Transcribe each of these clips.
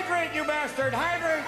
Hydrate, you bastard! Hydrate!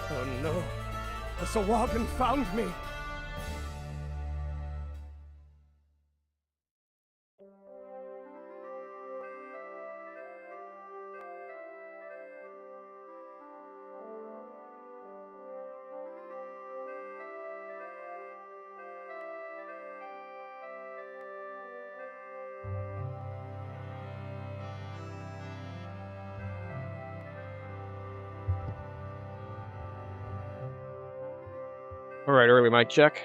Oh no, the Sahuagin found me! Alright, early mic check.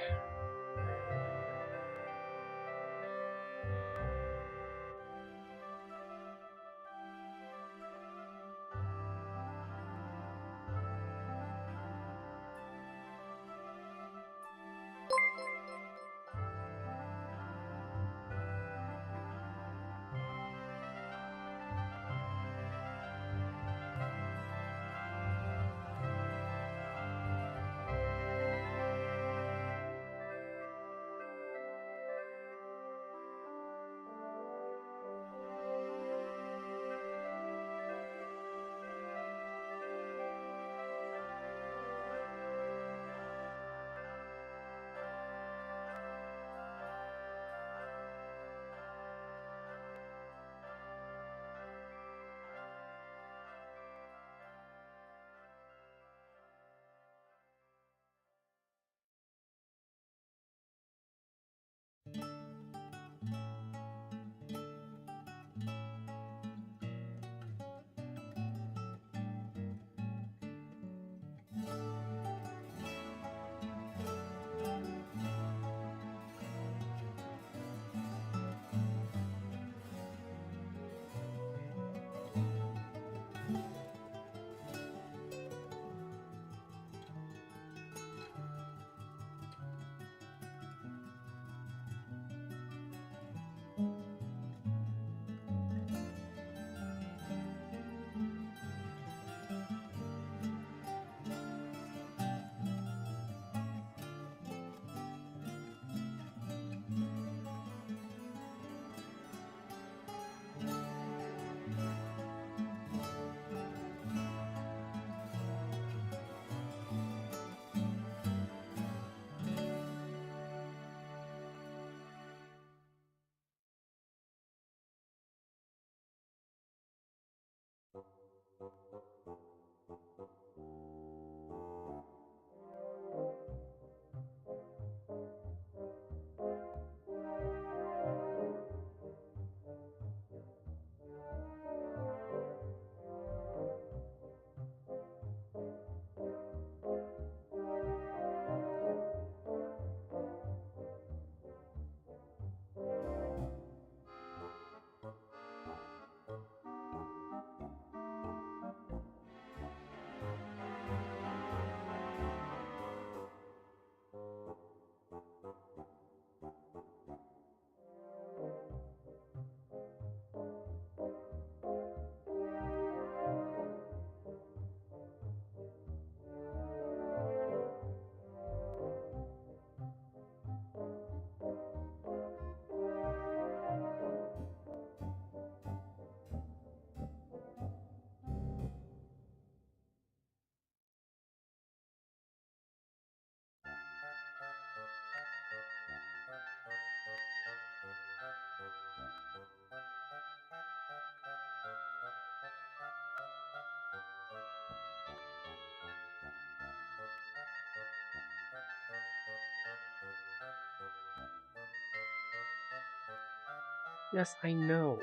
Yes, I know.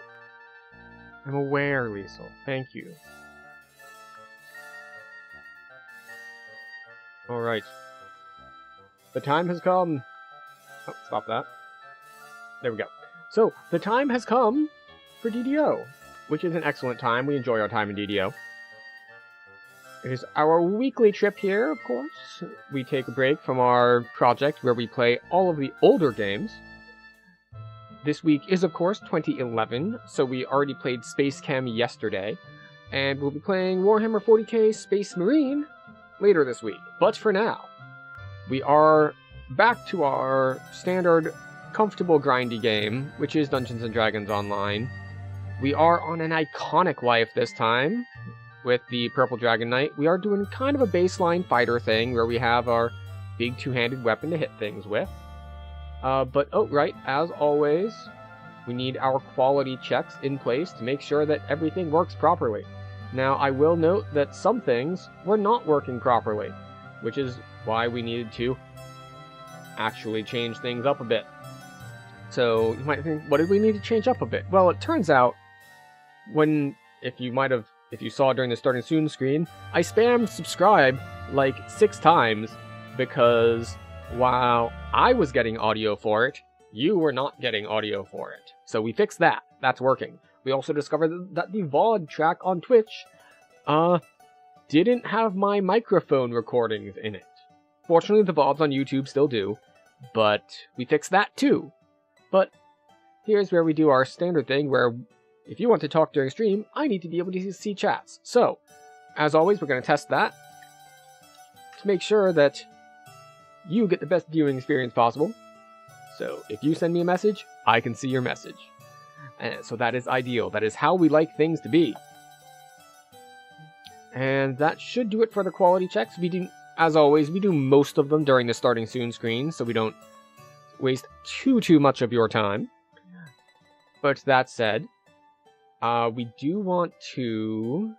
I'm aware, Liesel. Thank you. Alright. The time has come. Oh, stop that. There we go. So, the time has come for DDO, which is an excellent time. We enjoy our time in DDO. It is our weekly trip here, of course. We take a break from our project where we play all of the older games. This week is, of course, 2011, so we already played Space Chem yesterday, and we'll be playing Warhammer 40k Space Marine later this week. But for now, we are back to our standard, comfortable, grindy game, which is Dungeons & Dragons Online. We are on an iconic life this time, with the Purple Dragon Knight. We are doing kind of a baseline fighter thing, where we have our big two-handed weapon to hit things with. But, oh, right, as always, we need our quality checks in place to make sure that everything works properly. Now, I will note that some things were not working properly, which is why we needed to actually change things up a bit. So, you might think, what did we need to change up a bit? Well, it turns out, if you saw during the starting soon screen, I spammed subscribe like 6 times because while I was getting audio for it, you were not getting audio for it. So we fixed that. That's working. We also discovered that the VOD track on Twitch didn't have my microphone recordings in it. Fortunately, the VODs on YouTube still do, but we fixed that too. But here's where we do our standard thing where if you want to talk during stream, I need to be able to see chats. So, as always, we're going to test that to make sure that you get the best viewing experience possible. So if you send me a message, I can see your message. And so that is ideal. That is how we like things to be. And that should do it for the quality checks. As always, we do most of them during the starting soon screen, so we don't waste too much of your time. But that said, we do want to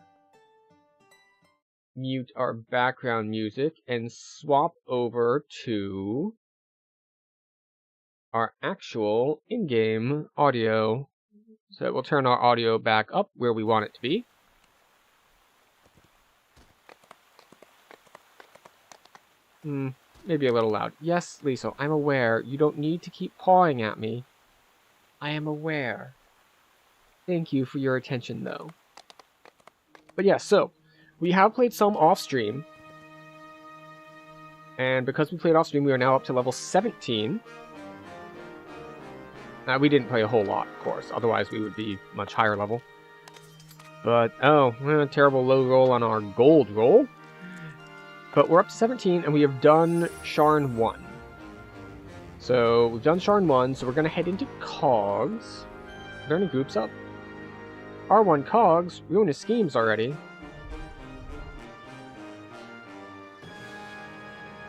mute our background music and swap over to our actual in-game audio. So we'll turn our audio back up where we want it to be. Maybe a little loud. Yes, Liesel, I'm aware. You don't need to keep pawing at me. I am aware. Thank you for your attention, though. But yeah, so we have played some off-stream, and because we played off-stream, we are now up to level 17. We didn't play a whole lot, of course, otherwise we would be much higher level. But, terrible low roll on our gold roll. But we're up to 17, and we have done Sharn 1. So, we've done Sharn 1, so we're going to head into Cogs. Are there any groups up? R1 Cogs, Ruinous Schemes already.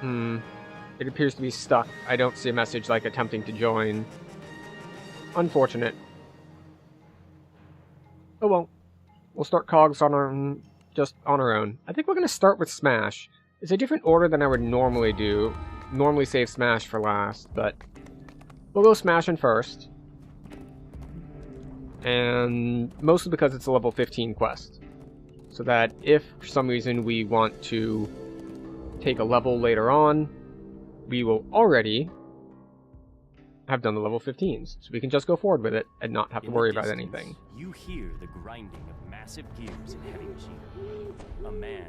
It appears to be stuck. I don't see a message like attempting to join. Unfortunate. Oh well. We'll start Cogs on just on our own. I think we're going to start with Smash. It's a different order than I would normally do. Normally save Smash for last, but we'll go Smashing first. And mostly because it's a level 15 quest. So that if for some reason we want to take a level later on, we will already have done the level 15s. So we can just go forward with it and not have to worry about anything. You hear the grinding of massive gears in heavy machinery. A man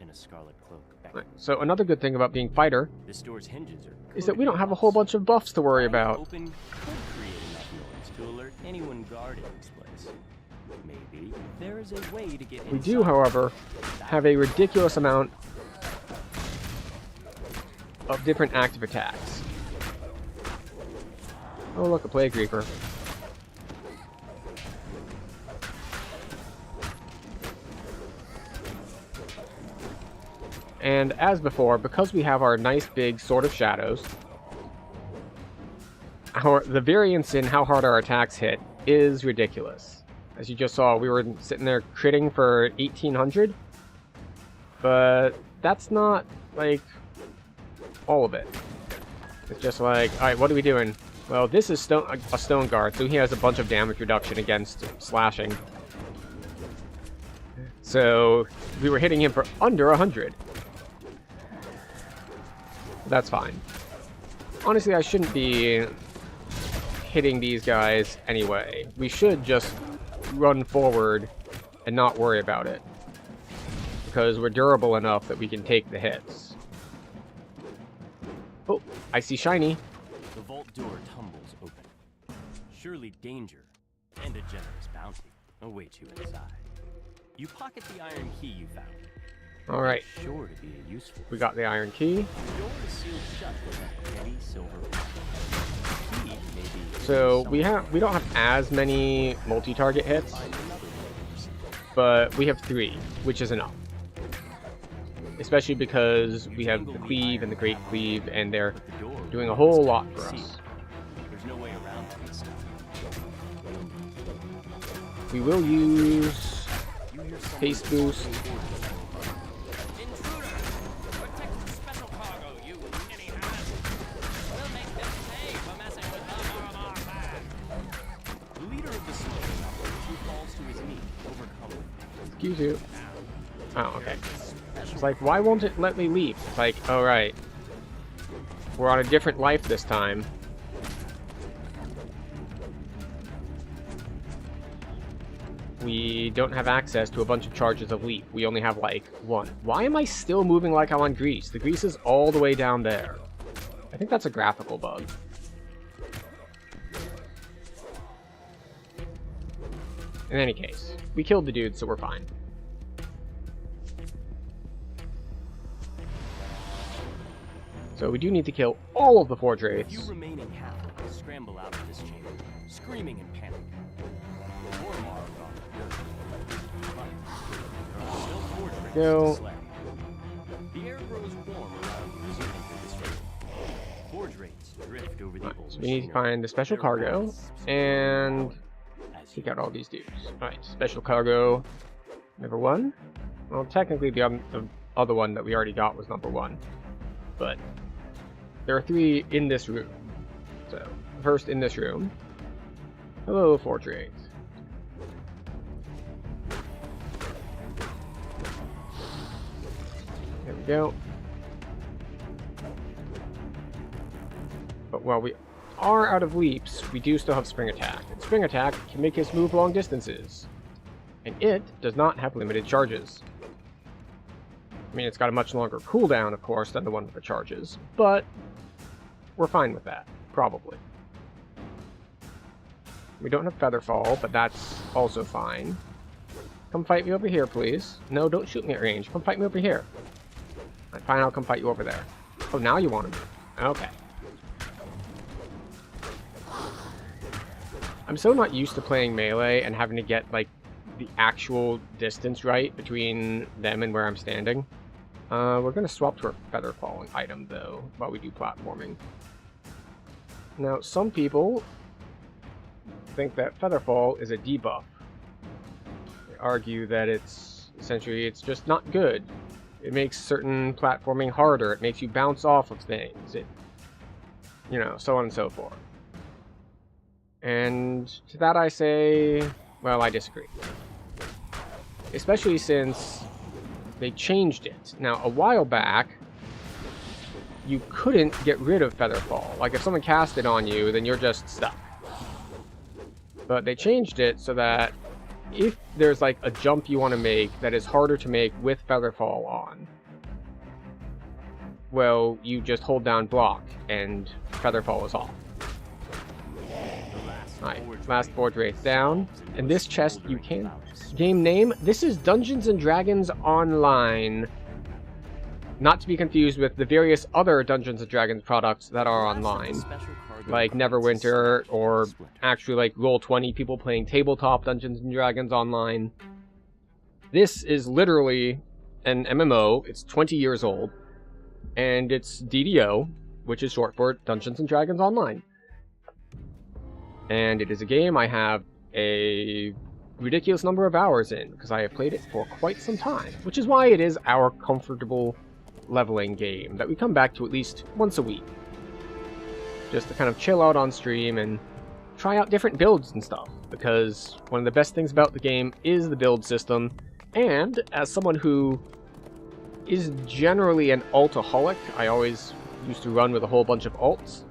in a scarlet cloak. Right. So another good thing about being fighter This door's hinges are is that we don't have a whole bunch of buffs to worry about. Open could create enough noise to alert anyone guarding this place. Maybe there is a way to get We inside. do, however, have a ridiculous amount of different active attacks. Oh look, a Plague Reaper. And as before, because we have our nice big Sword of Shadows, the variance in how hard our attacks hit is ridiculous. As you just saw, we were sitting there critting for 1800, but that's not, like, all of it. It's just like, alright, what are we doing? Well, this is a Stone Guard, so he has a bunch of damage reduction against slashing. So, we were hitting him for under 100. That's fine. Honestly, I shouldn't be hitting these guys anyway. We should just run forward and not worry about it. Because we're durable enough that we can take the hits. Oh, I see shiny. The vault door tumbles open. Surely danger and a generous bounty await you inside. You pocket the iron key you found. Alright, It's sure to be a useful. we got the iron key. The door is sealed shut with a heavy silver lock. Key may be So we don't have as many multi-target hits, but we have 3, which is enough. Especially because we have the Cleave and the Great Cleave, and they're doing a whole lot for us. There's no way around this stuff. We will use You hear someone Haste Boost. Intruder! Protect the special cargo, you ninny hound! We'll make them pay for messing with the Marmar clan! The leader of the smoking operation falls to his knee, overcome. Excuse you. Oh, okay. It's like, why won't it let me leave? It's like, oh right. We're on a different life this time. We don't have access to a bunch of charges of leap. We only have, like, 1. Why am I still moving like I'm on grease? The grease is all the way down there. I think that's a graphical bug. In any case, we killed the dude, so we're fine. So we do need to kill all of the Forge You Wraiths. remaining halfling scramble out of this chamber, screaming in panic. The Mormar are gone to dirt. But there are still forge wraiths Go. to slay. The air grows warm around you as you enter this chamber. Forge wraiths drift over the old So we need to machinery. find the special Their cargo wraiths and as you take out all these dudes. Alright, special cargo number 1. Well, technically the other one that we already got was number 1. But there are 3 in this room. So, first in this room. Hello, Forge Wraiths. There we go. But while we are out of leaps, we do still have Spring Attack. And Spring Attack can make us move long distances. And it does not have limited charges. I mean, it's got a much longer cooldown, of course, than the one with the charges, but we're fine with that, probably. We don't have Featherfall, but that's also fine. Come fight me over here, please. No, don't shoot me at range. Come fight me over here. Alright, fine, I'll come fight you over there. Oh, now you want to move. Okay. I'm so not used to playing melee and having to get, like, the actual distance right between them and where I'm standing. We're going to swap to our Feather Falling item, though, while we do platforming. Now, some people think that Featherfall is a debuff. They argue that it's Essentially, it's just not good. It makes certain platforming harder. It makes you bounce off of things. It, you know, so on and so forth. And to that I say, well, I disagree. Especially since they changed it. Now, a while back, you couldn't get rid of Featherfall. Like, if someone cast it on you, then you're just stuck. But they changed it so that if there's like a jump you want to make that is harder to make with Featherfall on, well, you just hold down block and Featherfall is off. Alright, last Forge Wraith down. And this chest you can... Game name? This is Dungeons & Dragons Online. Not to be confused with the various other Dungeons & Dragons products that are online. Like Neverwinter, or actually like Roll20 people playing tabletop Dungeons & Dragons online. This is literally an MMO. It's 20 years old. And it's DDO, which is short for Dungeons & Dragons Online. And it is a game I have a ridiculous number of hours in, because I have played it for quite some time. Which is why it is our comfortable leveling game that we come back to at least once a week. Just to kind of chill out on stream and try out different builds and stuff. Because one of the best things about the game is the build system. And as someone who is generally an altaholic, I always used to run with a whole bunch of alts.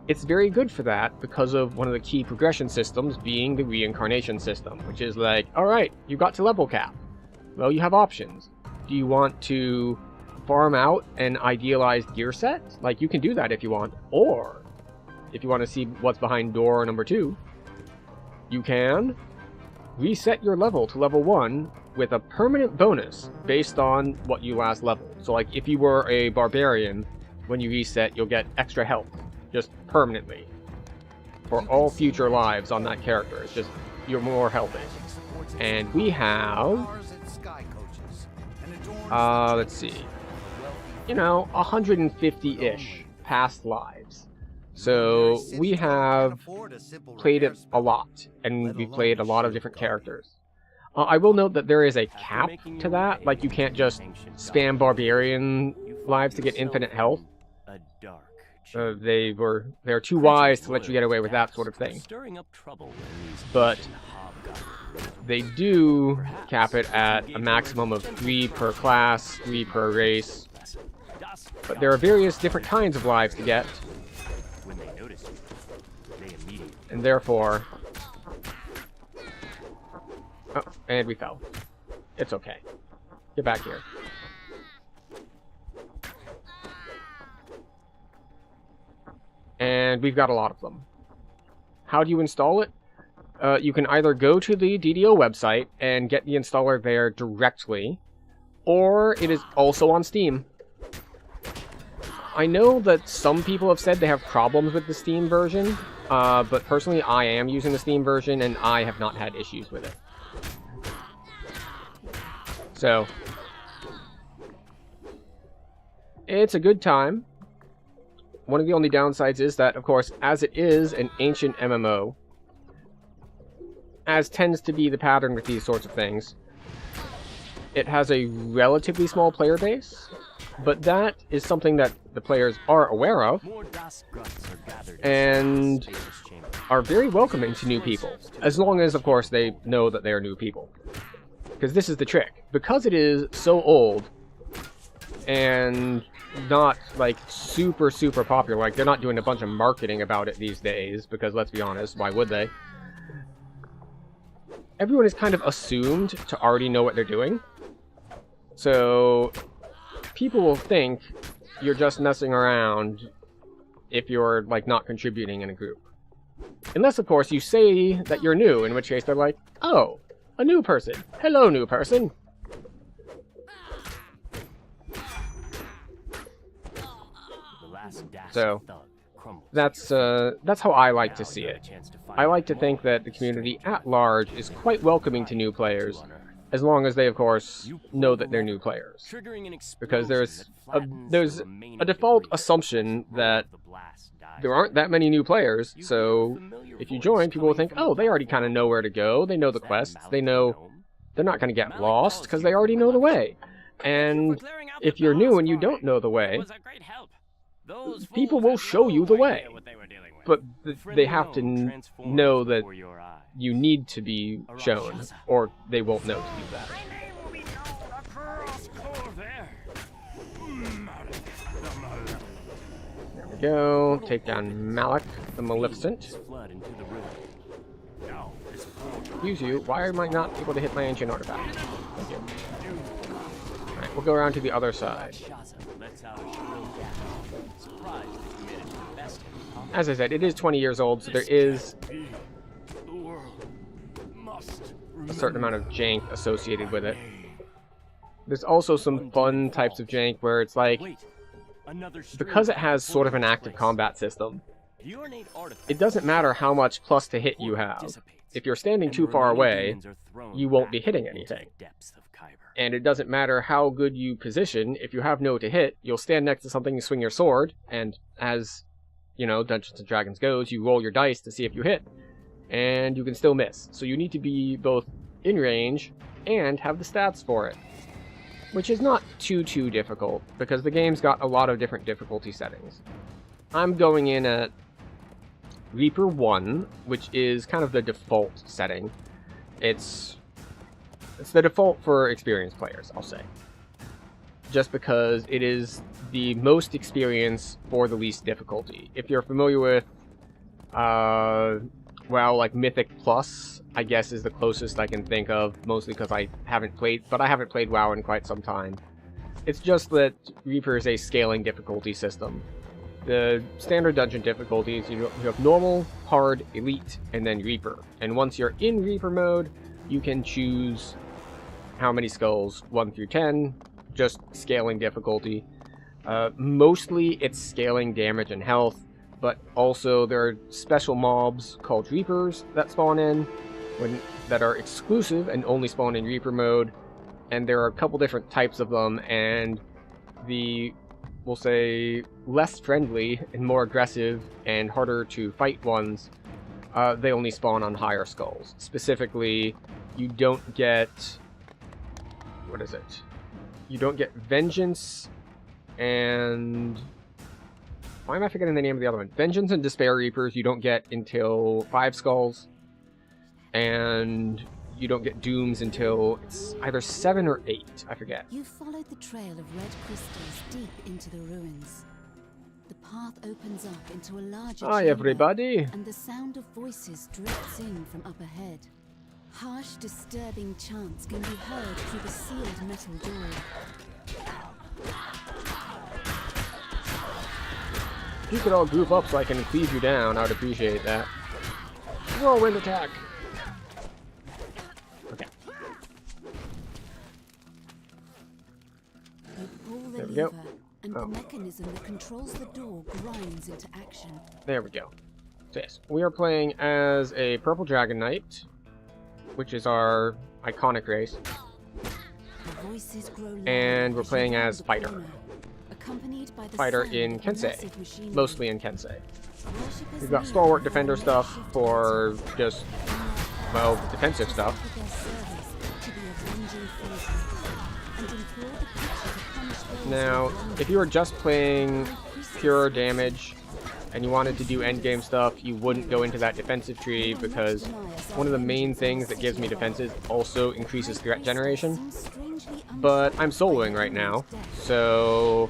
It's very good for that because of one of the key progression systems being the reincarnation system, which is like, alright, you got to level cap. Well, you have options. Do you want to farm out an idealized gear set? Like, you can do that if you want. Or, if you want to see what's behind door number 2, you can reset your level to level 1 with a permanent bonus based on what you last leveled. So, like, if you were a barbarian, when you reset, you'll get extra health. Just permanently. For all future lives on that character. It's just, you're more healthy. And we have... let's see. You know, 150-ish past lives. So, we have played it a lot. And we've played a lot of different characters. I will note that there is a cap to that. Like, you can't just spam barbarian lives to get infinite health. They're too wise to let you get away with that sort of thing. But they do cap it at a maximum of 3 per class, 3 per race. But there are various different kinds of lives to get. And therefore... Oh, and we fell. It's okay. Get back here. And we've got a lot of them. How do you install it? You can either go to the DDO website and get the installer there directly, or it is also on Steam. I know that some people have said they have problems with the Steam version, but personally I am using the Steam version and I have not had issues with it. So, it's a good time. One of the only downsides is that, of course, as it is an ancient MMO, as tends to be the pattern with these sorts of things, it has a relatively small player base, but that is something that the players are aware of, and are very welcoming to new people, as long as, of course, they know that they are new people. Because this is the trick. Because it is so old, and not, like, super popular, like, they're not doing a bunch of marketing about it these days, because, let's be honest, why would they? Everyone is kind of assumed to already know what they're doing. So, people will think you're just messing around if you're, like, not contributing in a group. Unless, of course, you say that you're new, in which case they're like, oh, a new person. Hello, new person. So, that's how I like to see it. I like to think that the community at large is quite welcoming to new players, as long as they, of course, know that they're new players. Because there's a default assumption that there aren't that many new players, so if you join, people will think, oh, they already kind of know where to go, they know the quests, they know they're not going to get lost because they already know the way. And if you're new and you don't know the way, people will show you the way. But they have to know that you need to be shown, or they won't know to do that. There we go. Take down Malik, the Maleficent. Excuse you, why am I not able to hit my ancient artifact? Thank you. Alright, we'll go around to the other side. As I said, it is 20 years old, so there is a certain amount of jank associated with it. There's also some fun types of jank where it's like, because it has sort of an active combat system, it doesn't matter how much plus to hit you have. If you're standing too far away, you won't be hitting anything. And it doesn't matter how good you position, if you have no to hit, you'll stand next to something and swing your sword, and as, you know, Dungeons & Dragons goes, you roll your dice to see if you hit, and you can still miss. So you need to be both in range and have the stats for it. Which is not too difficult, because the game's got a lot of different difficulty settings. I'm going in at Reaper 1, which is kind of the default setting. It's the default for experienced players, I'll say. Just because it is the most experience for the least difficulty. If you're familiar with, well, like Mythic Plus, I guess is the closest I can think of, mostly because I haven't played WoW in quite some time. It's just that Reaper is a scaling difficulty system. The standard dungeon difficulties, you have normal, hard, elite, and then Reaper. And once you're in Reaper mode, you can choose how many skulls, 1 through 10, just scaling difficulty. Mostly it's scaling damage and health, but also there are special mobs called Reapers that spawn in, that are exclusive and only spawn in Reaper mode. And there are a couple different types of them, and the, we'll say, less friendly and more aggressive and harder to fight ones, they only spawn on higher skulls. Specifically, you don't get... what is it? You don't get Vengeance and... why am I forgetting the name of the other one? Vengeance and Despair Reapers you don't get until 5 skulls. And you don't get Dooms until it's either 7 or 8, I forget. You followed the trail of red crystals deep into the ruins. The path opens up into a larger Hi, chamber, everybody. and the sound of voices drifts in from up ahead. Harsh, disturbing chants can be heard through the sealed metal door. If you could all group up so I can cleave you down, I would appreciate that. Whirlwind attack! Okay. You pull the There we go. lever, and the mechanism that controls the door grinds into action. There we go. So yes, we are playing as a Purple Dragon Knight, which is our iconic race. The voices grow And we're louder playing as as you round the Fighter. corner, accompanied by the Fighter sound in of a Kensei. massive machine Mostly gun. in Kensei. Worshippers We've got kneel Stalwart before Defender the stuff makeshift for altar. just, well, defensive stuff. Offer their service to the avenging forces, and implore the creature to punish those Now, who wrong if you were just playing pure damage and you wanted to do endgame stuff, you wouldn't go into that defensive tree because one of the main things that gives me defenses also increases threat generation. But I'm soloing right now, so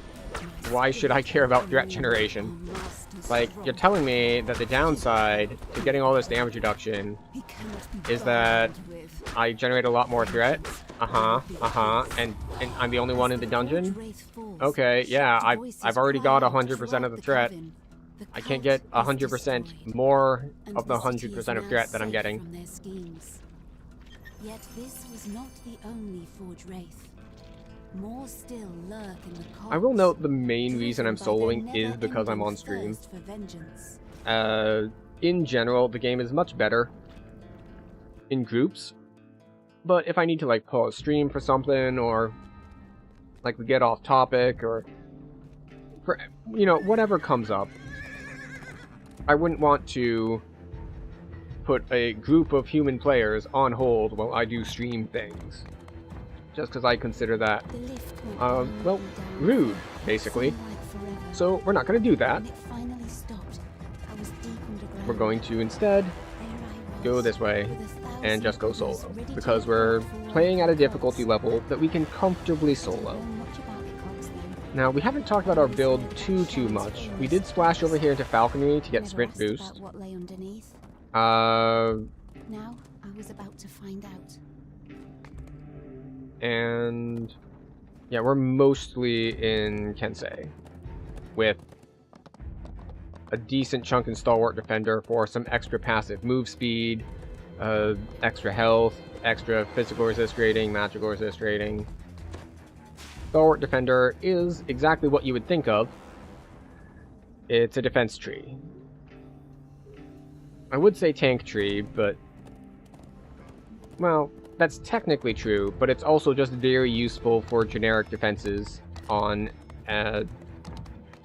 why should I care about threat generation? Like, you're telling me that the downside to getting all this damage reduction is that I generate a lot more threat? And I'm the only one in the dungeon? Okay, yeah, I've already got 100% of the threat. I can't get 100% more of the 100% of threat that I'm getting. Yet this was not the only Forge Wraith. More still lurk in the I will cogs, note the main reason I'm driven by their soloing is because I'm on never-ending stream. thirst for vengeance. In general, the game is much better in groups, but if I need to like pause stream for something, or like we get off topic, or for, you know, whatever comes up, I wouldn't want to put a group of human players on hold while I do stream things. Just because I consider that, The lift went well, round and down. rude, basically. Seemed like forever. So we're not going to do that. When it finally stopped, I was deep underground. We're going to instead There I go was, this way with 1,000 and just go others solo, ready to because let we're go for playing at a what difficulty was. level that we can comfortably solo. Learn much about the cogs then. Now, we haven't talked about our build too much. We did splash over here into Falconry to get Never sprint asked boost. about what lay underneath. Now I was about to find out. And yeah, we're mostly in Kensei with a decent chunk in Stalwart Defender for some extra passive move speed, extra health, extra physical resist rating, magical resist rating. Stalwart Defender is exactly what you would think of. It's a defense tree. I would say tank tree, but well, that's technically true, but it's also just very useful for generic defenses on a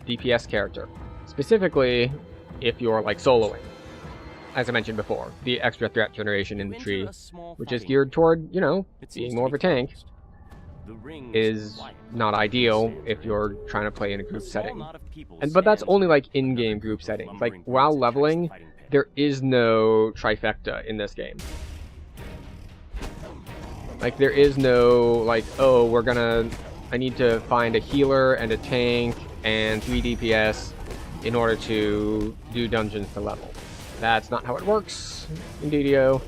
DPS character. Specifically, if you're like soloing. As I mentioned before, the extra threat generation in the tree, which is geared toward, you know, being more of a tank, is not ideal if you're trying to play in a group setting. But that's only like in-game group settings. Like while leveling, there is no trifecta in this game. Like there is no like, oh, I need to find a healer and a tank and 3 DPS in order to do dungeons to level. That's not how it works in DDO.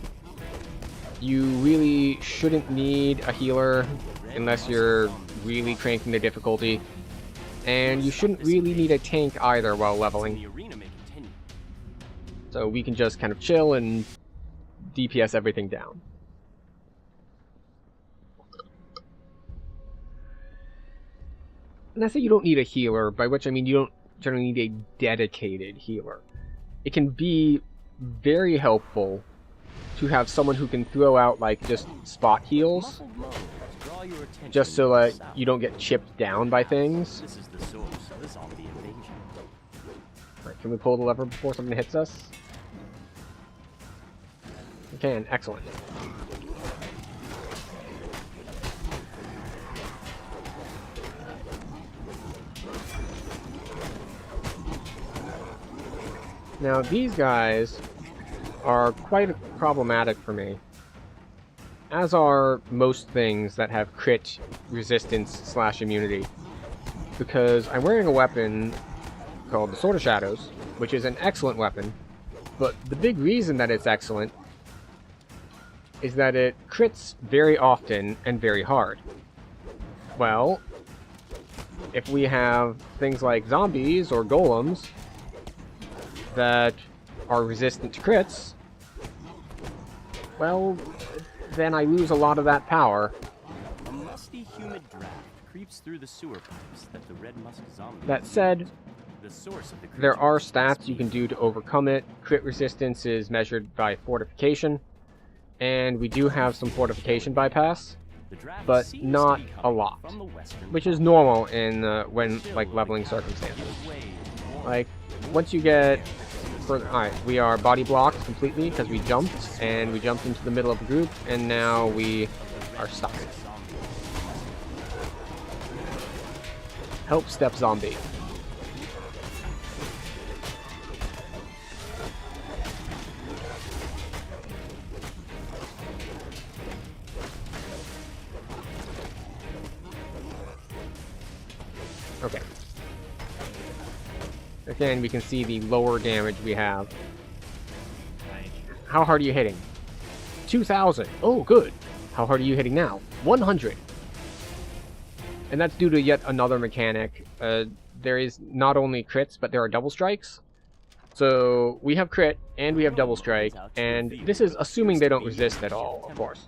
You really shouldn't need a healer unless you're really cranking the difficulty. And you shouldn't really need a tank either while leveling. So we can just kind of chill and DPS everything down. And I say you don't need a healer, by which I mean you don't generally need a dedicated healer. It can be very helpful to have someone who can throw out like just spot heals, just so like you don't get chipped down by things. This is the source of the zombie invasion. Alright, can we pull the lever before something hits us? We can, excellent. Now, these guys are quite problematic for me, as are most things that have crit resistance / immunity, because I'm wearing a weapon called the Sword of Shadows, which is an excellent weapon, but the big reason that it's excellent is that it crits very often and very hard. Well, if we have things like zombies or golems that are resistant to crits, well, then I lose a lot of that power. A musty, humid draft creeps through the sewer pipes that the red musk zombie. That said, The source of the there are creature's stats you can do to overcome it. Crit resistance is measured by fortification, and we do have some fortification bypass, The draft but seems not to be a coming lot, from the western which is front. normal in when like leveling circumstances. Way more Like once you get further, alright, we are body blocked completely because we jumped into the middle of the group, and now we are stuck. Help step zombie. Okay. Again, we can see the lower damage we have. How hard are you hitting? 2,000. Oh, good. How hard are you hitting now? 100. And that's due to yet another mechanic. There is not only crits, but there are double strikes. So we have crit and we have double strike, and this is assuming they don't resist at all, of course.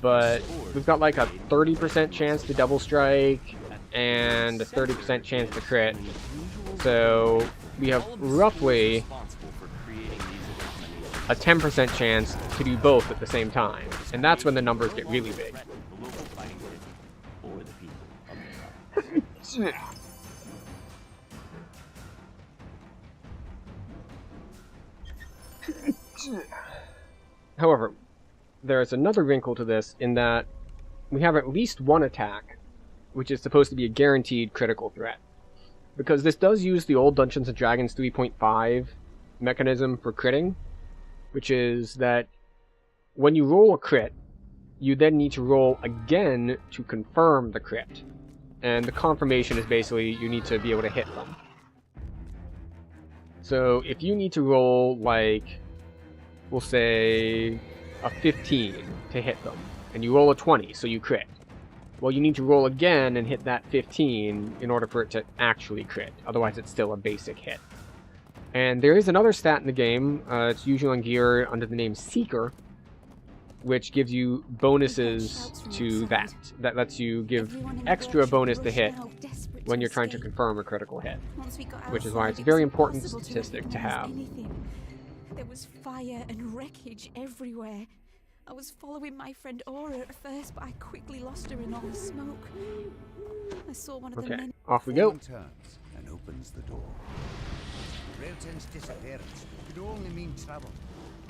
But we've got like a 30% chance to double strike and a 30% chance to crit. So we have roughly a 10% chance to do both at the same time. And that's when the numbers get really big. However, there's another wrinkle to this in that we have at least one attack, which is supposed to be a guaranteed critical threat. Because this does use the old Dungeons & Dragons 3.5 mechanism for critting, which is that when you roll a crit, you then need to roll again to confirm the crit. And the confirmation is basically you need to be able to hit them. So if you need to roll, like, we'll say a 15 to hit them, and you roll a 20, so you crit. Well, you need to roll again and hit that 15 in order for it to actually crit. Otherwise, it's still a basic hit. And there is another stat in the game. It's usually on gear under the name Seeker, which gives you bonuses to that. That lets you give extra bonus to hit when you're trying to confirm a critical hit, which is why it's a very important statistic to have. There was fire and wreckage everywhere. I was following my friend Aura at first, but I quickly lost her in all the smoke. I saw one of the men. Off we go. Turns and opens the door. Railton's disappearance could only mean trouble.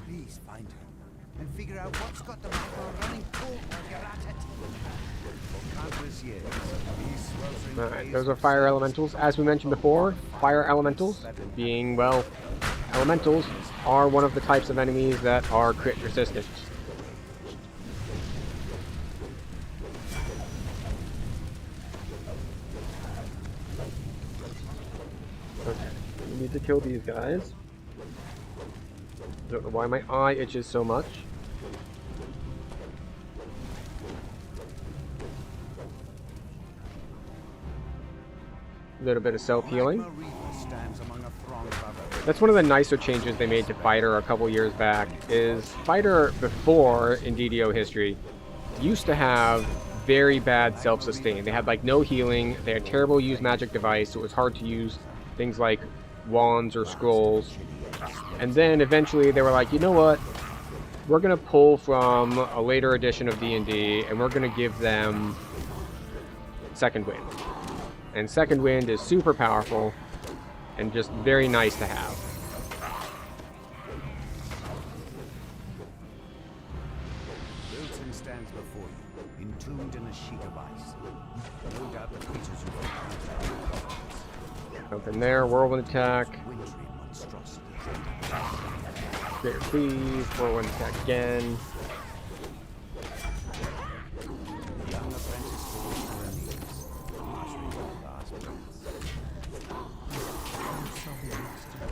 Please find her and figure out what's got the micro running cold while you're at it. For countless years, these sweltering Alright, those are fire elementals. As we mentioned before, fire elementals, being, well, elementals, are one of the types of enemies that are crit resistant. Okay, we need to kill these guys. Don't know why my eye itches so much. A little bit of self-healing. That's one of the nicer changes they made to Fighter a couple years back, is Fighter before in DDO history used to have very bad self-sustain. They had like no healing, they had terrible use magic device, so it was hard to use things like wands or scrolls. And then eventually they were like, you know what, we're going to pull from a later edition of D&D and we're going to give them Second Wind. And Second Wind is super powerful and just very nice to have. Railton stands before you, entombed in a sheet of ice. No doubt the creatures you Open there, whirlwind attack. wintry monstrosities. Greater Freeze, whirlwind attack again. The young apprentice falls to her knees, uttering her last breaths.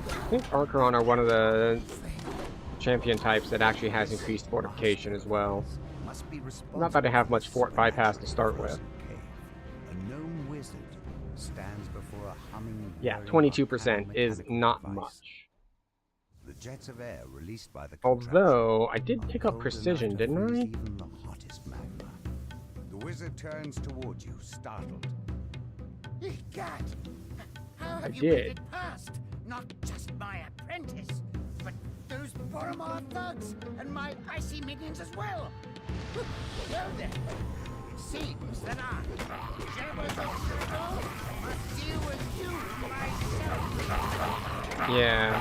I think Archeron are one of the champion types that actually has increased fortification as well. Must be Not that I have much fort bypass to start with. cave. A gnome wizard stands before a humming. Yeah, whirring 22% is mechanical not device. much. The jets of air released by the Although, I did contraption pick up are cold precision, enough to didn't freeze I? even the hottest magma. The wizard turns toward you, startled. Egad! How I have you did. made it past? Not just my apprentice, but those Boromar thugs and my icy minions as well. Well then, it seems that I, Jabba's Octoroon, must deal with you myself. Yeah.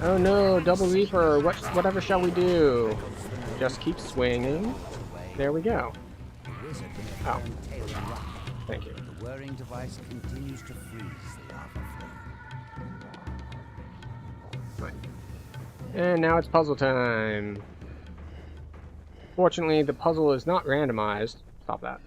Oh no, Double Reaper, whatever shall we do? Just keep swinging. There we go. The wizard may Oh. have turned tail and run. Thank you. The whirring device continues to freeze the lava flame. Right. And now it's puzzle time. Fortunately, the puzzle is not randomized. Stop that.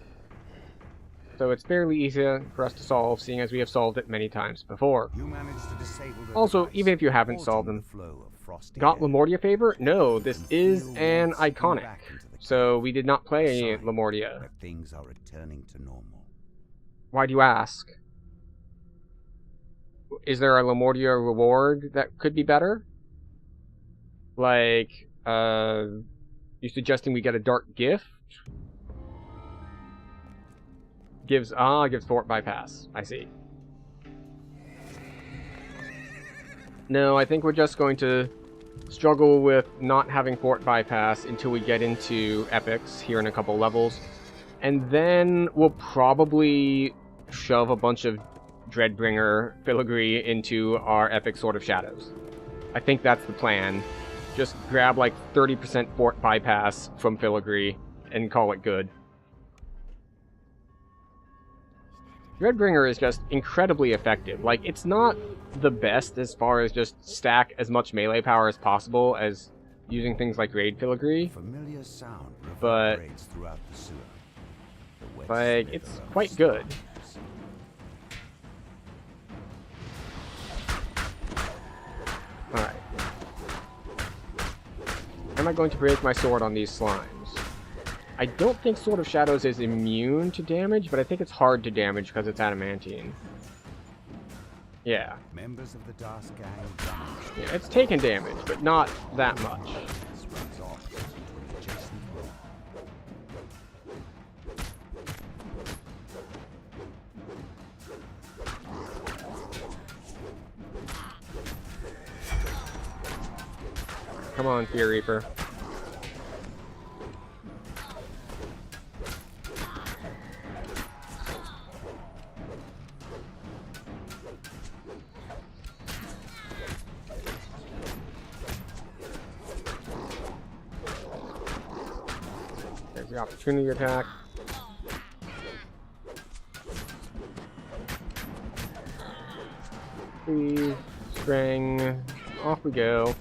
So it's fairly easy for us to solve, seeing as we have solved it many times before. You managed to disable the Also, device, even if you haven't halting solved the them, flow of frosty got air. Lamortia favor? No, this is Feel an warmth slipping iconic. back into the So we did not play Sign Lamortia. that things are returning to normal. Why do you ask? Is there a Lamortia reward that could be better? Like, you suggesting we get a dark gift? Gives fort bypass. I see. No, I think we're just going to struggle with not having fort bypass until we get into epics here in a couple levels. And then we'll probably shove a bunch of Dreadbringer filigree into our epic Sword of Shadows. I think that's the plan. just grab like 30% fort bypass from Filigree and call it good. Dreadbringer is just incredibly effective. Like, it's not the best as far as just stack as much melee power as possible as using things like Raid Filigree, Familiar sound but reverberates throughout the sewer. The wet like, slither it's of quite good. Alright. Am I going to break my sword on these slimes? I don't think Sword of Shadows is immune to damage, but I think it's hard to damage because it's adamantine. Yeah. Members of the Das Gang vanished. Yeah, it's taken damage, but not that much. This runs off to an adjacent room. Come on, Fear Reaper. There's the opportunity attack. Freeze, string, off we go.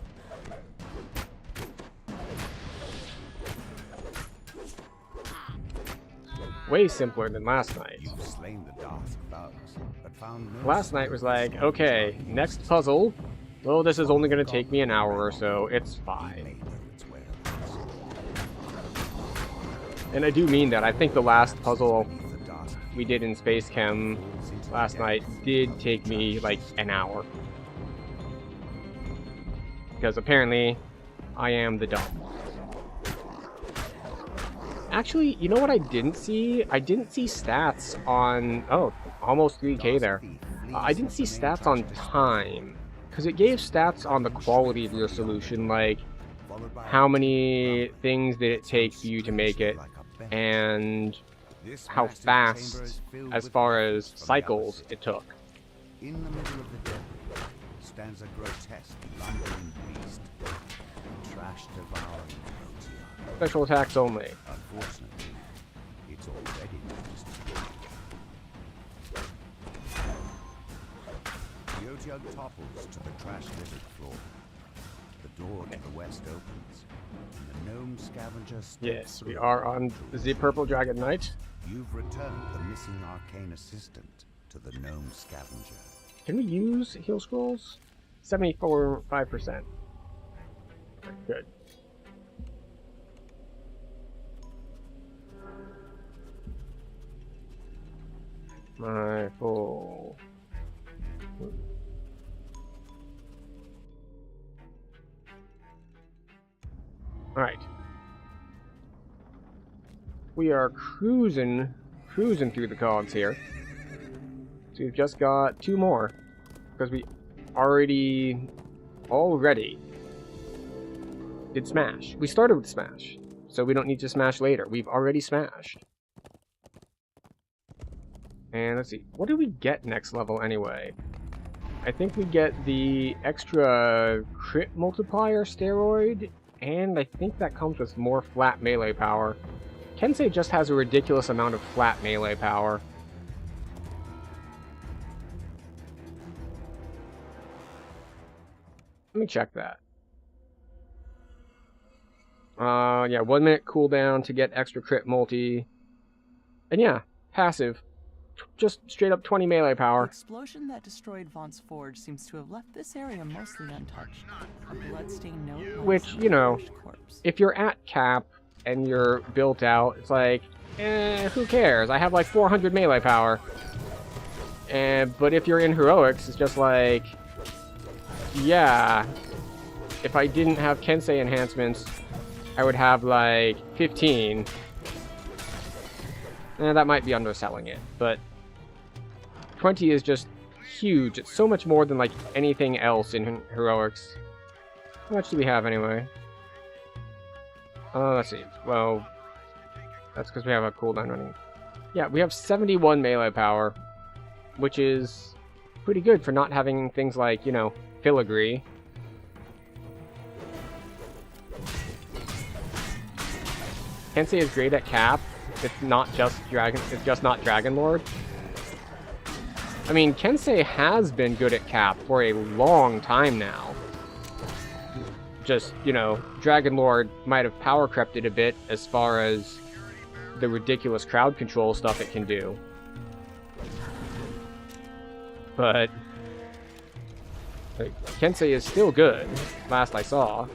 Way simpler than last night. You've slain the Das thugs, but found no Last night was like, okay, next puzzle. Well, this is only going to take me an hour or so. It's fine. may know its whereabouts. And I do mean that. I think the last puzzle Beneath the Das we did in Space Chem last night did take me like an hour. Because apparently, I am the dumb one. Actually, you know what I didn't see? I didn't see stats on... Oh, almost 3k there. I didn't see stats on time. Because it gave stats on the quality of your solution, like how many things did it take for you to make it, and how fast, as far as cycles, it took. In the middle of the debris stands a grotesque, lumbering beast, trash devouring Protean. Special attacks only. Unfortunately, it's already noticed. The Otyugh topples to the trash-littered floor. The door to the west opens, and the gnome scavenger steps Yes, we through. are on the Purple Dragon Knight. You've returned the missing arcane assistant to the gnome scavenger. Can we use heal scrolls? 74.5%. Good. My full. Alright. We are cruising through the cogs here. So we've just got 2 more. Because we already did Smash. We started with Smash. So we don't need to Smash later. We've already smashed. And let's see, what do we get next level anyway? I think we get the extra crit multiplier steroid, and I think that comes with more flat melee power. Kensei just has a ridiculous amount of flat melee power. Let me check that. Yeah, 1 minute cooldown to get extra crit multi. And yeah, passive. Just straight up 20 melee The power. explosion that destroyed Vaughn's Forge seems to have left this area mostly untouched. A bloodstained note lies Which, on you know, the crushed corpse. If you're at cap and you're built out, it's like, who cares? I have like 400 melee power. But if you're in heroics, it's just like, yeah, if I didn't have Kensei enhancements, I would have like 15. That might be underselling it, but 20 is just huge. It's so much more than like anything else in heroics. How much do we have anyway? Let's see. Well, that's because we have a cooldown running. Yeah, we have 71 melee power, which is pretty good for not having things like, you know, Filigree. Kensei is great at Cap. It's not just Dragon. It's just not Dragon Lord. I mean, Kensei has been good at Cap for a long time now. Just, you know, Dragon Lord might have power crept it a bit as far as the ridiculous crowd control stuff it can do. But like, Kensei is still good, last I saw.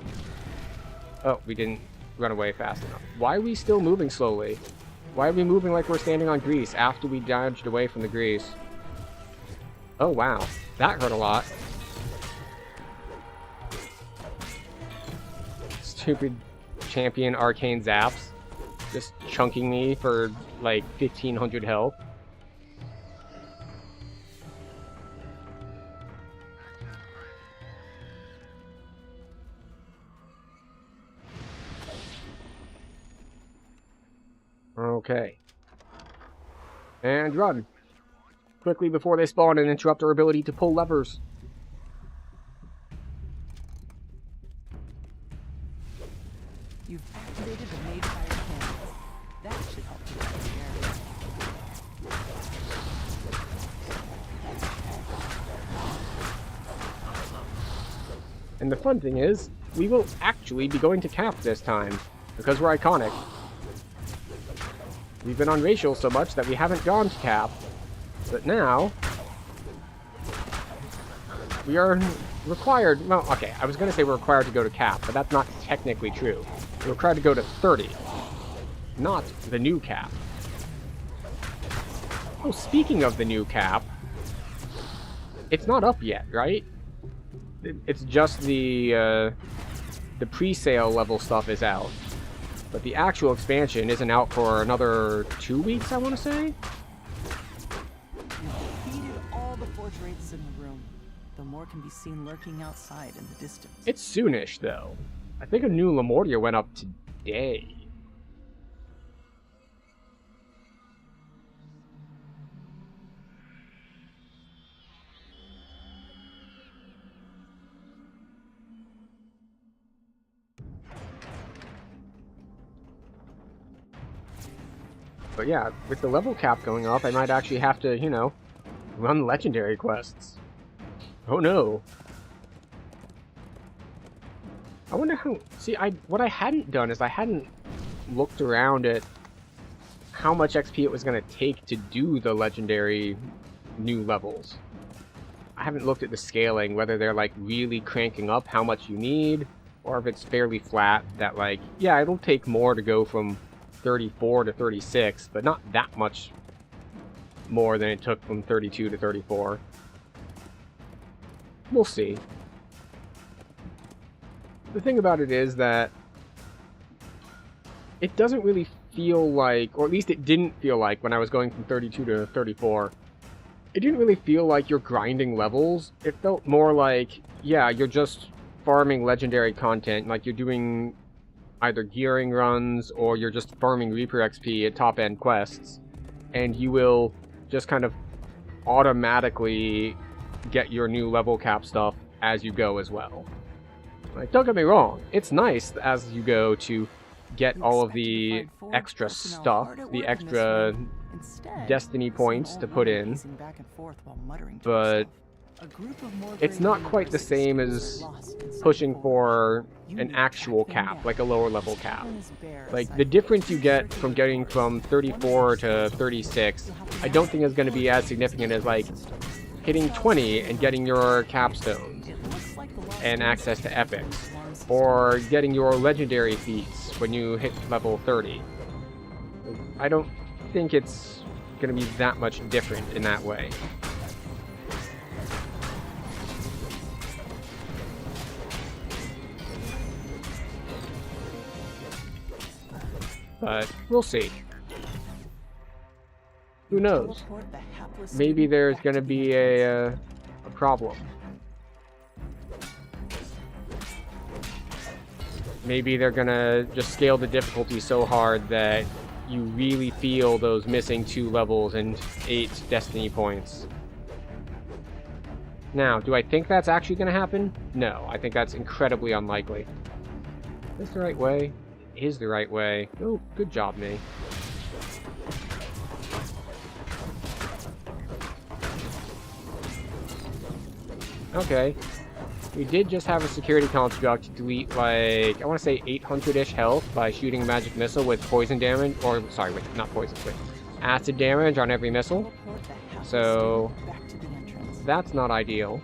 Oh, we didn't run away fast enough. Why are we still moving slowly? Why are we moving like we're standing on grease after we dodged away from the grease? Oh wow, that hurt a lot. Stupid champion arcane zaps. Just chunking me for like 1500 health. Okay. And run. Quickly before they spawn and interrupt our ability to pull levers. You've activated the Made Fire cannon. That should help you out here. And the fun thing is, we will actually be going to Cap this time, because we're iconic. We've been on racial so much that we haven't gone to Cap, but now we are required. Well, okay, I was going to say we're required to go to Cap, but that's not technically true. We're required to go to 30, not the new Cap. Oh, speaking of the new Cap, it's not up yet, right? It's just the pre-sale level stuff is out. But the actual expansion isn't out for another 2 weeks, I want to say? You've defeated all the Forge Wraiths in the room. The more can be seen lurking outside in the distance. It's soonish, though. I think a new Lemortia went up today. But yeah, with the level cap going up, I might actually have to, you know, run legendary quests. Oh no. I wonder how... See, what I hadn't done is I hadn't looked around at how much XP it was going to take to do the legendary new levels. I haven't looked at the scaling, whether they're like really cranking up how much you need, or if it's fairly flat that like, yeah, it'll take more to go from 34 to 36, but not that much more than it took from 32 to 34. We'll see. The thing about it is that it doesn't really feel like, or at least it didn't feel like when I was going from 32 to 34, it didn't really feel like you're grinding levels. It felt more like, yeah, you're just farming legendary content, like you're doing either gearing runs or you're just farming Reaper XP at top-end quests, and you will just kind of automatically get your new level cap stuff as you go as well. Like, don't get me wrong, it's nice as you go to get all of the extra stuff, the extra destiny points to put in, but it's not quite the same as pushing for an actual cap, like a lower level cap. Like, the difference you get from getting from 34 to 36, I don't think is going to be as significant as, like, hitting 20 and getting your capstones and access to epics, or getting your legendary feats when you hit level 30. I don't think it's going to be that much different in that way. But we'll see. Who knows? Maybe there's going to be a problem. Maybe they're going to just scale the difficulty so hard that you really feel those missing 2 levels and 8 destiny points. Now, do I think that's actually going to happen? No, I think that's incredibly unlikely. Is this the right way? is the right way. Oh, good job, me. Okay. We did just have a security construct delete, like, I want to say 800-ish health by shooting a magic missile with poison damage, or, sorry, with, not poison, with acid damage on every missile. Teleport the hapless So, student back to the entrance. that's not ideal.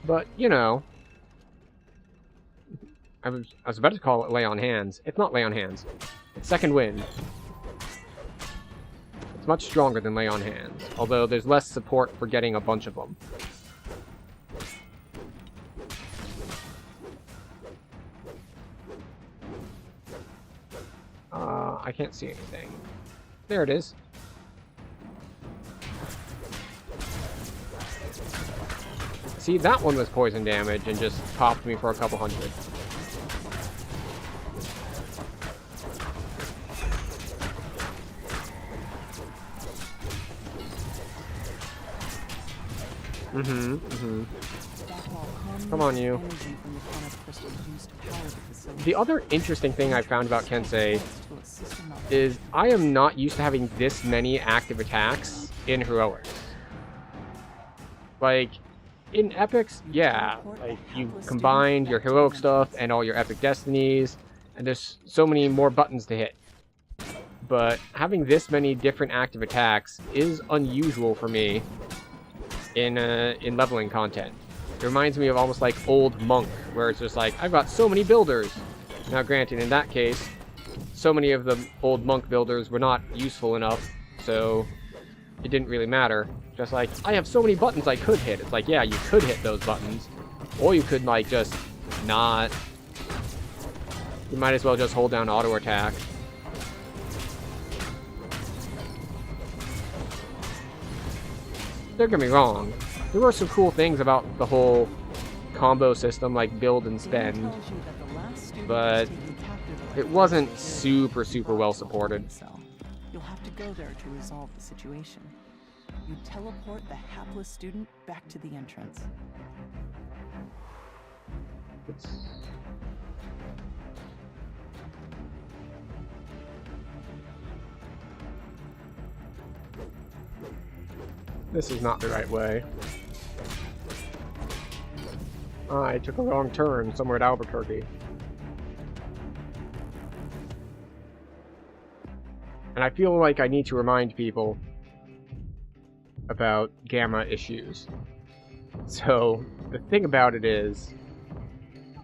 But, you know, I was about to call it Lay on Hands. It's not Lay on Hands. It's Second Wind. It's much stronger than Lay on Hands, although there's less support for getting a bunch of them. I can't see anything. There it is. See, that one was poison damage and just popped me for a couple hundred. Come on, you. Energy from the Conic crystal used to power the facility. The other interesting thing I found about Kensei To a system of is I am not used to having this many active attacks in Heroics. Like, in Epics, yeah, like, you combined your Heroic stuff and all your Epic Destinies, and there's so many more buttons to hit. But having this many different active attacks is unusual for me in leveling content. It reminds me of almost like old Monk, where it's just like, I've got so many builders. Now granted, in that case, so many of the old Monk builders were not useful enough, so it didn't really matter. Just like, I have so many buttons I could hit. It's like, yeah, you could hit those buttons. Or you could, like, just not. You might as well just hold down auto attack. Don't get me wrong. There were some cool things about the whole combo system, like build and spend, tells you that the last student but was taken captive it wasn't super well supported. cell. You'll have to go there to resolve the situation. You teleport the hapless student back to the entrance. This is not the right way. I took a wrong turn somewhere at Albuquerque. And I feel like I need to remind people about gamma issues. So, the thing about it is,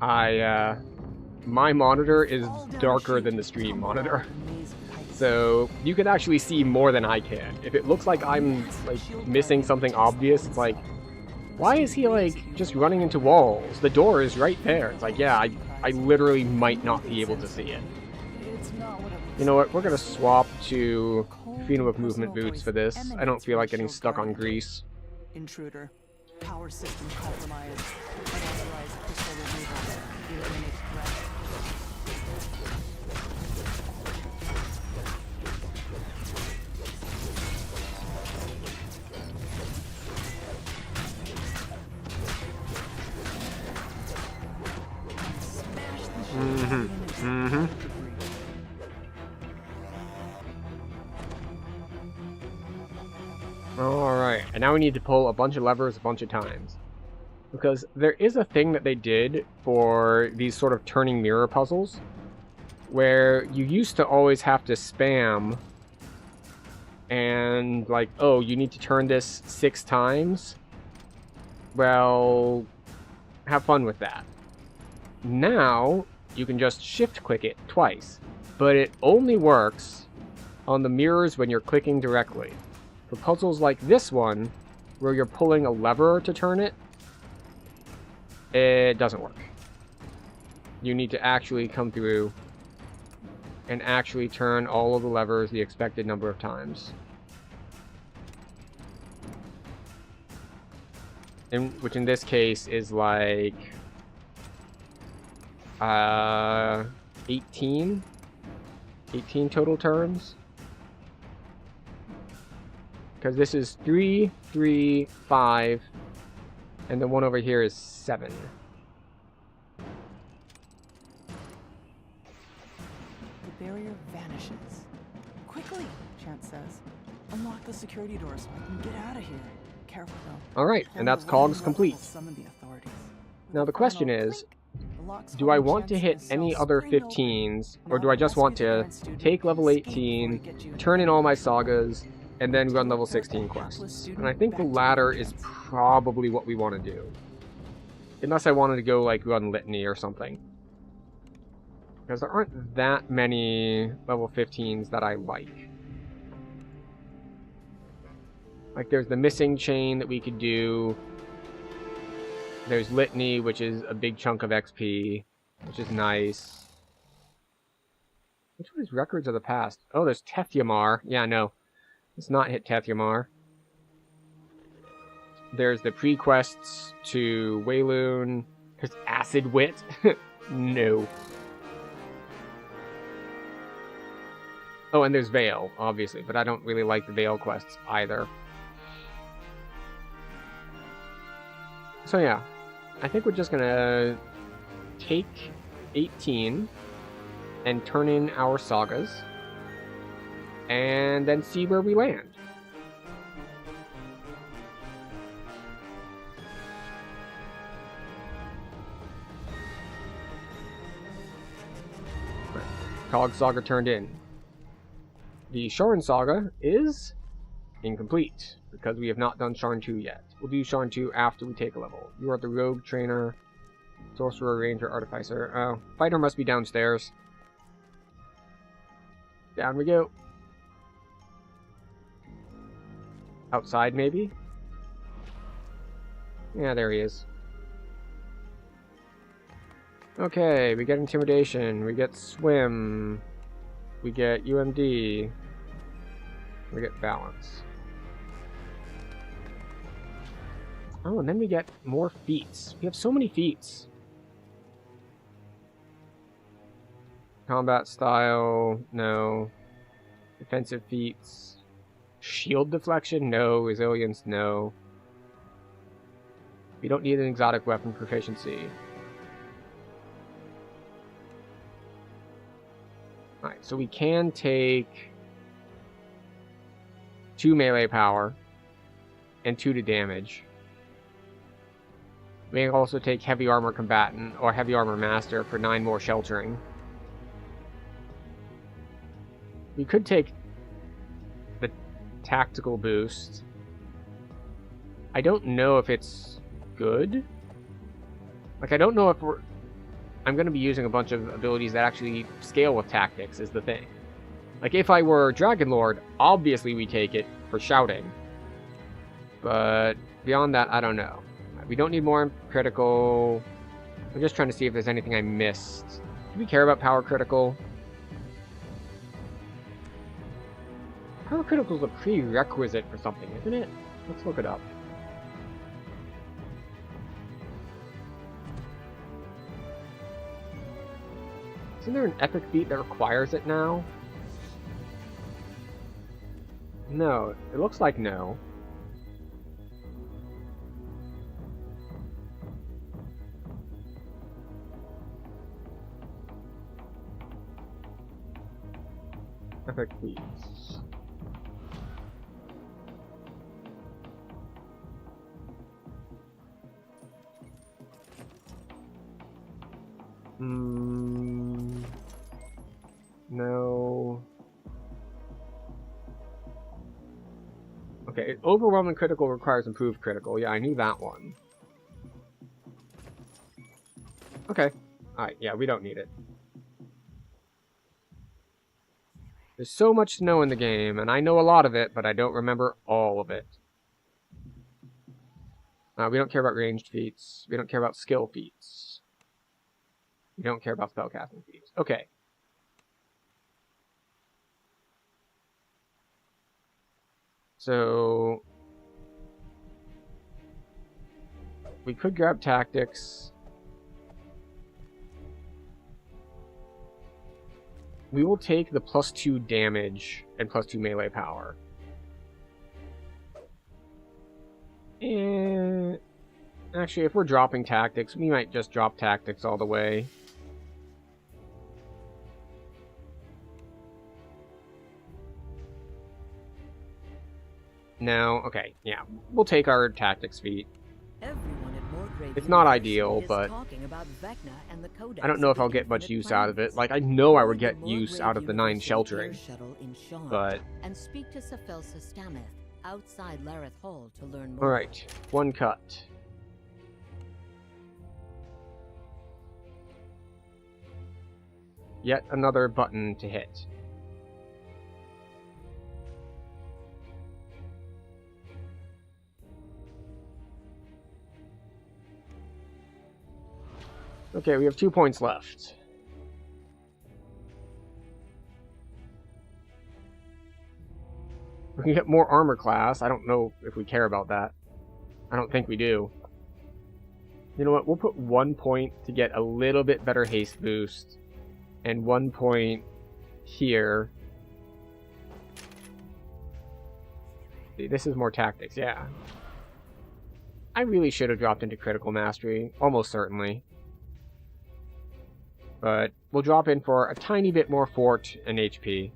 my monitor is darker than the stream monitor. So, you can actually see more than I can. If it looks like I'm, like, missing something obvious, it's like, why is he, like, just running into walls? The door is right there. It's like, yeah, I literally might not be able to see it. You know what, we're gonna swap to Phenol of Movement boots for this. I don't feel like getting stuck on grease. Intruder. Power system compromised. Unauthorized crystal removal. Eliminate threat. Alright, and now we need to pull a bunch of levers a bunch of times. Because there is a thing that they did for these sort of turning mirror puzzles, where you used to always have to spam and, like, oh, you need to turn this 6 times? Well, have fun with that. Now, you can just shift-click it twice, but it only works on the mirrors when you're clicking directly. For puzzles like this one, where you're pulling a lever to turn it, it doesn't work. You need to actually come through and actually turn all of the levers the expected number of times. Which in this case is like 18 total turns. Because this is 3, 3, 5, and the one over here is 7. Chance says. Unlock the security door so I can get out of here. Careful though. Alright, and that's Cogs complete. Summon the authorities. With Now a the question final is, clink, the lock's do I holding want to Chance hit in the any cell other spring open. 15s, or Now do I just want rescue the to current student take level and escape 18, before we get you turn in here. all my sagas, and then run level Teleport the 16 hapless quests? student And I think the back to latter the is Chance. probably what we want to do. Unless I wanted to go, like, run Litany or something. Because there aren't that many level 15s that I like. Like, there's the Missing Chain that we could do. There's Litany, which is a big chunk of XP, which is nice. Which one is Records of the Past? Oh, there's Tethyamar. Yeah, no. Let's not hit Tethyamar. There's the pre-quests to Wayloon. There's Acid Wit. No. Oh, and there's Veil, obviously, but I don't really like the Veil quests either. So yeah, I think we're just gonna take 18 and turn in our sagas, and then see where we land. Right. Cog Saga turned in. The Sharn Saga is incomplete, because we have not done Sharn 2 yet. We'll do Sharn 2 after we take a level. You are the Rogue Trainer, Sorcerer, Ranger, Artificer. Oh, Fighter must be downstairs. Down we go. Outside, maybe? Yeah, there he is. Okay, we get Intimidation, we get Swim, we get UMD, we get Balance. Oh, and then we get more feats. We have so many feats. Combat style, no. Defensive feats. Shield deflection, no. Resilience, no. We don't need an exotic weapon proficiency. Alright, so we can take 2 melee power and 2 to damage. We can also take Heavy Armor Combatant or Heavy Armor Master for 9 more sheltering. We could take the Tactical Boost. I don't know if it's good. Like, I don't know if I'm going to be using a bunch of abilities that actually scale with tactics, is the thing. Like, if I were Dragon Lord, obviously we take it for shouting. But beyond that, I don't know. We don't need more critical. I'm just trying to see if there's anything I missed. Do we care about power critical? Power critical is a prerequisite for something, isn't it? Let's look it up. Isn't there an epic feat that requires it now? No, it looks like no. Epic feats. No. Okay, overwhelming critical requires improved critical. Yeah, I knew that one. Okay. Alright, yeah, we don't need it. There's so much to know in the game, and I know a lot of it, but I don't remember all of it. We don't care about ranged feats. We don't care about skill feats. We don't care about spellcasting feats. Okay. So we could grab tactics. We will take the +2 damage and +2 melee power. And actually, if we're dropping tactics, we might just drop tactics all the way. No, okay, yeah. We'll take our tactics feat. Everyone at Morgrave It's not University ideal, is but talking about Vecna and the Codex I don't know if of the I'll get much Infinite use out of it. Planets. Like, I know I would Board get the use Morgrave out of the 9 University sheltering, air shuttle in Sharn but... and speak to Sephelsa Stameth outside Lareth Hall to learn more. Alright, one cut. Yet another button to hit. Okay, we have 2 points left. We can get more armor class. I don't know if we care about that. I don't think we do. You know what? We'll put 1 point to get a little bit better haste boost. And 1 point here. See, this is more tactics, yeah. I really should have dropped into critical mastery. Almost certainly. But we'll drop in for a tiny bit more fort and HP.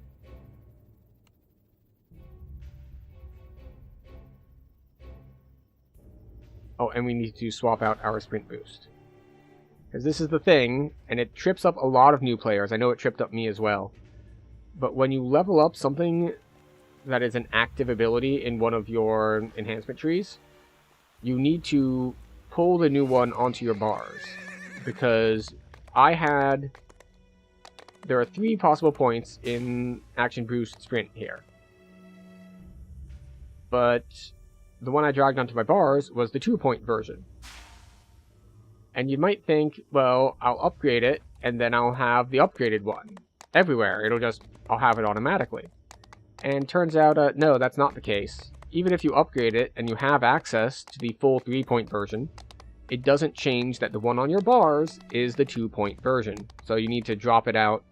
Oh, and we need to swap out our sprint boost. Because this is the thing, and it trips up a lot of new players. I know it tripped up me as well. But when you level up something that is an active ability in one of your enhancement trees, you need to pull the new one onto your bars. Because there are 3 possible points in Action Boost Sprint here. But the one I dragged onto my bars was the 2-point version. And you might think, well, I'll upgrade it, and then I'll have the upgraded one. Everywhere. I'll have it automatically. And turns out, no, that's not the case. Even if you upgrade it, and you have access to the full 3-point version, it doesn't change that the one on your bars is the 2-point version. So you need to drop it out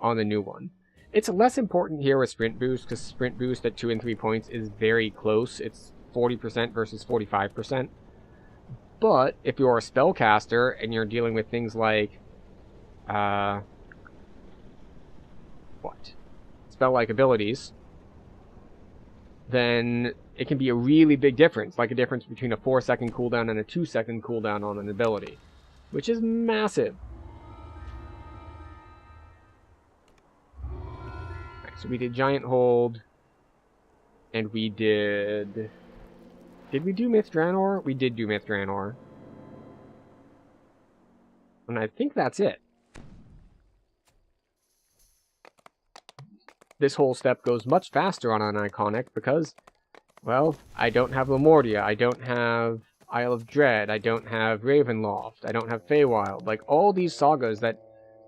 on the new one. It's less important here with Sprint Boost, because Sprint Boost at 2 and 3 points is very close. It's 40% versus 45%. But if you're a spellcaster and you're dealing with things like spell-like abilities, then it can be a really big difference, like a difference between a 4-second cooldown and a 2-second cooldown on an ability, which is massive. Right, so we did Giant Hold, and we did... Did we do Myth Draenor? We did do Myth Draenor. And I think that's it. This whole step goes much faster on an Iconic because, well, I don't have Lamordia, I don't have Isle of Dread, I don't have Ravenloft, I don't have Feywild. Like, all these sagas that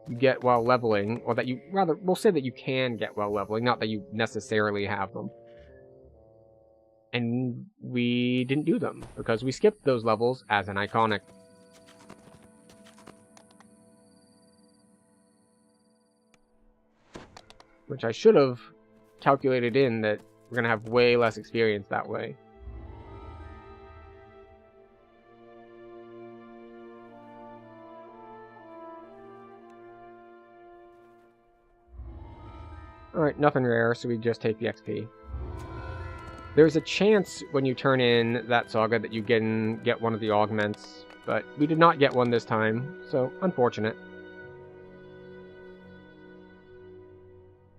you get while leveling, or that you, rather, we'll say that you can get while leveling, not that you necessarily have them. And we didn't do them, because we skipped those levels as an Iconic. Which I should have calculated in that we're going to have way less experience that way. Alright, nothing rare, so we just take the XP. There's a chance when you turn in that saga that you can get one of the augments, but we did not get one this time, so unfortunate.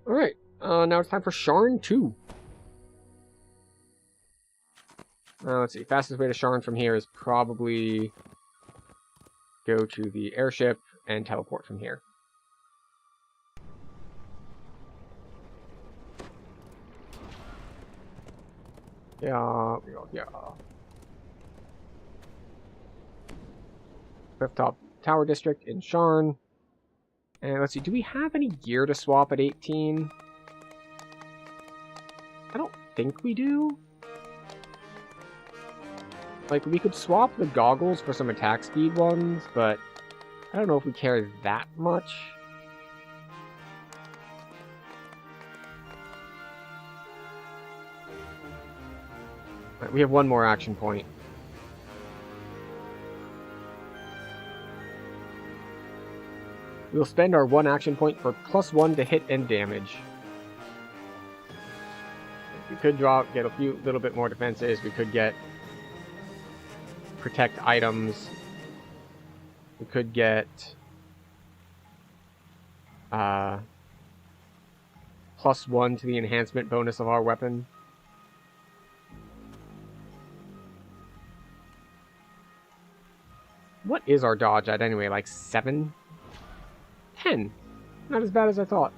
Alright, now it's time for Sharn 2. Let's see, fastest way to Sharn from here is probably go to the airship and teleport from here. Yeah. Clifftop Tower District in Sharn. And let's see, do we have any gear to swap at 18? I don't think we do. Like, we could swap the goggles for some attack speed ones, but I don't know if we care that much. Right, we have one more action point. We'll spend our 1 action point for +1 to hit and damage. We could get a few little bit more defenses. We could get protect items. We could get +1 to the enhancement bonus of our weapon. What is our dodge at anyway? Like 7? 10. Not as bad as I thought.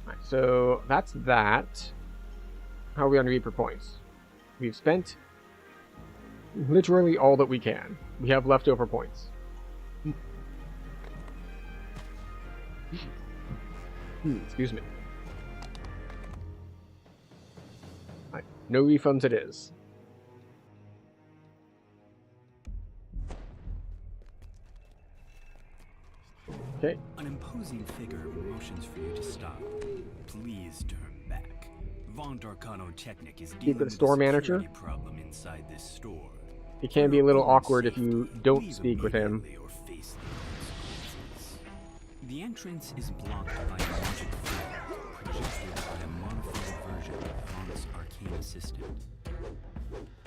Alright, so that's that. How are we on Reaper points? We've spent literally all that we can. We have leftover points. Excuse me. Alright, no refunds it is. Okay. An imposing figure motions for you to stop. Please turn back. Von Darkano Technic is dealing with the store manager. Problem inside this store. It can be a little awkward if you don't speak with him. The entrance is blocked by a magic field projected by a modified version of Von's arcane assistant.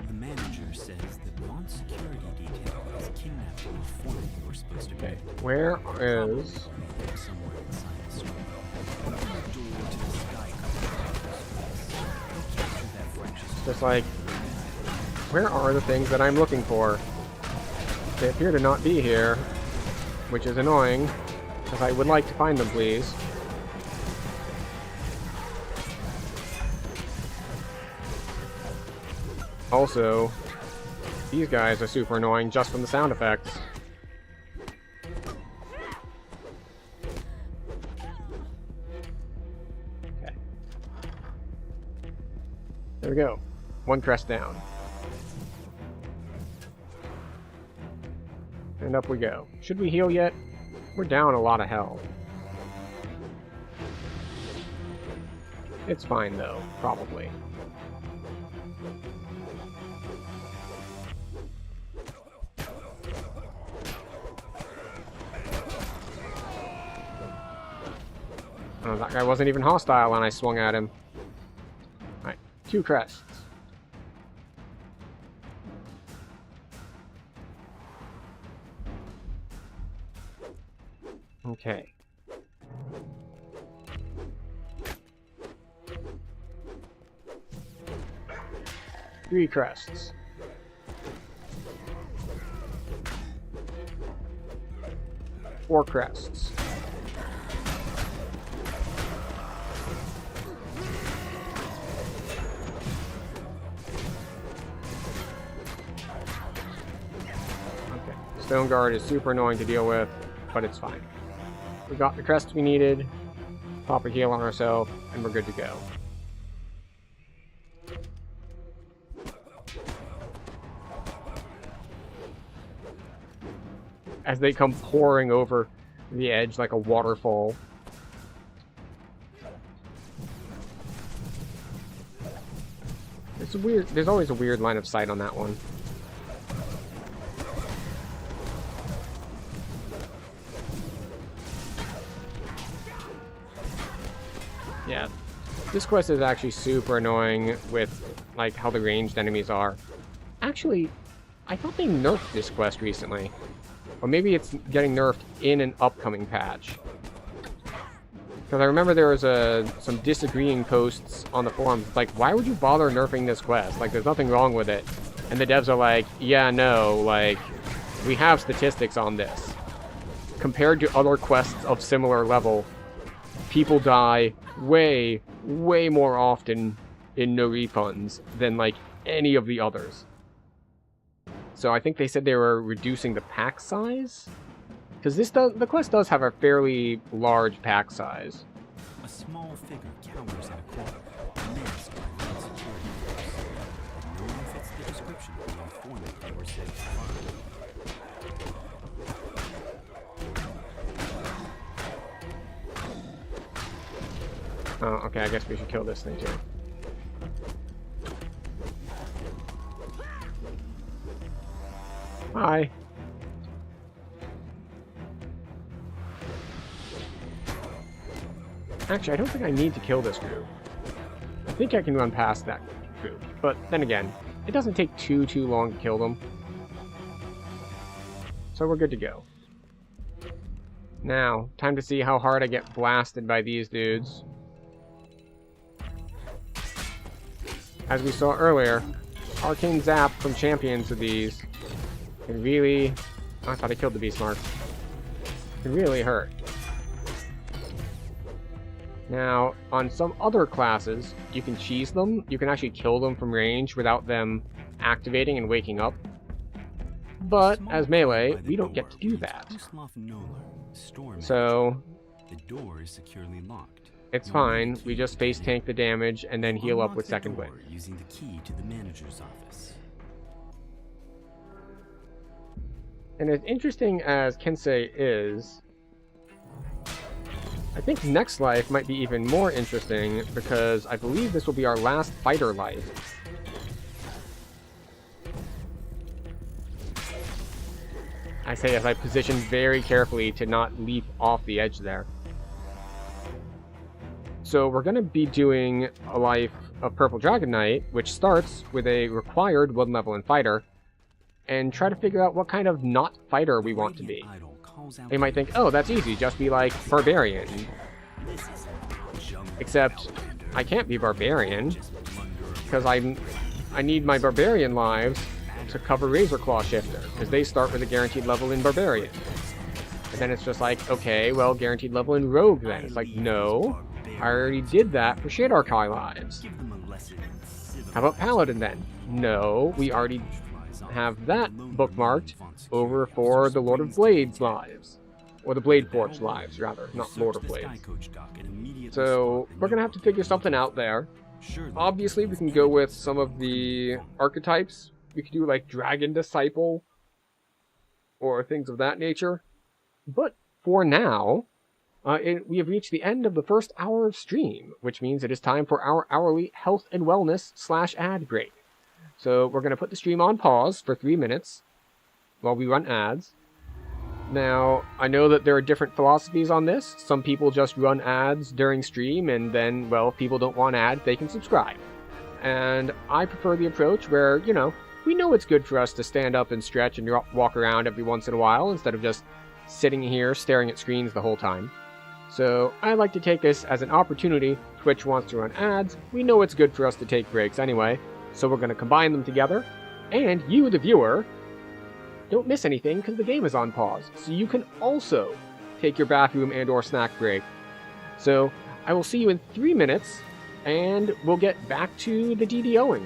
The manager says that Von's security detail has kidnapped an informant we're supposed to be. Okay, where is... Somewhere inside the store. Open the door to the sky cover. Just like... Where are the things that I'm looking for? They appear to not be here, which is annoying, because I would like to find them, please. Also, these guys are super annoying just from the sound effects. Okay. There we go. 1 crest down. And up we go. Should we heal yet? We're down a lot of health. It's fine though, probably. Oh, that guy wasn't even hostile when I swung at him. Alright, 2 crests. Okay. Three crests. Four crests. Okay. Stone Guard is super annoying to deal with, but it's fine. We got the crest we needed, pop a heal on ourselves, and we're good to go. As they come pouring over the edge like a waterfall. It's weird. There's always a weird line of sight on that one. Yeah, this quest is actually super annoying with like how the ranged enemies are. Actually, I thought they nerfed this quest recently. Or maybe it's getting nerfed in an upcoming patch. Because I remember there was some disagreeing posts on the forums. Like, why would you bother nerfing this quest? Like, there's nothing wrong with it. And the devs are like, yeah, no, like, we have statistics on this. Compared to other quests of similar level, people die way, way more often in No Refunds than, like, any of the others. So I think they said they were reducing the pack size? Because the quest does have a fairly large pack size. A small figure cowers in a corner, menaced by the security force. No one fits the description of the informant they were said to find. Oh, okay, I guess we should kill this thing too. Hi. Actually, I don't think I need to kill this group. I think I can run past that group, but then again, it doesn't take too long to kill them. So we're good to go. Now, time to see how hard I get blasted by these dudes. As we saw earlier, Arcane Zap from champions of these can really... Oh, I thought I killed the Beast Mark. Can really hurt. Now, on some other classes, you can cheese them. You can actually kill them from range without them activating and waking up. But, as melee, we don't get to do that. So, the door is securely locked. It's fine. We just face tank the damage and then heal up with second wind. Using the key to the manager's office. And as interesting as Kensei is, I think Next Life might be even more interesting because I believe this will be our last fighter life. I say as I position very carefully to not leap off the edge there. So we're going to be doing a life of Purple Dragon Knight, which starts with a required 1 level in fighter, and try to figure out what kind of not fighter we want to be. You might think, oh, that's easy, just be like Barbarian. Except, I can't be Barbarian, because I need my Barbarian lives to cover Razor Claw Shifter, because they start with a guaranteed level in Barbarian. And then it's just like, okay, well, guaranteed level in Rogue then. It's like, no, I already did that for Shadarkai lives. How about Paladin then? No, we already have that bookmarked over for the Lord of Blades lives. Or the Blade Forge lives, rather, not Lord of Blades. So, we're gonna have to figure something out there. Obviously, we can go with some of the archetypes. We could do, like, Dragon Disciple, or things of that nature. But, for now, we have reached the end of the first hour of stream, which means it is time for our hourly health and wellness / ad break. So we're going to put the stream on pause for 3 minutes while we run ads. Now, I know that there are different philosophies on this. Some people just run ads during stream, and then, well, if people don't want ads, they can subscribe. And I prefer the approach where, you know, we know it's good for us to stand up and stretch and walk around every once in a while instead of just sitting here staring at screens the whole time. So I like to take this as an opportunity. Twitch wants to run ads. We know it's good for us to take breaks anyway. So we're going to combine them together. And you, the viewer, don't miss anything because the game is on pause. So you can also take your bathroom and or snack break. So I will see you in 3 minutes. And we'll get back to the DDOing.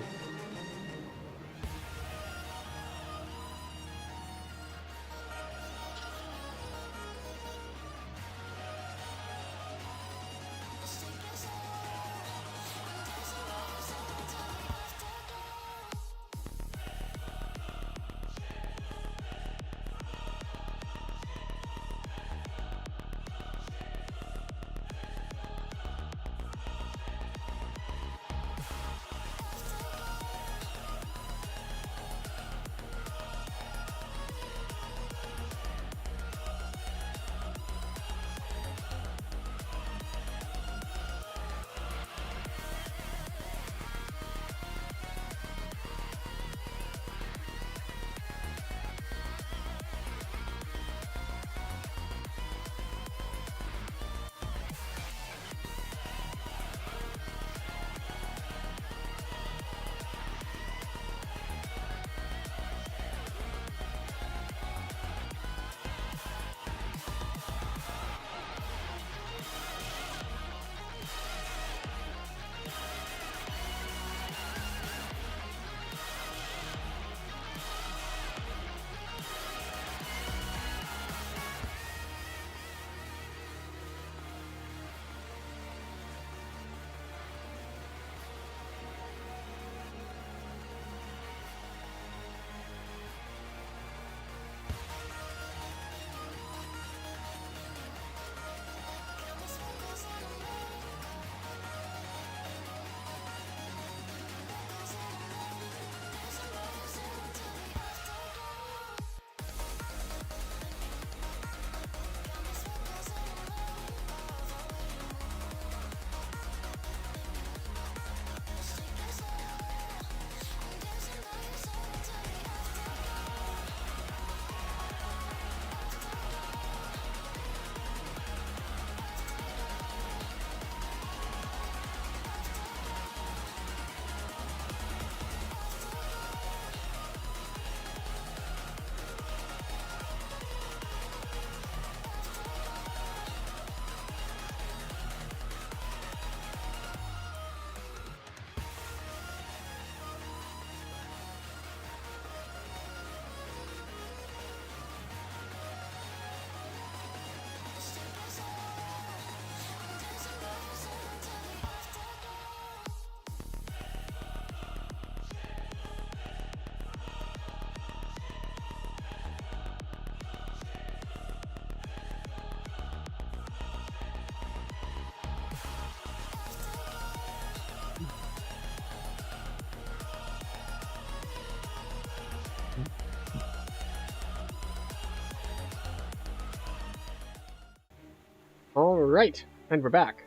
Alright, and we're back.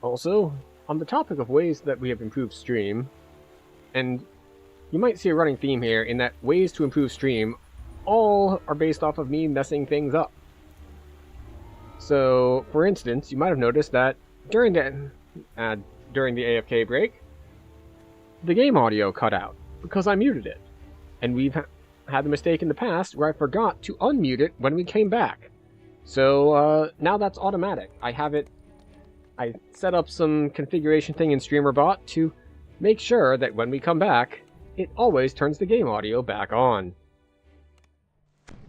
Also, on the topic of ways that we have improved stream, and you might see a running theme here in that ways to improve stream all are based off of me messing things up. So, for instance, you might have noticed that during the AFK break, the game audio cut out because I muted it. And we've had the mistake in the past where I forgot to unmute it when we came back. So now that's automatic. I set up some configuration thing in StreamerBot to make sure that when we come back, it always turns the game audio back on.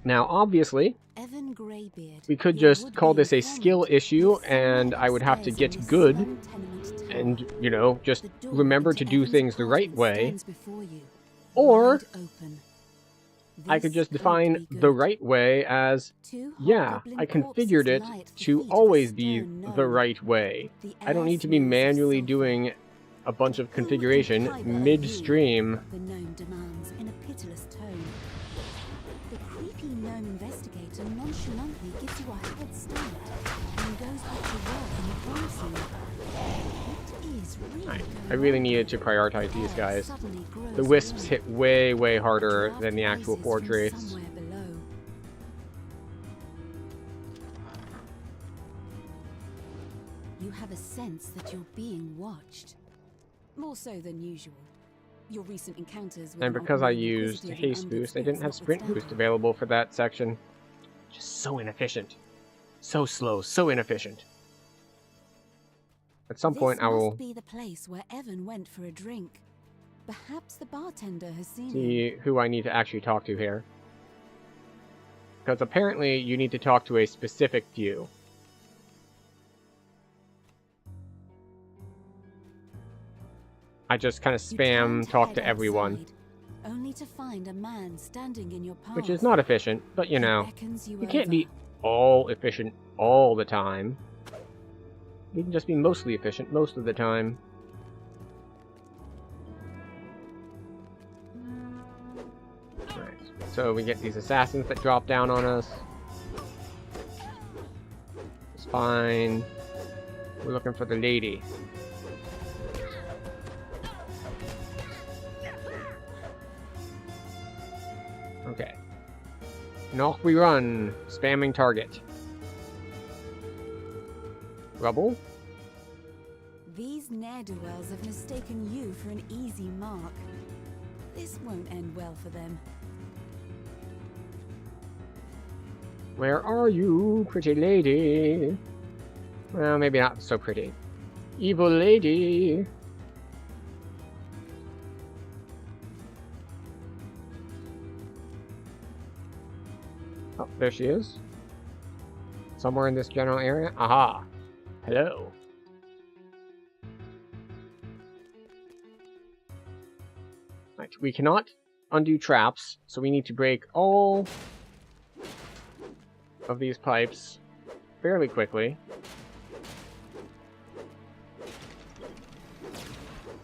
Now, obviously, Evan Greybeard, we could just call this a skill issue, and I would have to get good and, you know, just remember to do things the right way. Or I could just define the right way as, yeah, I configured it to always be the right way. I don't need to be manually doing a bunch of configuration mid-stream. The gnome demands in a pitiless tone. The creepy gnome investigator nonchalantly gives you a head start and goes back to work in the crime scene. What is really I really needed to prioritize these guys. The wisps hit way, way harder than the actual portraits. You have a sense that you're being watched. More so than usual. Your recent encounters with And because I used haste boost, I didn't have sprint boost available for that section. Just so inefficient. So slow, so inefficient. At some point I will be the place where Evan went for a drink. Perhaps the bartender has seen see who I need to actually talk to here. Because apparently you need to talk to a specific few. I just kind of spam talk to everyone. Only to find a man standing in your path. Which is not efficient, but you know, you can't be all efficient all the time. You can just be mostly efficient most of the time. Right, so we get these assassins that drop down on us. It's fine. We're looking for the lady. Okay. And off we run, spamming target. Rubble? These ne'er-do-wells have mistaken you for an easy mark. This won't end well for them. Where are you, pretty lady? Well, maybe not so pretty. Evil lady! Oh, there she is. Somewhere in this general area. Aha! Hello. Right, we cannot undo traps, so we need to break all of these pipes fairly quickly.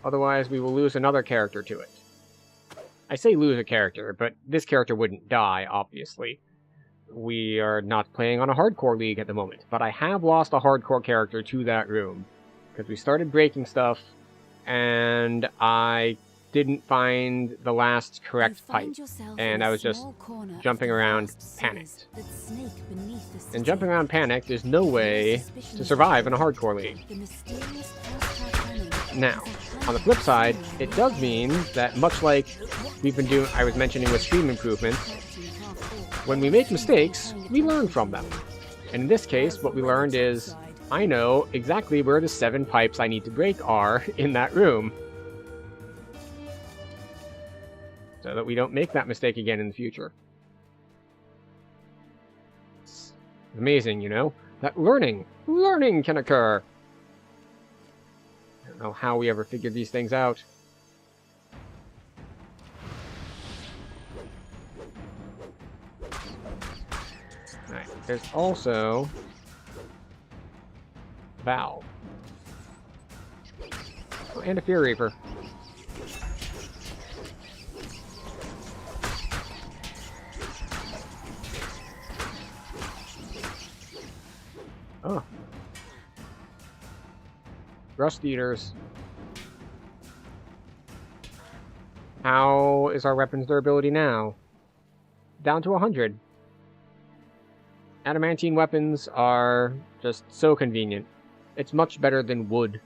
Otherwise, we will lose another character to it. I say lose a character, but this character wouldn't die, obviously. We are not playing on a hardcore league at the moment, but I have lost a hardcore character to that room. Because we started breaking stuff, and I didn't find the last correct pipe. And I was just jumping around panicked. And jumping around panicked is no way to survive in a hardcore league. Now, on the flip side, it does mean that much like we've been doing, I was mentioning with stream improvements, when we make mistakes, we learn from them. And in this case, what we learned is, I know exactly where the 7 pipes I need to break are in that room. So that we don't make that mistake again in the future. It's amazing, you know? That learning can occur. I don't know how we ever figured these things out. Alright, there's also Valve. Oh, and a Fear Reaper. Oh. Rust Eaters. How is our weapon's durability now? Down to 100. Adamantine weapons are just so convenient. It's much better than wood.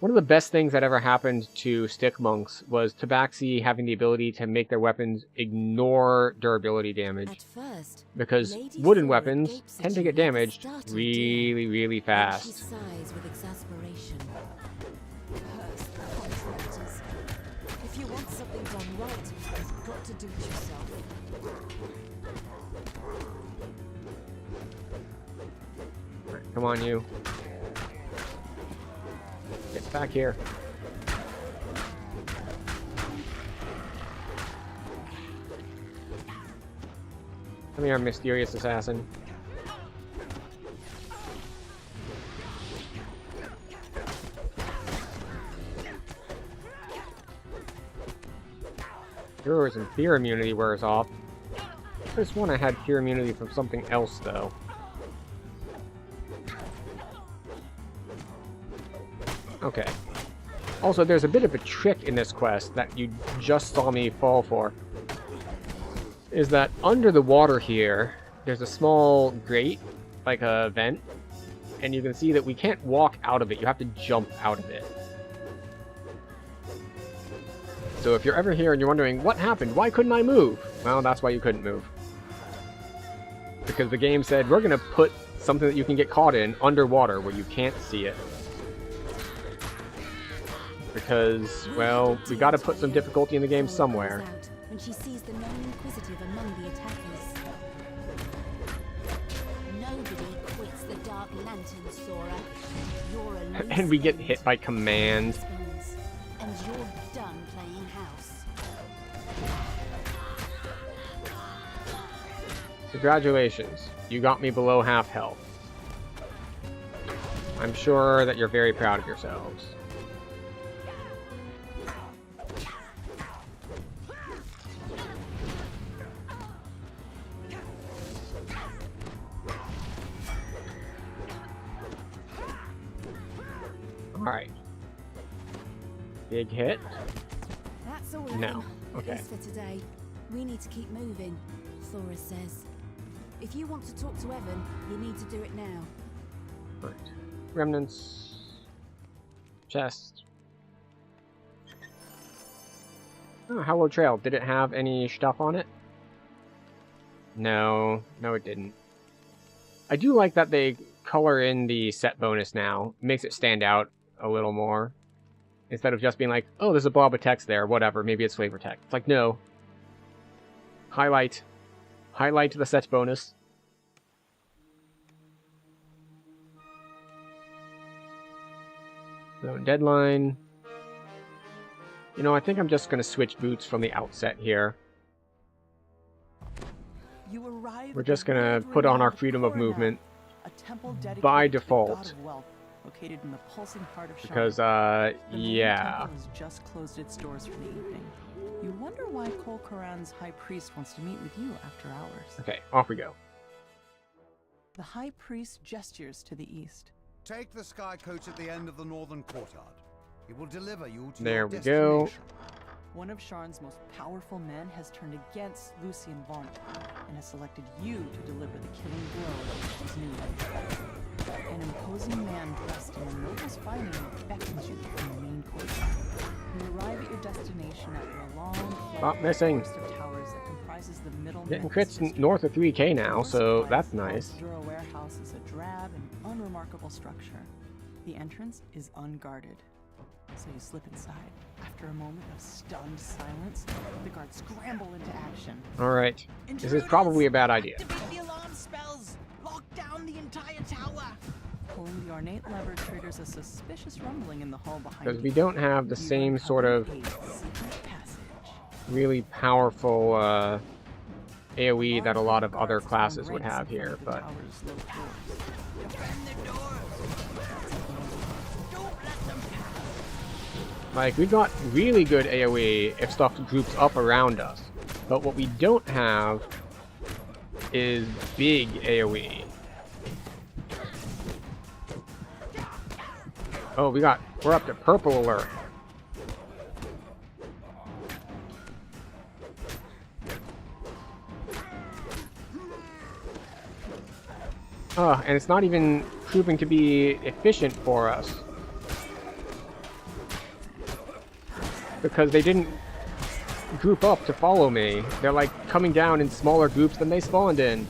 One of the best things that ever happened to stick monks was Tabaxi having the ability to make their weapons ignore durability damage. At first, Because Lady wooden Thora weapons gapes at tend to you get like a damaged startled really, really She fast. sighs with exasperation. Curse the contractors. If you want something done right, you've got to do it yourself. Come on, you. Get back here. Come here, mysterious assassin. Yours and fear immunity wears off. I just one I had fear immunity from something else, though. Okay. Also, there's a bit of a trick in this quest that you just saw me fall for. Is that under the water here, there's a small grate, like a vent, and you can see that we can't walk out of it, you have to jump out of it. So if you're ever here and you're wondering, what happened? Why couldn't I move? Well, that's why you couldn't move. Because the game said, we're going to put something that you can get caught in underwater where you can't see it. Because, well, we gotta put some difficulty in the game somewhere. When she sees the known inquisitive among the attackers. Nobody quits the Dark Lantern, Sora. You're a And we get hit by command. And you're done playing house. Congratulations, you got me below half health. I'm sure that you're very proud of yourselves. Alright. Big hit. That's all. No. Okay. At least for today. We need to keep moving, Thora says. If you want to talk to Evan, you need to do it now. Right. Remnants. Chest. Oh, Hollow Trail. Did it have any stuff on it? No. No, it didn't. I do like that they color in the set bonus now. Makes it stand out a little more. Instead of just being like, oh, there's a blob of text there, whatever, maybe it's flavor text. It's like, no. Highlight. Highlight the set bonus. So, deadline. You know, I think I'm just going to switch boots from the outset here. You arrive We're just going to put on our freedom of movement a temple dedicated by to the default. god of wealth, located in the pulsing heart of Because, Charlotte. The main yeah. temple has just closed its doors for the evening. You wonder why Kol Karan's high priest wants to meet with you after hours. Okay, off we go. The high priest gestures to the east. Take the sky coach at the end of the northern courtyard. He will deliver you to There your we go. destination. One of Sharn's most powerful men has turned against Lucien Vaughn and has selected you to deliver the killing blow of his new life. An imposing man dressed in a noble's finery beckons you from the main courtyard. You arrive at your destination after a long Stop missing. forest of towers that comprises the middle Getting Memphis crits district. north of 3k now, Your so supplies that's nice. Dura warehouse is a drab and unremarkable structure. The entrance is unguarded, so you slip inside. After a moment of stunned silence, the guards scramble into action. Alright. This is probably a bad idea. Activate the alarm spells! Lock down the entire tower! Pulling the ornate lever triggers a suspicious rumbling in the hall behind Because you. we don't have the You same sort uncover of a secret passage. really powerful AoE that a lot of other classes would have here, but Defend the doors! Don't let them pass! like we got really good AoE if stuff groups up around us. But what we don't have is big AoE. Oh, we're up to purple alert. Oh, and it's not even proving to be efficient for us. Because they didn't group up to follow me. They're like coming down in smaller groups than they spawned in.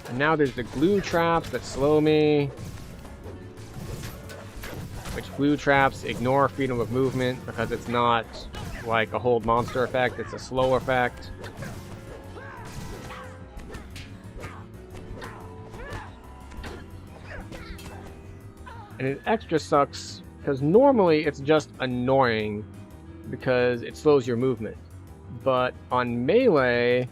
And now there's the glue traps that slow me. Which glue traps ignore freedom of movement because it's not like a hold monster effect, it's a slow effect. And it extra sucks because normally it's just annoying because it slows your movement. But on melee,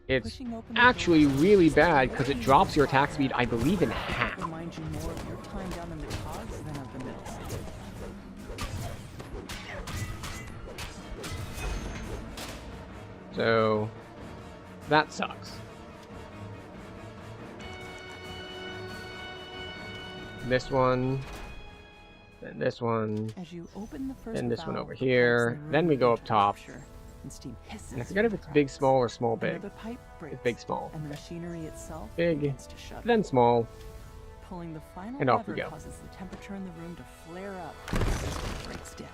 it's actually really bad because it drops your attack speed, I believe, in half. Remind you more of your time down in the cogs than of the middle. So that sucks. This one, then this one, As you open the first then this one valve, over the here, pipes in the then room we go begin up to top. rupture, and steam hisses And I forget if from it's the big cracks. small or small big. Another pipe breaks, It's big small. and the machinery itself Big, begins to shudder. then small. Pulling the final and off we lever go. causes the temperature in the room to flare up and the system breaks down.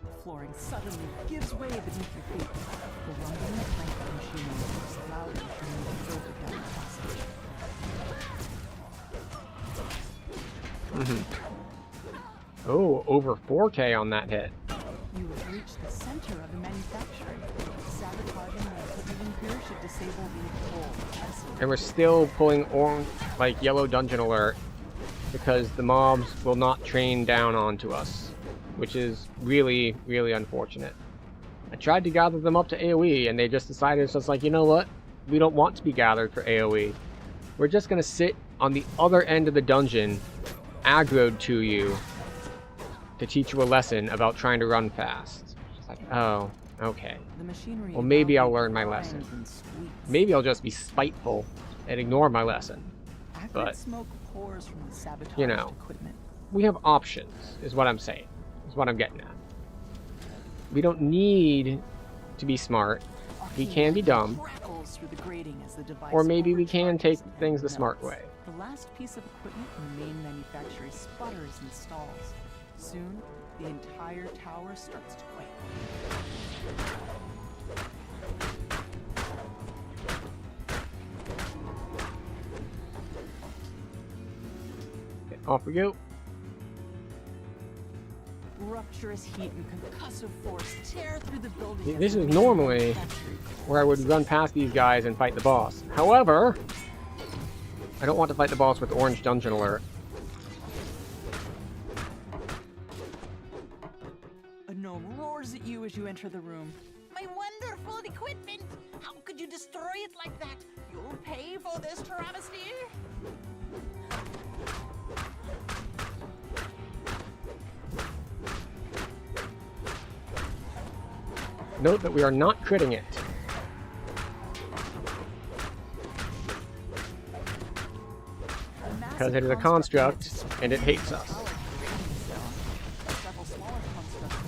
The flooring suddenly gives way beneath your feet. The rumbling of the machinery grows louder as you move further down the passage. Oh, over 4K on that hit. You have reached the center of the manufacturing. Sabotaging the equipment in here should disable the whole vessel. And we're still pulling orange, like yellow dungeon alert because the mobs will not train down onto us, which is really, really unfortunate. I tried to gather them up to AoE and they just decided it's just like, you know what? We don't want to be gathered for AoE. We're just going to sit on the other end of the dungeon, aggroed to you, to teach you a lesson about trying to run fast. It's like, oh, okay. The machinery Well, maybe I'll loudly learn my grinds lesson. and squeaks. Maybe I'll just be spiteful and ignore my lesson. Acrid but, smoke pours from the sabotaged you know, equipment. we have options, is what I'm saying. Is what I'm getting at. We don't need to be smart. We can be dumb. Crackles through the grating as the device Or maybe we can take overcharges and things the smart melts. way. The last piece of equipment in the main manufacturing sputters and stalls. Soon, the entire tower starts to quake. Okay, off we go. Rupturous heat and concussive force tear through the building. See, as this the is main normally manufacturing where I would run past these guys and fight the boss. However, I don't want to fight the boss with orange dungeon alert. A gnome roars at you as you enter the room. My wonderful equipment! How could you destroy it like that? You'll pay for this travesty! Note that we are not critting it. Because it is a construct, and it hates us. Several smaller constructs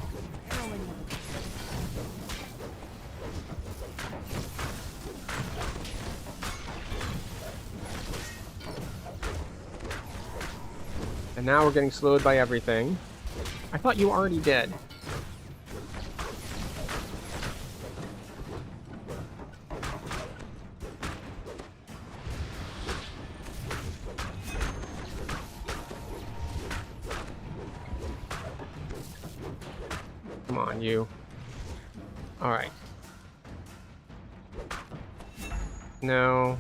hurling with the And now we're getting slowed by everything. I thought you were already dead. Come on, you. Alright. No.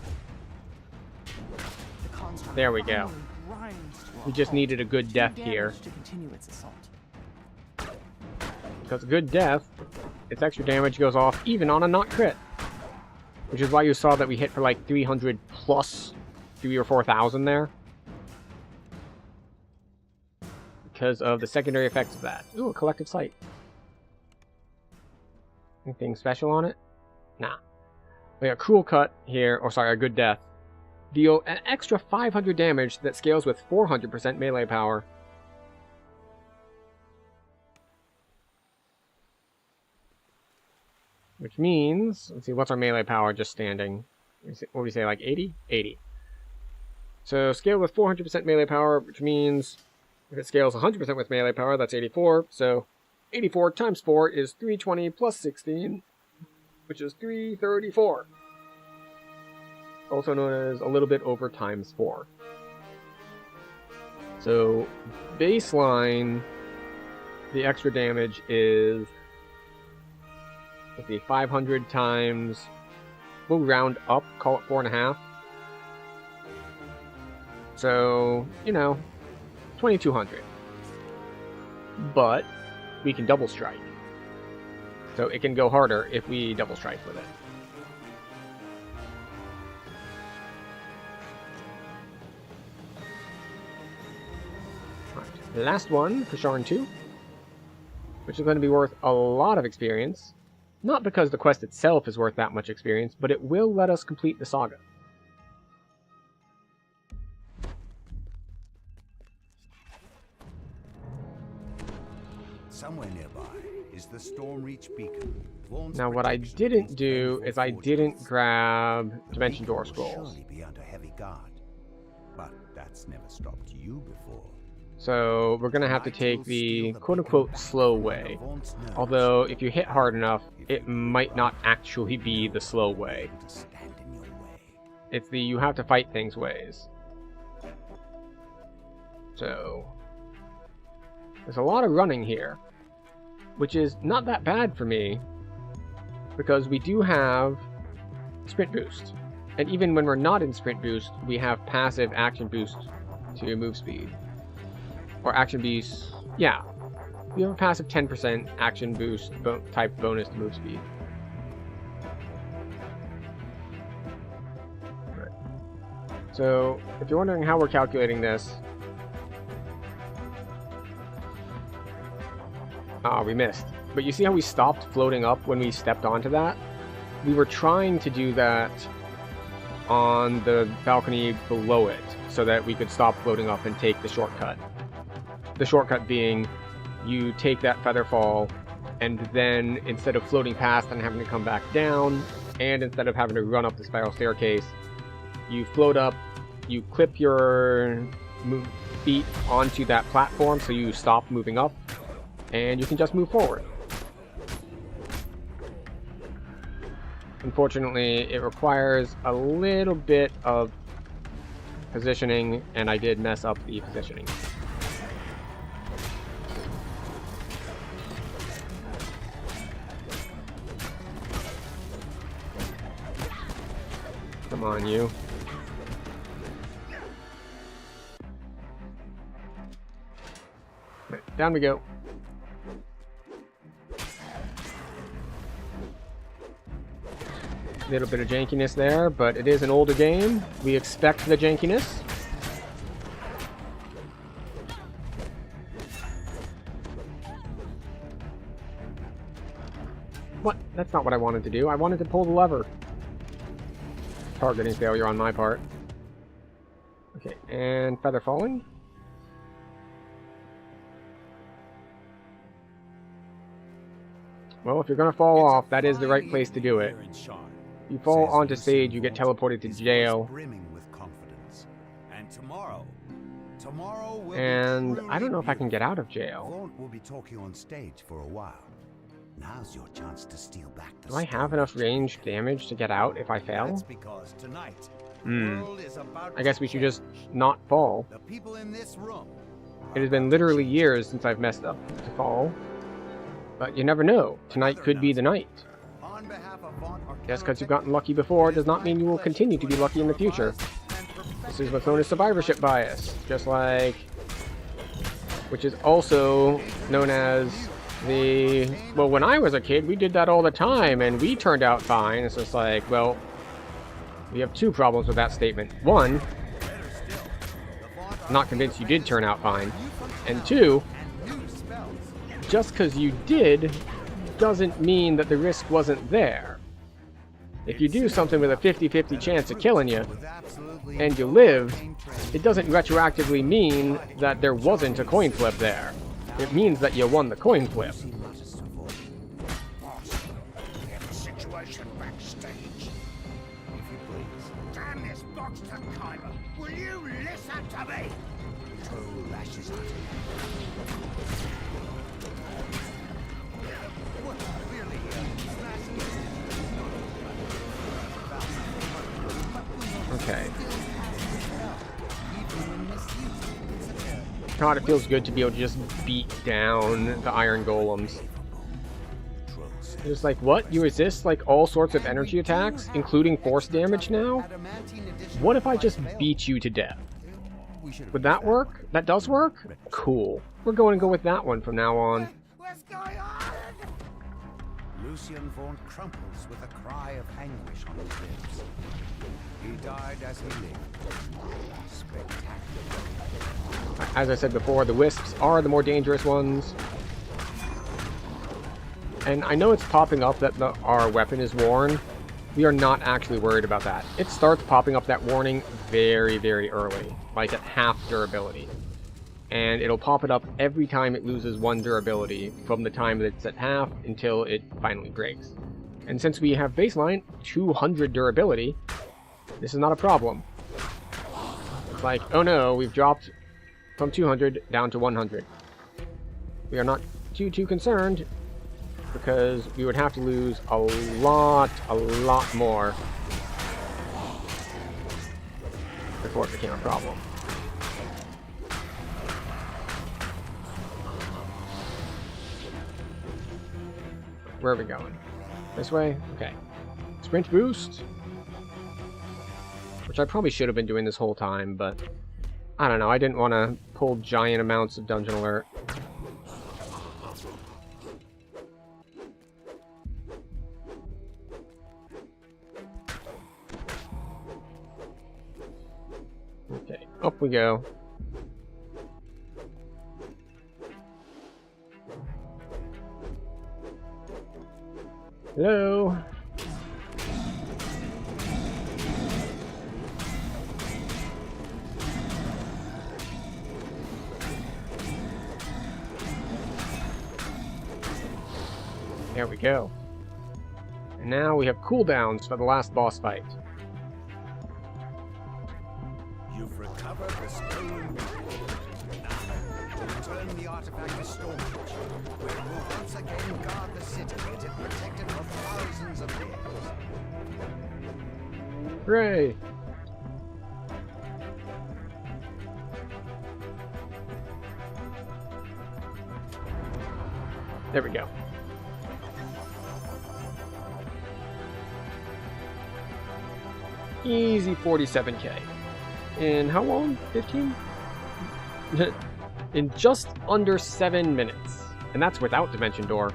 The construct There we go. finally grinds to a We just halt. needed a good Too death here. damaged to continue its assault. Because good death, its extra damage goes off even on a not crit. Which is why you saw that we hit for like 300 plus 3,000 or 4,000 there. Because of the secondary effects of that. Ooh, a collected sight. Anything special on it? Nah. We got Cruel Cut here, or sorry, a Good Death. Deal an extra 500 damage that scales with 400% melee power. Which means, let's see, what's our melee power just standing? What do we say, like 80? 80. So scale with 400% melee power, which means if it scales 100% with melee power, that's 84. So 84 times 4 is 320 plus 16, which is 334. Also known as a little bit over times 4. So baseline, the extra damage is, let's see, 500 times, we'll round up, call it 4.5. So, you know, 2200. But we can double strike. So it can go harder if we double strike with it. Right. Last one for Sharn 2, which is going to be worth a lot of experience. Not because the quest itself is worth that much experience, but it will let us complete the saga. Somewhere nearby is the Stormreach beacon. Now what I didn't do is I didn't grab Dimension Door Scrolls. Surely be under heavy guard. But that's never stopped you before. So we're going to have to take the quote-unquote slow way. Although if you hit hard enough, it might not actually be the slow way. It's the you have to fight things ways. So there's a lot of running here, which is not that bad for me, because we do have sprint boost. And even when we're not in sprint boost, we have passive action boost to move speed. Or action boost, yeah. We have a passive 10% action boost type bonus to move speed. Right. So, if you're wondering how we're calculating this, we missed. But you see how we stopped floating up when we stepped onto that? We were trying to do that on the balcony below it, so that we could stop floating up and take the shortcut. The shortcut being, you take that feather fall, and then instead of floating past and having to come back down, and instead of having to run up the spiral staircase, you float up, you clip your feet onto that platform so you stop moving up, and you can just move forward. Unfortunately, it requires a little bit of positioning, and I did mess up the positioning. Come on, you. Right, down we go. A little bit of jankiness there, but it is an older game. We expect the jankiness. What? That's not what I wanted to do. I wanted to pull the lever. Targeting failure on my part. Okay, and feather falling. Well, if you're gonna fall off, that is the right place to do it. If you fall onto stage, you get teleported to jail. And I don't know if I can get out of jail. We'll be talking on stage for a while. Now's your chance to steal back the Do I have enough range damage to get out if I fail? That's because tonight, the world is about I guess we should just not fall. the people in this room. It has been literally years since I've messed up to fall. But you never know. Tonight could be the night. On behalf of Vaunt Just because you've gotten lucky before does not mean you will continue to be lucky in the future. This is what's known as survivorship bias. Just like... which is also known as the... well, when I was a kid, we did that all the time, and we turned out fine. It's just like, well... we have two problems with that statement. One, I'm not convinced you did turn out fine. And two, just because you did doesn't mean that the risk wasn't there. If you do something with a 50-50 chance of killing you, With absolutely and you no lived, arcane training. it doesn't retroactively mean that there wasn't a coin flip there. It means that you won the coin flip. Seen matters to avoid. Boss, we have a situation backstage. If you please. Damn this box to Kyber! Will you listen to me? Troll lashes at him. What really smashed Okay. even when misused. Such a God, it feels good to be able to just beat down the iron golems. Just like, what? You resist like all sorts of energy attacks, including force damage now? adamantine edition What if I of just Spell. beat you to death? We should have Would that work? That does work? Cool. We're going to go with that one from now on. What's going on? Lucian Vaughn crumples with a cry of anguish on his lips. He died as he lived. Spectacular. As I said before, the wisps are the more dangerous ones. And I know it's popping up that our weapon is worn. We are not actually worried about that. It starts popping up that warning very, very early, like at half durability. And it'll pop it up every time it loses 1 durability from the time that it's at half until it finally breaks. And since we have baseline 200 durability, this is not a problem. It's like, oh no, we've dropped from 200 down to 100. We are not too concerned, because we would have to lose a lot more before it became a problem. Where are we going? This way? Okay. Sprint boost. Which I probably should have been doing this whole time, but I don't know. I didn't want to pull giant amounts of Dungeon Alert. Okay, up we go. Hello? There we go. And now we have cooldowns for the last boss fight. You've recovered the stolen weapon. Now, return the artifact to storage, where it will once again guard the city it had protected for thousands of years. Hooray! There we go. Easy 47k. In how long? 15? In just under 7 minutes. And that's without Dimension Door.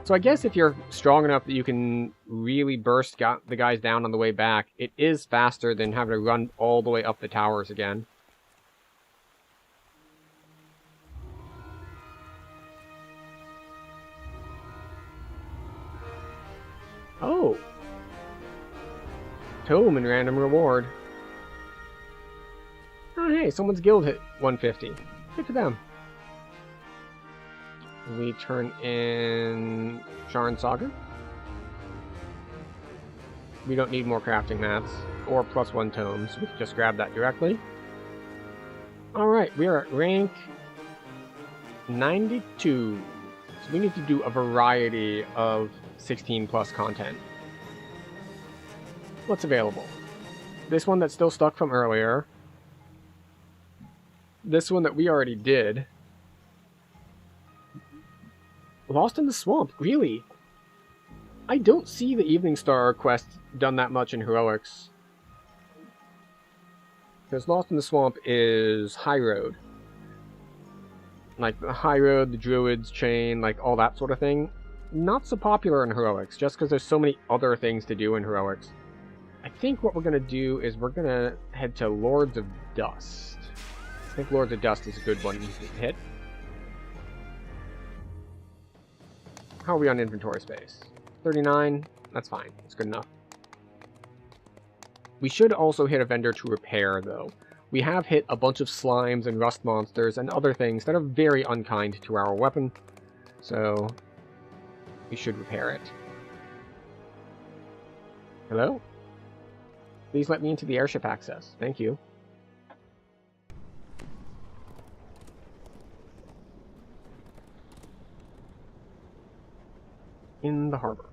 So I guess if you're strong enough that you can really burst the guys down on the way back, it is faster than having to run all the way up the towers again. Oh! Tome and random reward. Oh hey, someone's guild hit 150. Good for them. We turn in Sharn Saga. We don't need more crafting mats or +1 tomes. We can just grab that directly. Alright, we are at rank 92. So we need to do a variety of 16 plus content. What's available? This one that's still stuck from earlier. This one that we already did. Lost in the Swamp, really? I don't see the Evening Star quest done that much in Heroics. Because Lost in the Swamp is High Road. Like the High Road, the Druids chain, like all that sort of thing. Not so popular in Heroics, just because there's so many other things to do in Heroics. I think what we're going to do is we're going to head to Lords of Dust. I think Lords of Dust is a good one to hit. How are we on inventory space? 39? That's fine. That's good enough. We should also hit a vendor to repair, though. We have hit a bunch of slimes and rust monsters and other things that are very unkind to our weapon, so we should repair it. Hello? Please let me into the airship access. Thank you. In the harbor.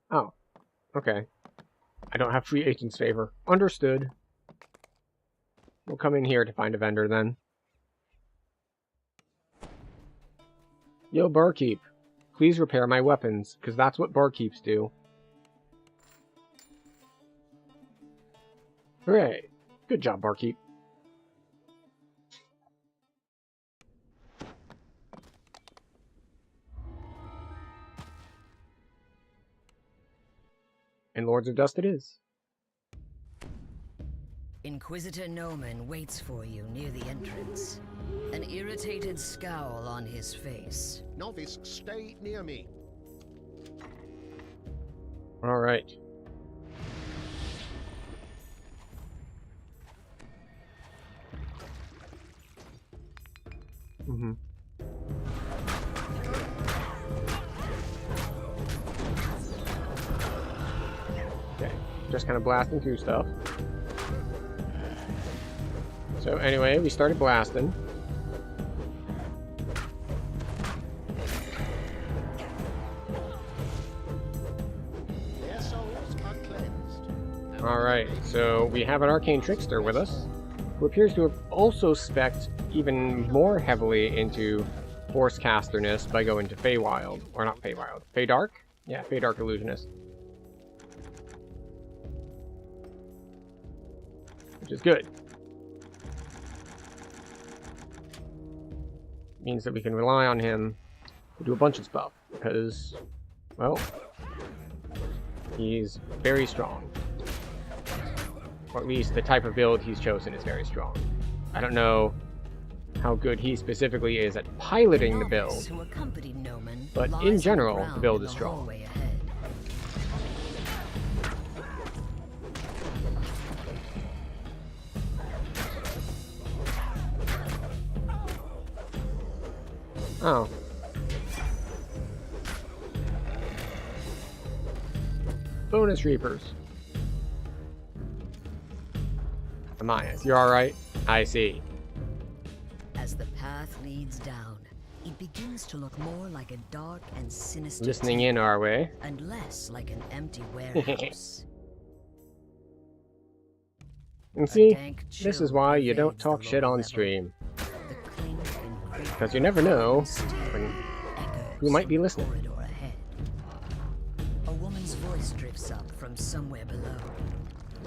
Oh, okay. I don't have free agent's favor. Understood. We'll come in here to find a vendor then. Yo, barkeep. Please repair my weapons, because that's what barkeeps do. Hooray. Good job, barkeep. And Lords of Dust it is. Inquisitor Noman waits for you near the entrance. An irritated scowl on his face. Novice, stay near me. All right. Mm-hmm. Okay, just kind of blasting through stuff. So anyway, we started blasting. Their souls are cleansed. Alright, so we have an Arcane Trickster with us, who appears to have also spec'd even more heavily into Force Casterness by going to Feywild. Or not Feywild. Feydark? Yeah, Feydark Illusionist. Which is good. Means that we can rely on him to do a bunch of stuff, because, well, he's very strong. Or at least the type of build he's chosen is very strong. I don't know how good he specifically is at piloting the build, but in general, the build is strong. Oh. Bonus Reapers. Amias, you alright? I see. As the path leads down, it begins to look more like a dark and sinister Listening in our way. and less like an empty warehouse. And see, this is why you don't talk shit on stream. Because you never know who might be listening. A woman's voice drifts up from somewhere below.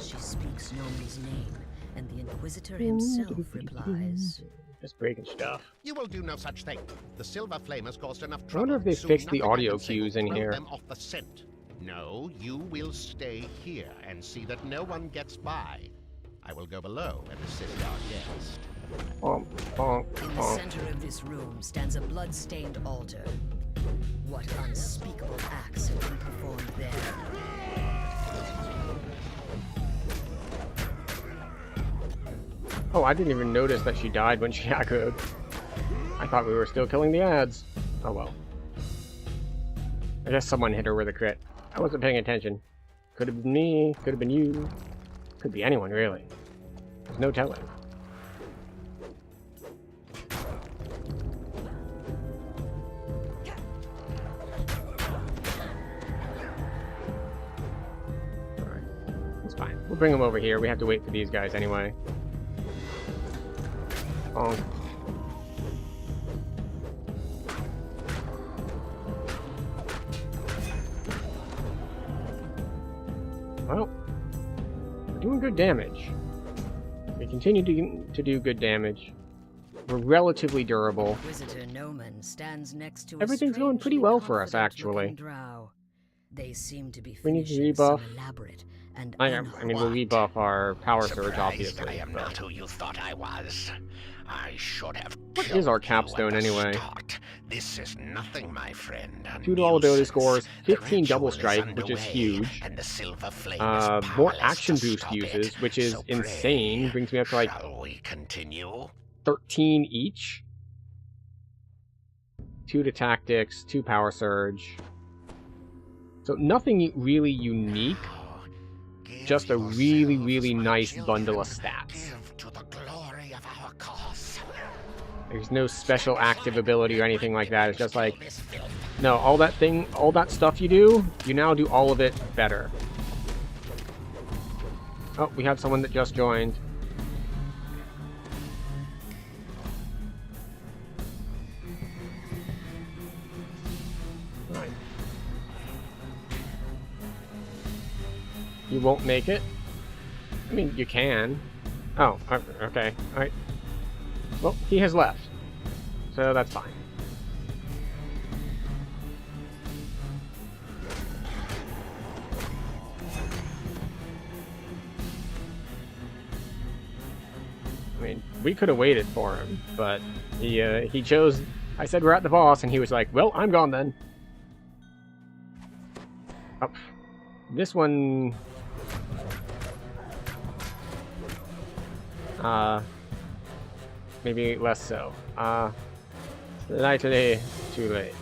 She speaks Nomi's name, and the Inquisitor himself replies. Just breaking stuff. You will do no such thing. The Silver Flame has caused enough trouble. I wonder if they Soon fixed the nothing I audio can say will cues in throw here. them off the scent. No, you will stay here and see that no one gets by. I will go below and assist our guest. Bonk, bonk, In the bonk. center of this room stands a blood-stained altar. What unspeakable acts have been performed there? Oh, I didn't even notice that she died when she aggroed. I thought we were still killing the ads. Oh well. I guess someone hit her with a crit. I wasn't paying attention. Could have been me, could have been you. Could be anyone, really. There's no telling. Alright. It's fine. We'll bring them over here. We have to wait for these guys anyway. Oh. Well, we're doing good damage. We continue to do good damage. We're relatively durable. Inquisitor Noman stands next to a Everything's going pretty strangely well for us, confident actually. looking drow. They seem to be We need to finishing some rebuff. elaborate and I mean, we'll rebuff our power surge, Surprised obviously. I am but- not who you thought I was. I should have What killed is our you capstone, at the anyway? start. This is nothing, my friend. A 2 dual ability nuisance. scores, The 15 double ritual strike, is which is underway, huge. And the silver flame More is powerless action to boost stop uses, it. which is So insane. pray, Brings me up to like shall we continue? 13 each. 2 to tactics, 2 power surge. So nothing really unique. Give Just a really, yourselves, really my nice children. bundle of stats. Give to the glory of our cause. There's no special active ability or anything like that. It's just like, This filth. no, all that stuff you do, you now do all of it better. Oh, we have someone that just joined. Right. You won't make it? I mean, you can. Oh, okay. Alright. Well, he has left. So that's fine. I mean, we could have waited for him, but he chose... I said we're at the boss, and he was like, well, I'm gone then. Oh, this one... maybe less so. Slightly too late.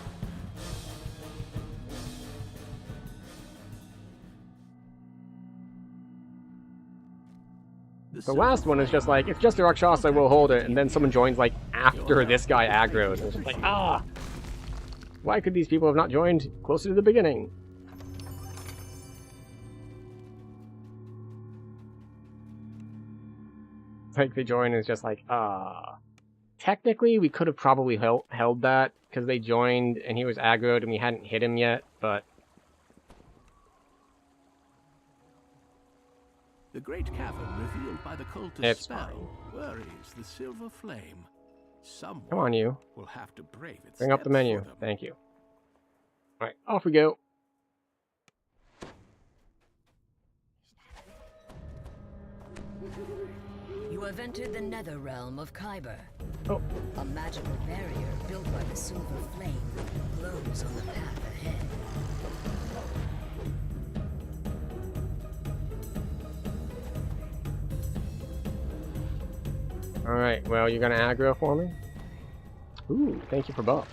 The last one is just like, it's just a Rakshasa, we'll hold it, and then someone joins like after this guy aggroed, and it's just like, ah! Why could these people have not joined closer to the beginning? Like they join and it's just like, ah. Technically, we could have probably held that, because they joined and he was aggroed and we hadn't hit him yet, but... The great cavern revealed by the cultist It's spell fine. worries the silver flame. Someone Come on, you. will have to brave its Bring up the depths menu. for them. Thank you. Alright, off we go. You have entered the nether realm of Kyber. Oh. A magical barrier built by the silver flame glows on the path ahead. Alright, well, you're gonna aggro for me? Ooh, thank you for buffs.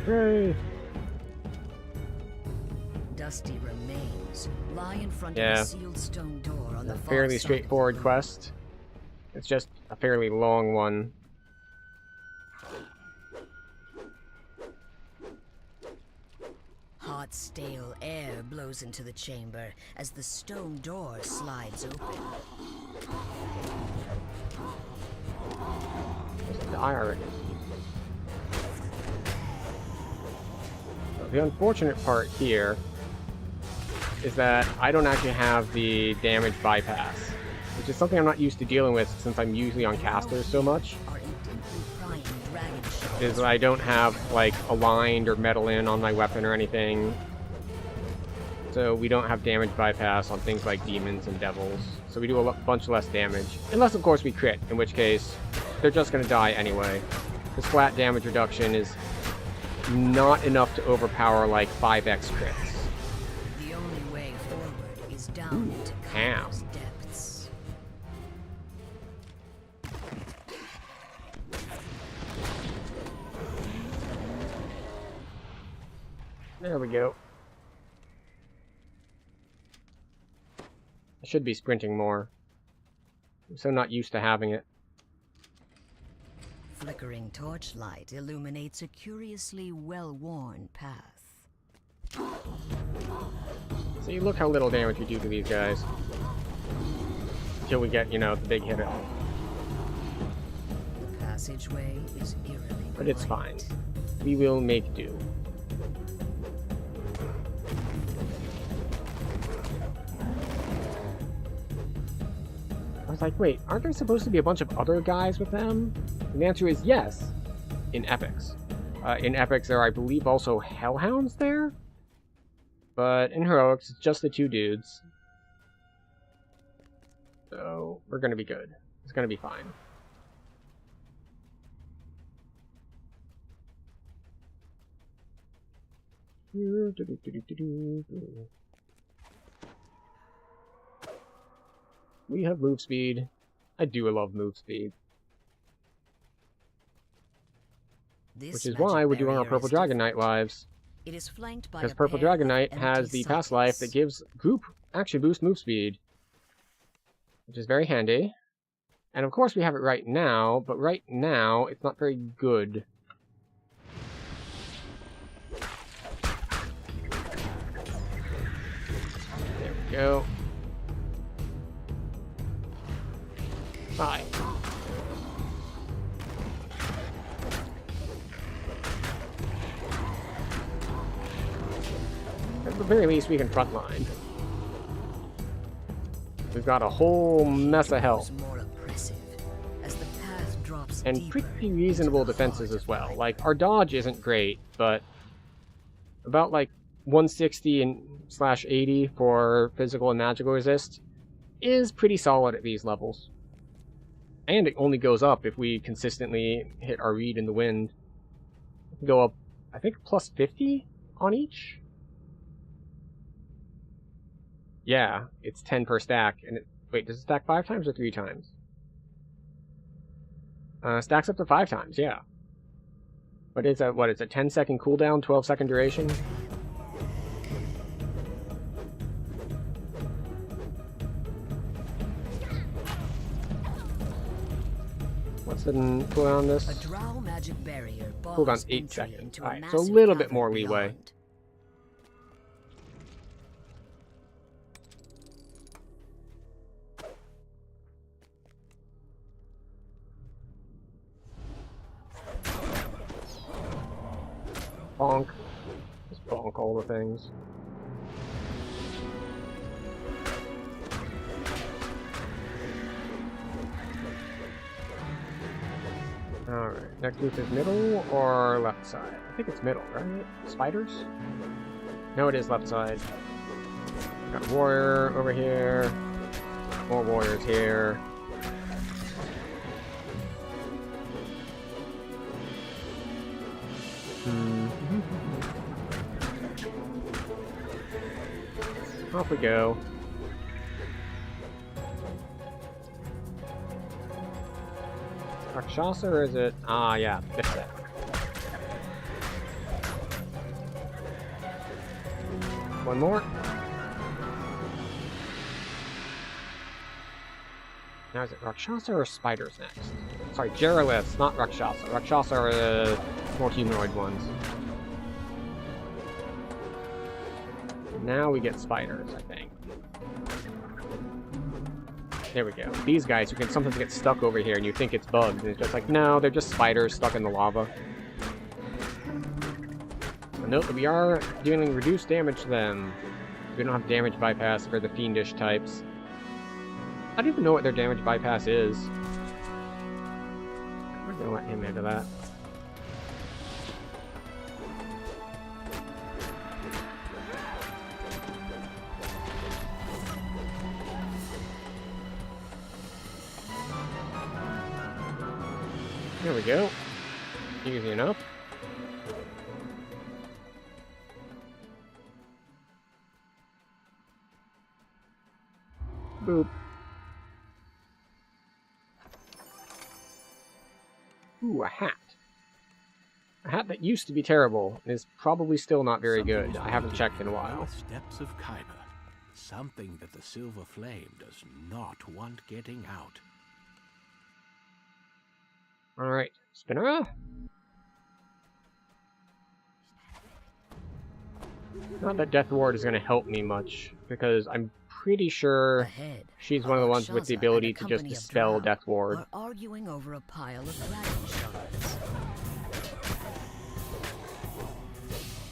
Hooray! Dusty remains lie in front Yeah. of a sealed stone door on the A far fairly side straightforward of the room. quest. It's just a fairly long one. Hot, stale air blows into the chamber as the stone door slides open. Die already. The unfortunate part here is that I don't actually have the damage bypass, which is something I'm not used to dealing with since I'm usually on casters so much. Are intently prying dragon shards. Is that I don't have like aligned or metal in on my weapon or anything. So we don't have damage bypass on things like demons and devils. So we do a bunch less damage. Unless of course we crit, in which case they're just gonna die anyway. Because flat damage reduction is not enough to overpower like 5x crits. The only way forward is down into Ow. Kyber's depths. There we go. I should be sprinting more. I'm so not used to having it. Flickering torchlight illuminates a curiously well-worn path. See, look how little damage we do to these guys. Until we get, you know, the big hitter. The passageway is eerily But it's fine. quiet. We will make do. was like, wait, aren't there supposed to be a bunch of other guys with them? And the answer is yes, in Epics. In Epics, there are, I believe, also Hellhounds there? But in Heroics, it's just the 2 dudes. So, we're gonna be good. It's gonna be fine. We have move speed. I do love move speed. Which is why we're doing our Purple Dragon Knight lives. It is flanked by Because Purple Dragon Knight has the past life that gives group action boost move speed. Which is very handy. And of course we have it right now, but right now it's not very good. There we go. Bye. At the very least, we can frontline. We've got a whole mess of health. And pretty reasonable defenses as well. Like, our dodge isn't great, but about like 160 and /80 for physical and magical resist is pretty solid at these levels. And it only goes up if we consistently hit our read in the wind. We can go up, I think, plus 50 on each? Yeah, it's 10 per stack. And wait, does it stack 5 times or 3 times? Stacks up to 5 times, yeah. But it's a, what, it's a 10-second cooldown, 12-second duration? What's the cooldown on this? A drow magic barrier Cooldown's 8 seconds. Alright, so a little bit more leeway. Beyond. Bonk. Just bonk all the things. Alright, next group is middle or left side? I think it's middle, right? Spiders? No, it is left side. Got a warrior over here. More warriors here. Off we go. Rakshasa, or is it? Ah, yeah, this set. One more. Now is it Rakshasa or spiders next? Sorry, Geraliths, not Rakshasa. Rakshasa are the more humanoid ones. Now we get spiders, I think. There we go. These guys who can sometimes get stuck over here and you think it's bugs, and it's just like, no, they're just spiders stuck in the lava. But note that we are dealing reduced damage to them. We don't have damage bypass for the fiendish types. I don't even know what their damage bypass is. We're gonna let him into that. There we go. Easy enough. Boop. Ooh, a hat. A hat that used to be terrible and is probably still not very good. I haven't checked in a while. Steps of Kyber. Something that the Silver Flame does not want getting out. Alright, Spinera? Not that Death Ward is going to help me much, because I'm pretty sure she's one of the ones with the ability to just dispel Death Ward. Are arguing over a pile of dragon shards.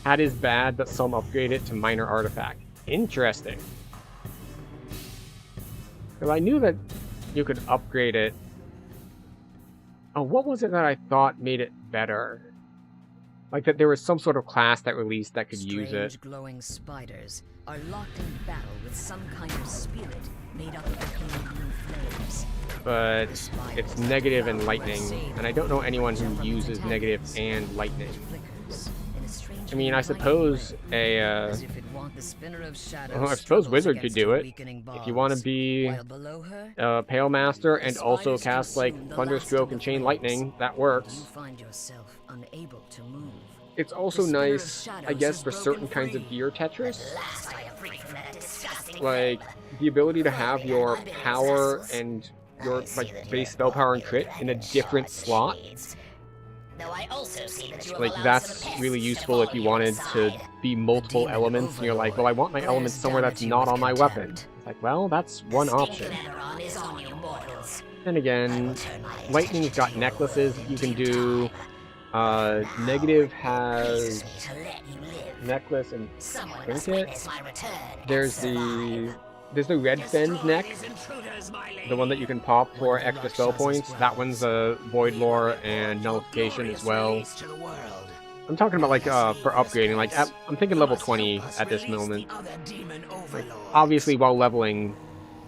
Hat is bad, but some upgrade it to minor artifact. Interesting. Because I knew that you could upgrade it. Oh, what was it that I thought made it better? Like that there was some sort of class that released that could use it. Strange glowing spiders are locked in battle with some kind of spirit made up of glowing blue flames. But it's negative and lightning, and I don't know anyone who uses negative and lightning. I mean, I suppose I suppose Wizard could do it. If you want to be a Pale Master and also cast like Thunderstroke and Chain Lightning, that works. It's also nice, I guess, for certain kinds of gear Tetris. Like the ability to have your power and your like base spell power and crit in a different slot. Like that's really useful if you wanted to be multiple elements and you're like, well, I want my elements somewhere that's not on my weapon. It's like, well, that's one option. Then again, Lightning's got necklaces you can do. Negative has necklace and trinket. There's the Red Fenn's neck, the one that you can pop for extra spell points. That one's a Void Lore and Nullification as well. I'm talking about like for upgrading. Like I'm thinking level 20 at this moment. Like, obviously, while leveling,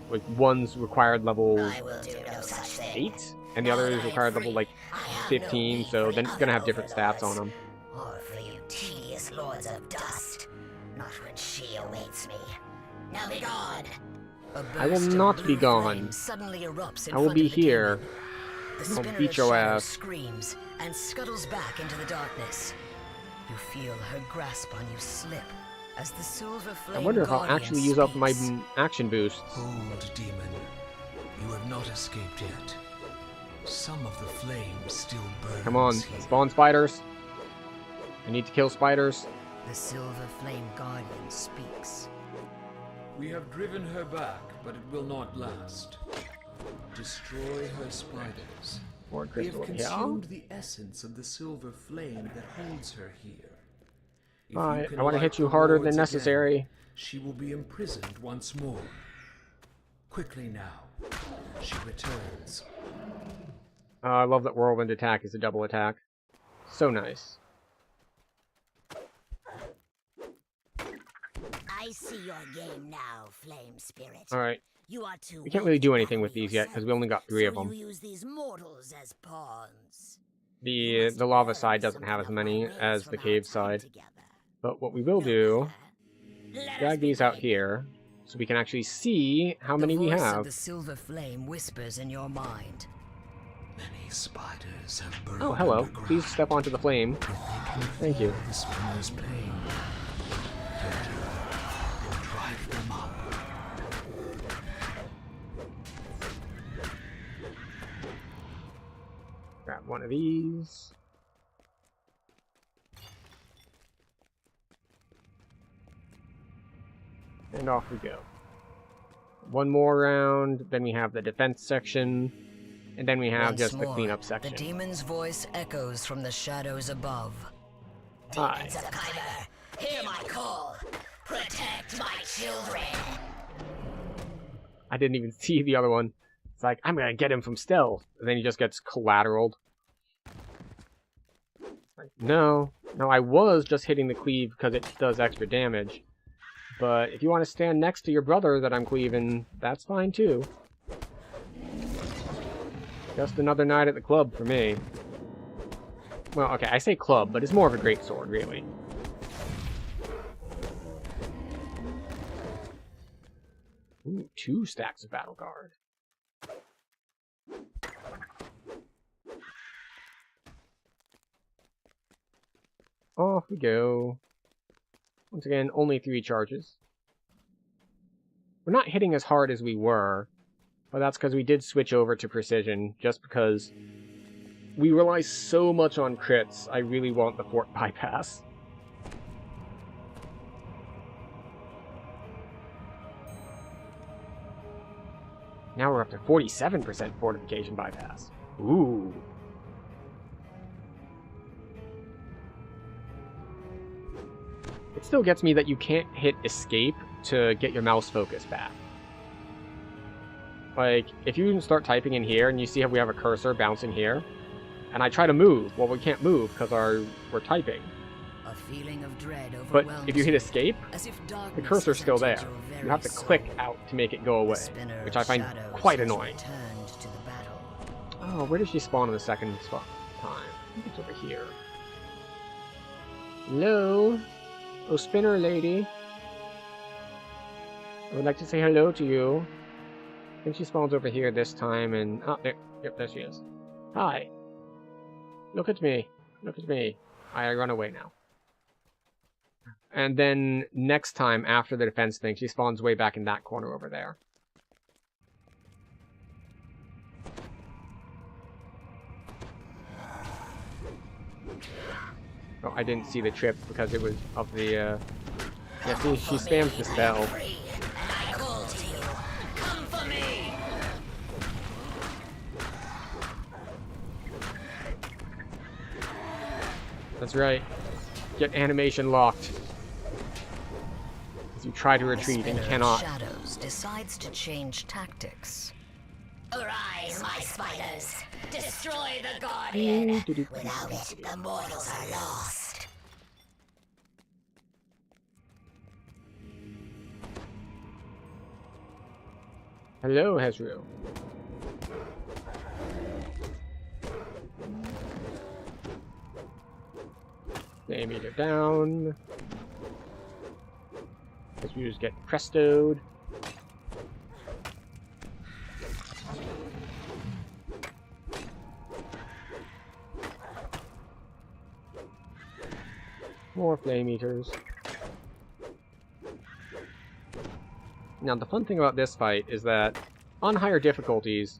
like one's required level 8, and the other is required level like 15. So then it's gonna have different stats on them. Or for you tedious lords of dust, not when she awaits me. Now be gone. I will not be gone. I will be here. I'll beat your ass. Screams and scuttles back into the darkness. You feel her grasp on you slip as the silver flame. I wonder if I'll actually use up my action boosts. Hold, demon. You have not escaped yet. Some of the flame still burns. Come on, spawn spiders. I need to kill spiders. The silver flame guardian speaks. We have driven her back, but it will not last. Destroy her spiders. More We have crystal, consumed the essence of the silver flame that holds her here. If Alright, can I want to light hit you the harder lords than again, necessary. she will be imprisoned once more. Quickly now. She returns. I love that Whirlwind attack is a double attack. So nice. I see your game now, Flame Spirit. Alright. You are too We can't really do anything with these yet because we only got 3 of them. You use these mortals as pawns. The lava side doesn't have as many as the cave side. But what we will do, drag these out here so we can actually see how many we The voice have. of the silver flame whispers in your mind. Many spiders have burned. Oh, hello. underground. Please step onto the flame. Thank you. The spinner's pain. Drive them up. Grab one of these. And off we go. One more round, then we have the defense section, and then we have Once just the more, cleanup The section. demon's voice echoes from the shadows above. Hi. Demons of Kyber, hear my call. Protect my children. I didn't even see the other one. It's like, I'm gonna get him from stealth. And then he just gets collateraled. Like, no, I was just hitting the cleave because it does extra damage. But if you want to stand next to your brother that I'm cleaving, that's fine too. Just another night at the club for me. Well, okay, I say club, but it's more of a greatsword, really. Ooh, 2 stacks of Battle Guard. Off we go. Once again, only 3 charges. We're not hitting as hard as we were, but that's because we did switch over to precision, just because we rely so much on crits, I really want the fort bypass. Now we're up to 47% fortification bypass. Ooh. It still gets me that you can't hit escape to get your mouse focus back. Like, if you start typing in here and you see how we have a cursor bouncing here, and I try to move, well, we can't move because we're typing. A feeling of dread But overwhelms if you hit escape, as if the darkness cursor's still there. entered your You have to very click soul. out to make it go away, Spinner which I find shadows quite has annoying. returned to the battle. Oh, where did she spawn in the second spot time? I think it's over here. Hello? Oh, spinner lady. I would like to say hello to you. I think she spawns over here this time, and... Oh, there. Yep, there she is. Hi. Look at me. Look at me. I run away now. And then next time, after the defense thing, she spawns way back in that corner over there. Oh, I didn't see the trip because it was of the, Yeah, see, she spams the spell. I call to you. Come for me. That's right. Get animation locked. As you try to retreat and cannot. Shadows decides to change tactics. Arise, my spiders! Destroy the Guardian! Without it, the mortals are lost. Hello, Hezru. They meet it down. Hezru's get prestoed. More flame eaters. Now, the fun thing about this fight is that on higher difficulties,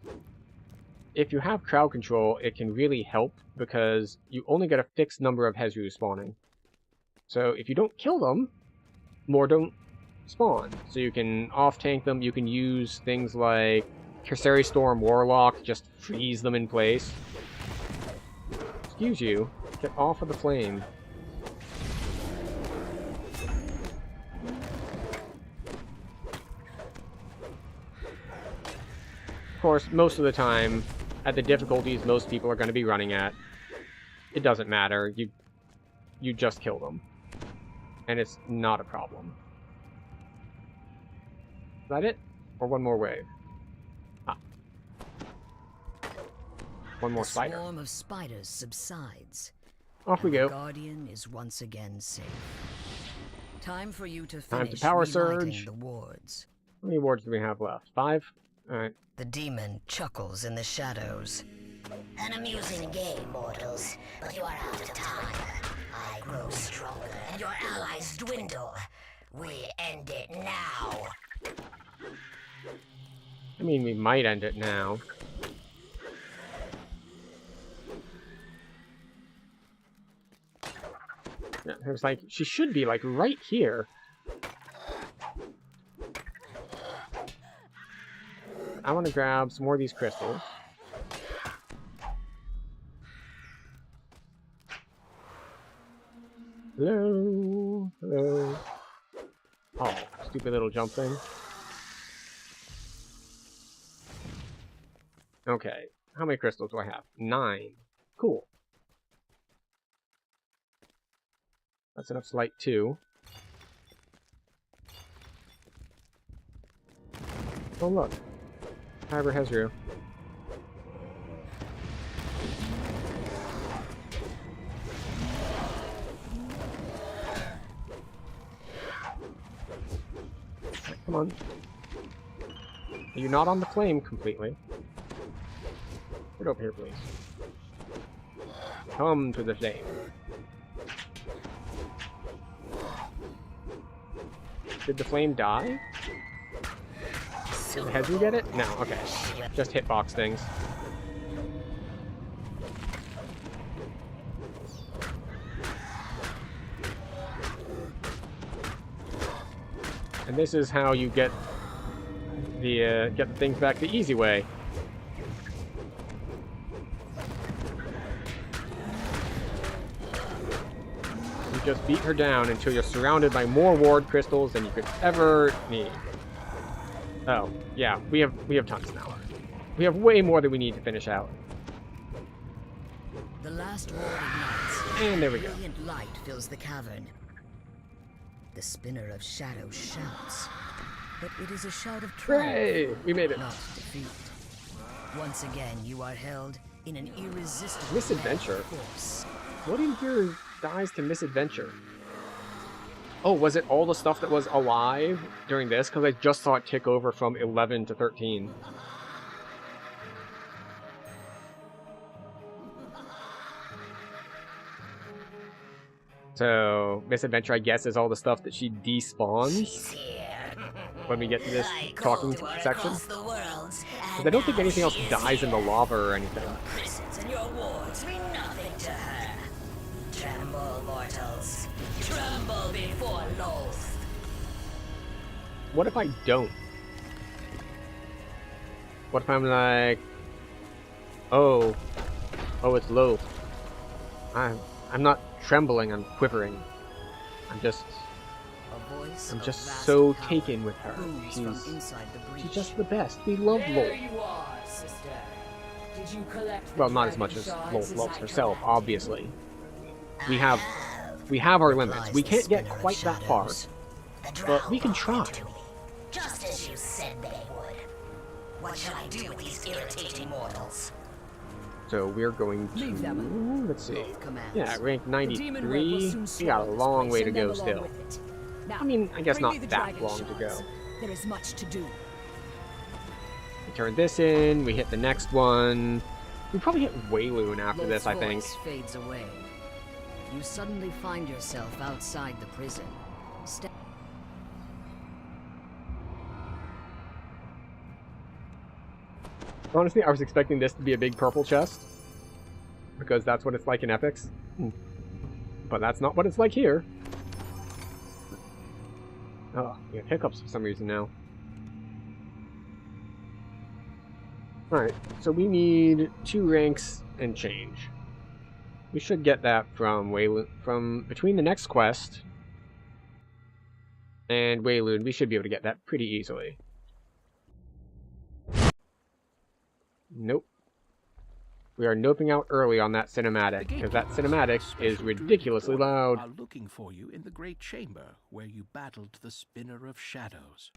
if you have crowd control, it can really help because you only get a fixed number of Hezru spawning. So if you don't kill them, more don't spawn. So you can off-tank them, you can use things like Cursari Storm Warlock, just freeze them in place. Excuse you, get off of the flame. Of course, most of the time, at the difficulties most people are going to be running at, it doesn't matter. You just kill them. And it's not a problem. Is that it? Or one more wave? Ah. One more spider. The swarm of spiders subsides. Off we go. The Guardian is once again safe. Time for you to Time finish to power relighting surge. the wards. How many wards do we have left? 5? Alright. The demon chuckles in the shadows. An amusing game, mortals, but you are out of time. I grow stronger, and your allies dwindle. We end it now. I mean, we might end it now. Yeah, it was like, she should be, like, right here. I want to grab some more of these crystals. Hello? Hello? Oh, stupid little jump thing. Okay, how many crystals do I have? 9. Cool. That's enough to light 2. Oh look. Kyber Hezru. Come on. You're not on the flame completely. Get over here, please. Come to the flame. Did the flame die? Did Hezru get it? No, okay. Just hitbox things. And this is how you get the things back the easy way. You just beat her down until you're surrounded by more ward crystals than you could ever need. Oh, yeah, we have tons now. We have way more than we need to finish out. The last wall ignites. And there we go. Brilliant light fills the cavern. The spinner of shadows shouts, but it is a shout of Hooray! triumph, We made it. not defeat. Once again, you are held in an irresistible Misadventure? force. What in here dies to misadventure? Oh, was it all the stuff that was alive during this? Because I just saw it tick over from 11 to 13. So, misadventure, I guess, is all the stuff that she despawns when we get to this talking section. Because I don't think anything else dies in the lava or anything. Prisons and your wards mean nothing to her. Tremble, mortals. Tremble before Loth. What if I don't? What if I'm like, oh, it's low. I'm not trembling, I'm quivering. I'm just so taken with her. She's just the best. We love Lolth. You are, sister. Did you collect Well, not as much as Lolth loves herself, obviously. We have our limits. We can't get quite that far, but we can try. Just as you said they would. What shall I do with these irritating mortals? So we're going to, let's see, yeah, rank 93. We got a long way to go still. I mean, I guess not that long to go. There is much to do. We turn this in, we hit the next one. We probably hit Wayloon after this, I think. Voice fades away. You suddenly find yourself outside the prison. Honestly, I was expecting this to be a big purple chest, because that's what it's like in Epics. But that's not what it's like here. Oh, we have hiccups for some reason now. Alright, so we need 2 ranks and change. We should get that from Wayloon, from between the next quest and Wayloon. We should be able to get that pretty easily. Nope. We are noping out early on that cinematic, because that cinematic is ridiculously loud. Are looking for you in the Great Chamber, where you battled the Spinner of Shadows.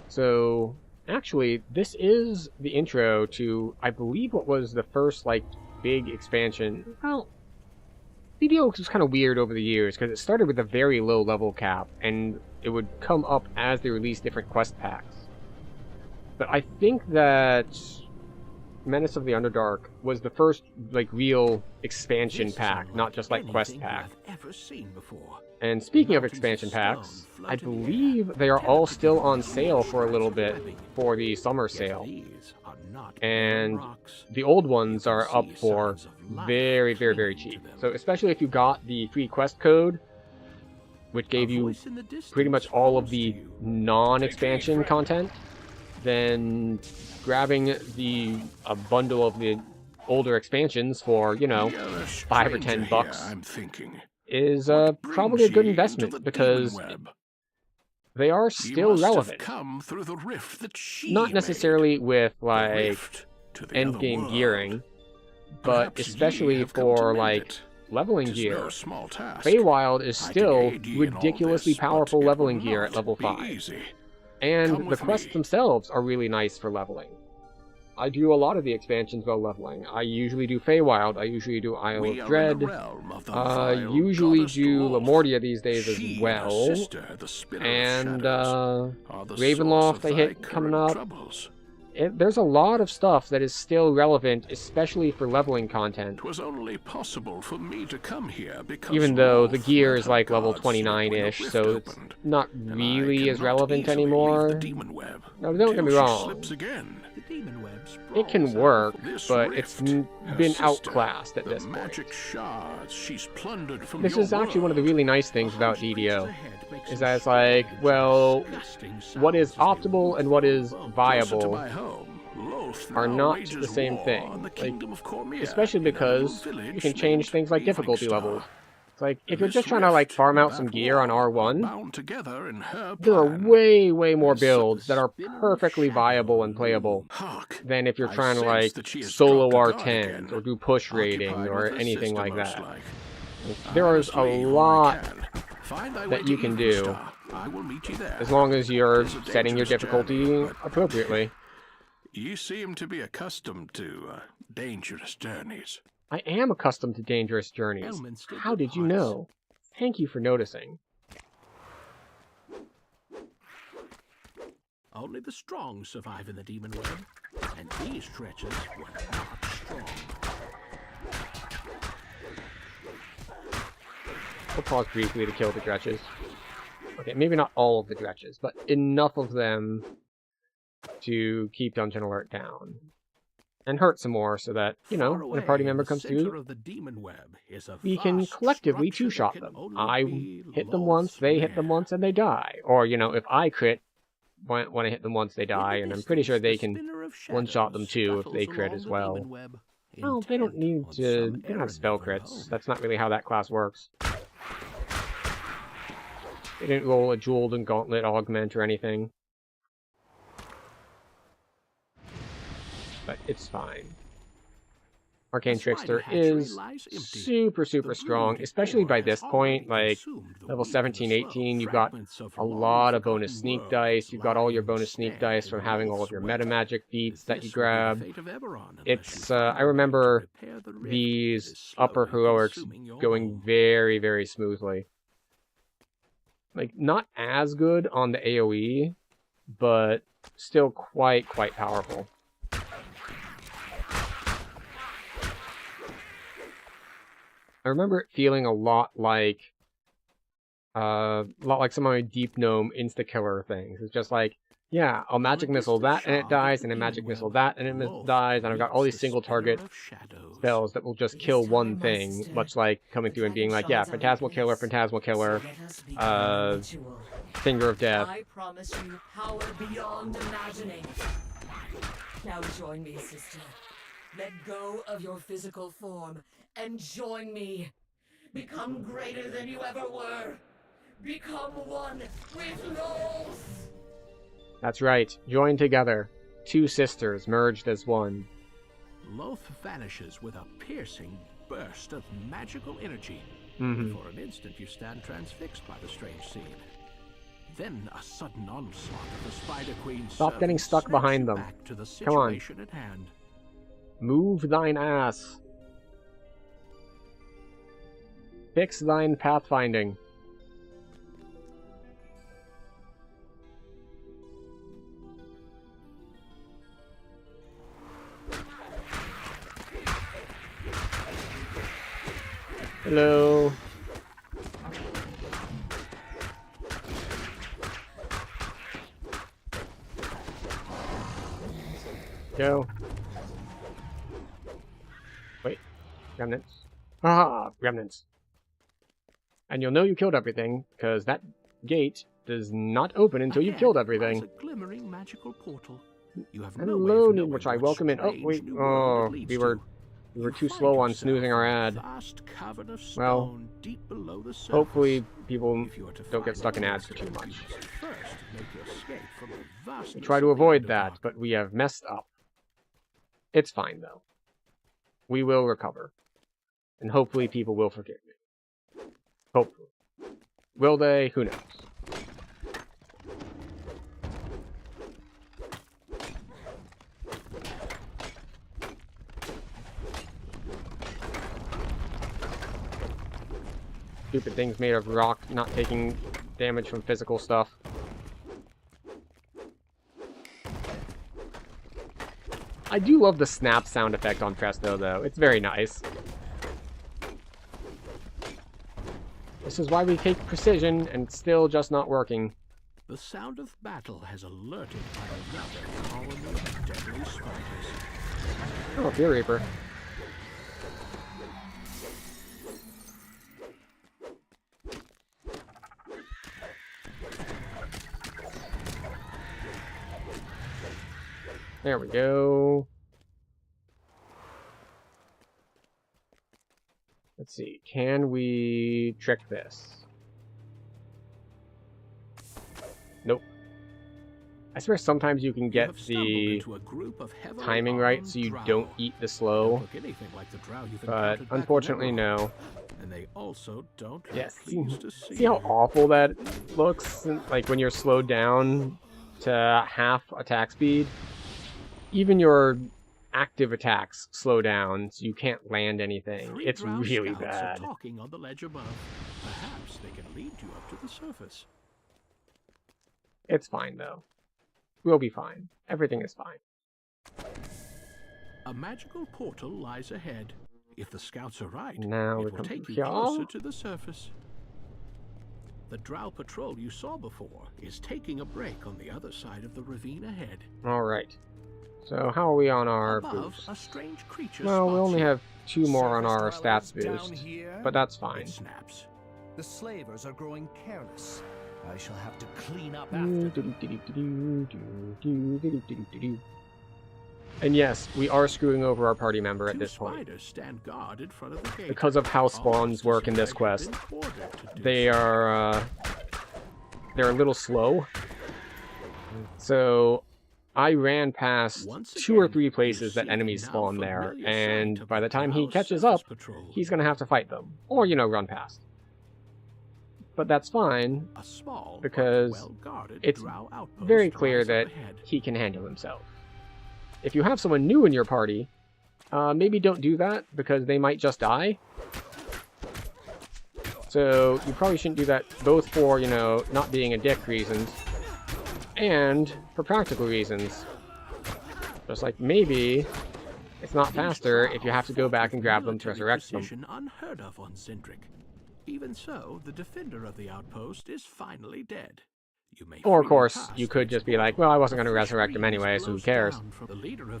So, actually, this is the intro to, I believe, what was the first, like, big expansion. Well, DDO was kind of weird over the years, because it started with a very low level cap, and it would come up as they released different quest packs. But I think that Menace of the Underdark was the first, like, real expansion pack, not just like quest pack. And speaking of expansion packs, I believe they are all still on sale for a little bit for the summer sale. And the old ones are up for very, very, very cheap. So especially if you got the free quest code, which gave you pretty much all of the non-expansion content, then grabbing a bundle of the older expansions for, you know, $5 or $10 is probably a good investment, because they are still relevant. Not necessarily with, like, endgame gearing, but especially for, like, leveling gear. Feywild is still ridiculously powerful leveling gear at level 5. And the quests themselves are really nice for leveling. I do a lot of the expansions while leveling. I usually do Feywild, I usually do Isle of Dread, usually do Lamortia these days as well, and Ravenloft I hit coming up. There's a lot of stuff that is still relevant, especially for leveling content. It was only possible for me to come here because even though the gear is like level 29-ish, so it's not really as relevant anymore. Now, don't get me wrong. It can work, but it's been outclassed at this point. This is actually one of the really nice things about DDO, is that it's like, well, what is optimal and what is viable are not the same thing. Like, especially because you can change things like difficulty levels. It's like, if you're just trying to, like, farm out some gear on R1, bound together in her there are plan. way more builds that are perfectly viable and playable than if you're trying to, like, solo R10 or do push raiding or anything like that. There is a lot that you can do, as long as you're setting your difficulty appropriately. You seem to be accustomed to dangerous journeys. I am accustomed to dangerous journeys. How did you know? Thank you for noticing. Only the strong survive in the demon web, and these treacherous were not strong. We'll pause briefly to kill the Dretches. Okay, maybe not all of the Dretches, but enough of them to keep Dungeon Alert down. And hurt some more so that, you know, when a party member comes through, we can collectively two-shot them. I hit them once, they hit them once, and they die. Or, you know, if I crit, when I hit them once, they die, and I'm pretty sure they can one-shot them too if they crit as well. Well, they don't need to... They don't have spell crits. That's not really how that class works. They didn't roll a Jeweled and Gauntlet Augment or anything. But it's fine. Arcane Trickster is super strong, especially by this point, like level 17, 18, you've got a lot of bonus sneak dice, you've got all your bonus sneak dice from having all of your meta magic feats that you grab. It's, I remember these upper heroics going very smoothly. Like, not as good on the AoE, but still quite powerful. I remember it feeling a lot like some of my Deep Gnome insta-killer things. It's just like, yeah, I'll magic missile that and it dies, and then magic missile that and it dies, and I've got all these single target spells that will just kill one thing, much like coming through and being like, yeah, Phantasmal Killer, Finger of Death. I promise you power beyond imagining. Now join me, sister. Let go of your physical form and join me. Become greater than you ever were. Become one with Loth. That's right. Join together. Two sisters merged as one. Loth vanishes with a piercing burst of magical energy. Mm-hmm. For an instant, you stand transfixed by the strange scene. Then a sudden onslaught of the Spider Queen's Stop getting stuck behind them. back to the Come on. situation at hand. Move thine ass. Fix thine pathfinding. Hello. Go. Wait. Remnants. Ah, remnants. And you'll know you killed everything, because that gate does not open until you've killed everything. A glimmering magical portal. You have no Hello, way of knowing which I what welcome in. Oh, strange wait. new world Oh, it leads we to. were too slow on snoozing our ad. Vast cavern of Well, stone deep below the surface. hopefully people If you are to don't get find stuck in the ads for too answer, much. you must first make your escape from the We vastness try to of the avoid Underdark. that, but we have messed up. It's fine, though. We will recover. And hopefully people will forgive me. Hopefully. Will they? Who knows? Stupid things made of rock not taking damage from physical stuff. I do love the snap sound effect on Presto, though. It's very nice. This is why we take precision, and it's still just not working. The sound of battle has alerted another colony of deadly spiders. Oh, Fear Reaper. There we go. Let's see. Can we trick this? Nope. I swear sometimes you can get the timing right so you don't eat the slow. But unfortunately, no. And they also don't Yes. pleased to See how awful that looks? Like when you're slowed down to half attack speed? Even your active attacks slow down, so you can't land anything. It's Drow really scouts are bad. talking on the ledge above. Perhaps they can lead you up to the surface. It's fine, though. We'll be fine. Everything is fine. A magical portal lies ahead. If the scouts are right, Now we it will come take to you here. closer to the surface. The Drow patrol you saw before is taking a break on the other side of the ravine ahead. Alright. So how are we on our Above, boost? a strange creature Well, we spots only you. have 2 more on our Service stats dwellers boost. down here? But that's fine. Snaps. The slavers are growing careless. I shall have to clean up Do, after do, them. do, do, do, do, do, do, do, do, do. And yes, we are screwing over our party member at this point. Spiders stand guard in front of the gate. Because of how spawns work in this quest. They are, they're a little slow. So, I ran past 2 or 3 places that enemies spawn there, and by the time he catches up, he's gonna have to fight them. Or, you know, run past. But that's fine, because it's very clear that he can handle himself. If you have someone new in your party, maybe don't do that, because they might just die. So you probably shouldn't do that, both for, you know, not being a dick reasons, and for practical reasons. Just like maybe it's not faster if you have to go back and grab them to resurrect them. Unheard of on Zindrick. Even so, the defender of the outpost is finally dead. You may Or, of freely course, pass you could just be like, well, I wasn't going to resurrect him anyway, so who cares?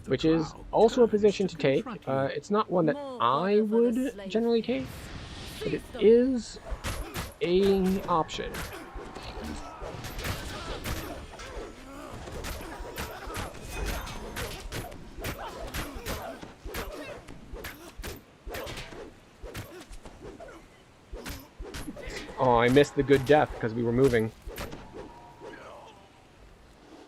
Which is also a position to take. It's not one that I would generally take, but it is an option. Oh, I missed the good death because we were moving.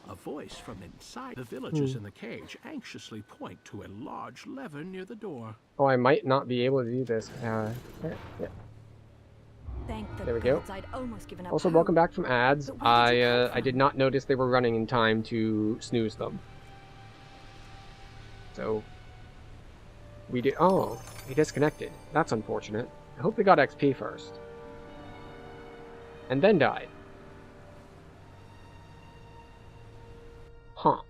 A voice from inside the villagers in the cage anxiously point to a large lever near the door. Oh, I might not be able to do this. Thank the There we go. gods, I'd almost given up Also, hope. welcome back from ads. I did not notice they were running in time to snooze them. So, we did. Oh, he disconnected. That's unfortunate. I hope they got XP first. And then died. Huh.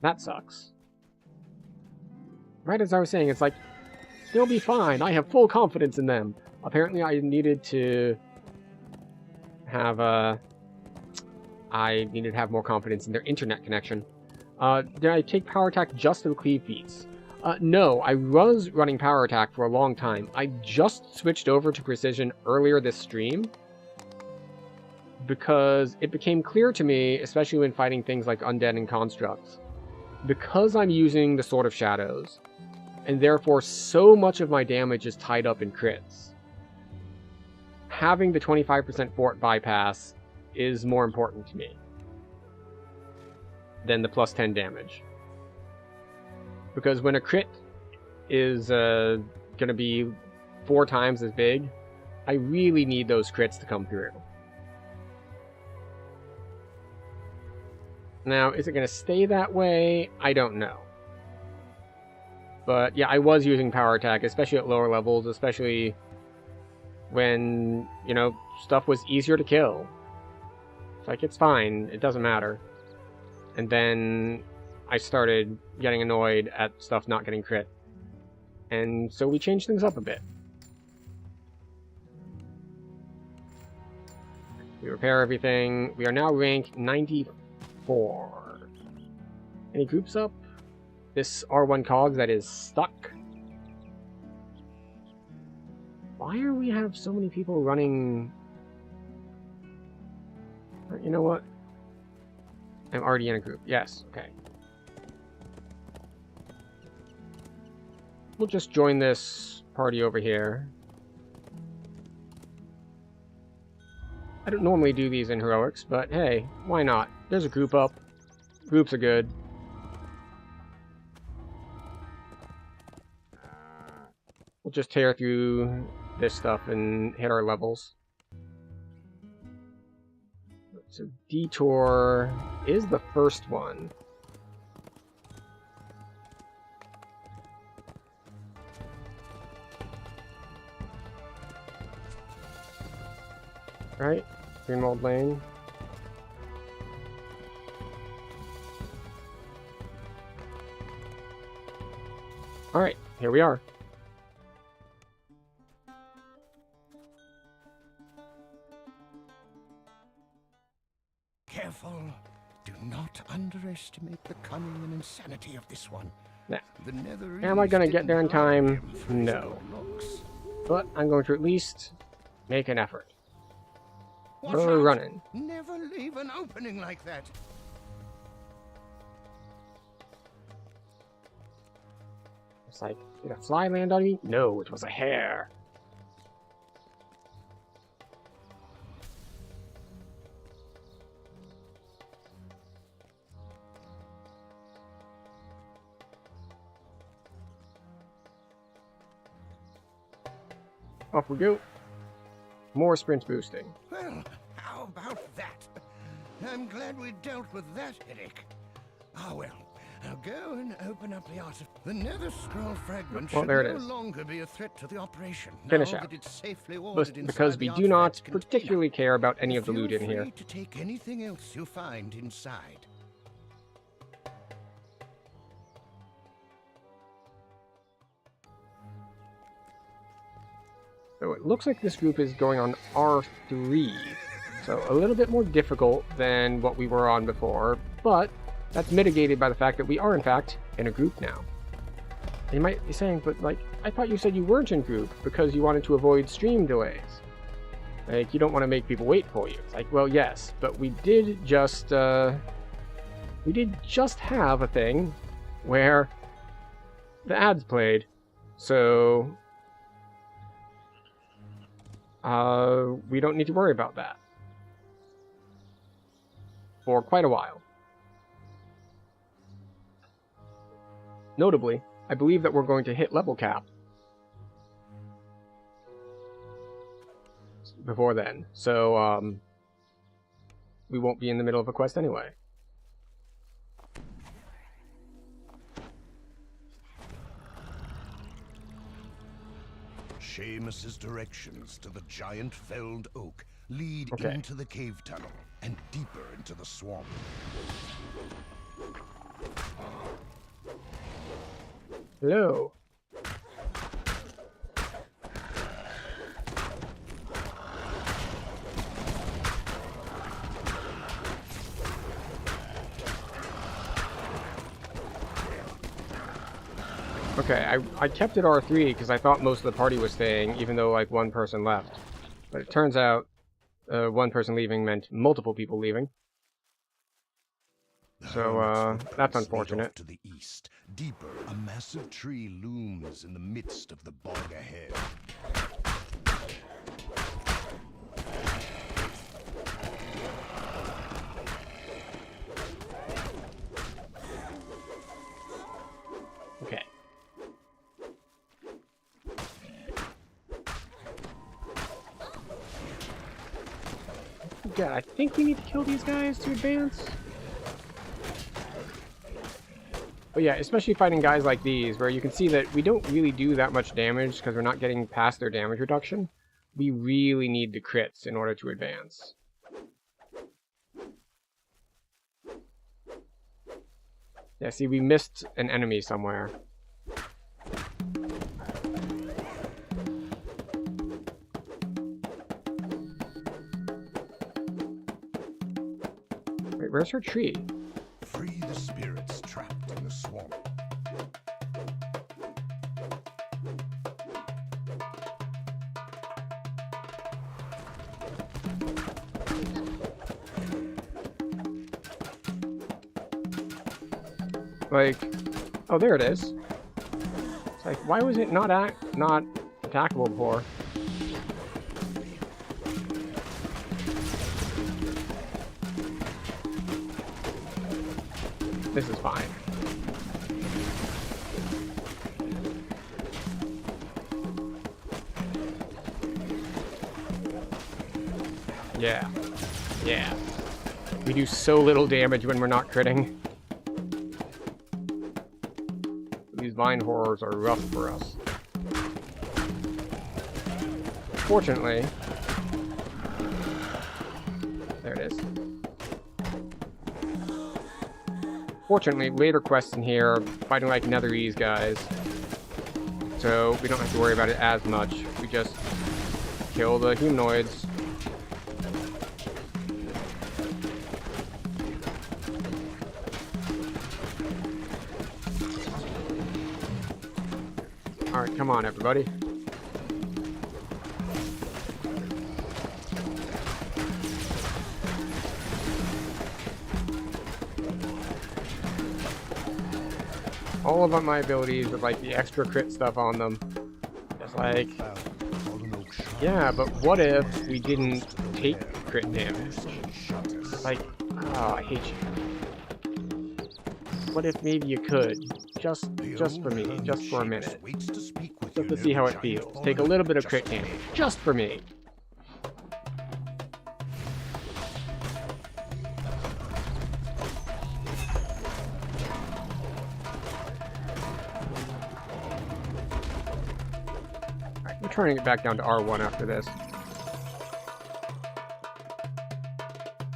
That sucks. Right as I was saying, it's like, they'll be fine. I have full confidence in them. Apparently I needed to have, more confidence in their internet connection. Did I take Power Attack just for the cleave feats? No, I was running Power Attack for a long time. I just switched over to Precision earlier this stream, because it became clear to me, especially when fighting things like Undead and Constructs, because I'm using the Sword of Shadows, and therefore so much of my damage is tied up in crits, having the 25% fort bypass is more important to me than the plus 10 damage. Because when a crit is going to be 4 times as big, I really need those crits to come through. Now, is it going to stay that way? I don't know. But yeah, I was using Power Attack, especially at lower levels, especially when, you know, stuff was easier to kill. It's like, it's fine, it doesn't matter. And then I started getting annoyed at stuff not getting crit. And so we changed things up a bit. We repair everything. We are now rank 94. Any groups up? This R1 Cogs that is stuck. Why do we have so many people running? You know what? I'm already in a group. Yes, okay. we'll just join this party over here. I don't normally do these in heroics, but hey, why not? There's a group up. Groups are good. We'll just tear through this stuff and hit our levels. So Detour is the first one. Right, Greenwald Lane. Alright, here we are. Careful. Do not underestimate the cunning and insanity of this one. Nah. The Nether Am I gonna get there in time? No. No. But I'm going to at least make an effort. We're running. Never leave an opening like that. It's like, did a fly land on me? No, it was a hare. Off we go. More sprint boosting. Well, how about that? I'm glad we dealt with that headache. Ah, well. Now go and open up the artifact. The Nether Scroll fragment should no longer be a threat to the operation. Finish now out. that it's safely ordered Because we do not particularly care about any of the loot in here. Feel free to take anything else you find inside. So it looks like this group is going on R3. So a little bit more difficult than what we were on before, but that's mitigated by the fact that we are, in fact, in a group now. You might be saying, but, like, I thought you said you weren't in group because you wanted to avoid stream delays. Like, you don't want to make people wait for you. It's like, well, yes, but we did just have a thing where the ads played, so we don't need to worry about that for quite a while. Notably, I believe that we're going to hit level cap before then, so we won't be in the middle of a quest anyway. Seamus's directions to the giant felled oak lead Okay. into the cave tunnel and deeper into the swamp. Hello. Okay, I kept it R3 because I thought most of the party was staying, even though like one person left. But it turns out one person leaving meant multiple people leaving. So that's unfortunate. To the east, deeper, a massive tree looms in the midst of the bog ahead. Okay. Yeah, I think we need to kill these guys to advance. But yeah, especially fighting guys like these, where you can see that we don't really do that much damage because we're not getting past their damage reduction. We really need the crits in order to advance. Yeah, see, we missed an enemy somewhere. Wait, where's her tree? Free the spirits trapped in the swamp. Like, oh, there it is. It's like, why was it not attackable before? This is fine. Yeah. Yeah. We do so little damage when we're not critting. These vine horrors are rough for us. Fortunately... There it is. Fortunately, later quests in here are fighting like Netherese guys. So we don't have to worry about it as much. We just kill the humanoids. Alright, come on everybody. All of my abilities with like the extra crit stuff on them. It's like, yeah, but what if we didn't take crit damage? Like, oh, I hate you. What if maybe you could? Just for me, just for a minute. Just to see how it feels. Take a little bit of crit damage. Just for me. Alright, we're turning it back down to R1 after this.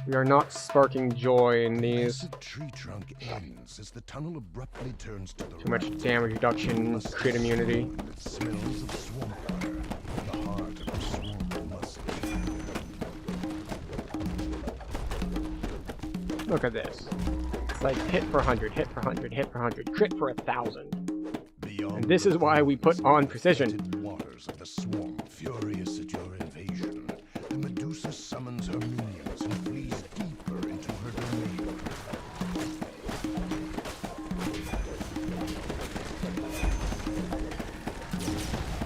We are not sparking joy in these. Tree trunk ends as the tunnel abruptly turns to the Too much damage reduction, crit immunity. It smells of swamp fire, the heart of the swamp muscle. Look at this. It's like hit for 100, hit for 100, hit for 100, crit for 1,000. And this is why we put on precision. Waters of the swamp, furious at your invasion, the Medusa summons her minions and flees deeper into her domain.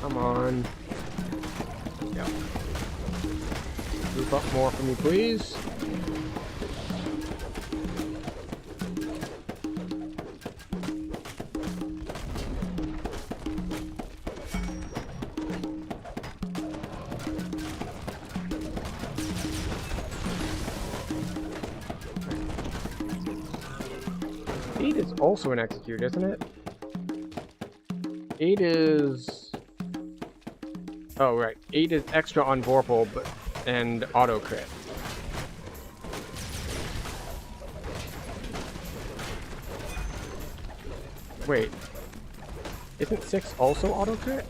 Come on. Yep. Move up more for me, please. Also an execute, isn't it? 8 is... Oh, right. 8 is extra on Vorpal, but... and auto crit. Wait. Isn't 6 also auto crit?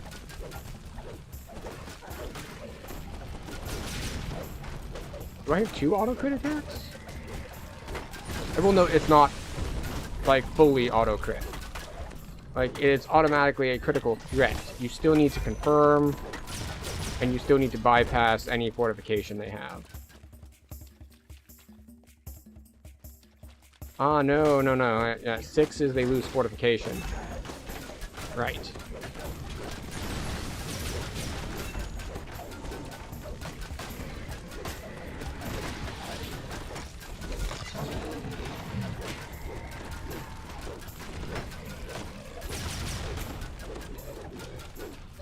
Do I have 2 auto crit attacks? I will note it's not like fully auto crit. Like it's automatically a critical threat. You still need to confirm, and you still need to bypass any fortification they have. Ah, no. Yeah, 6 is they lose fortification. Right.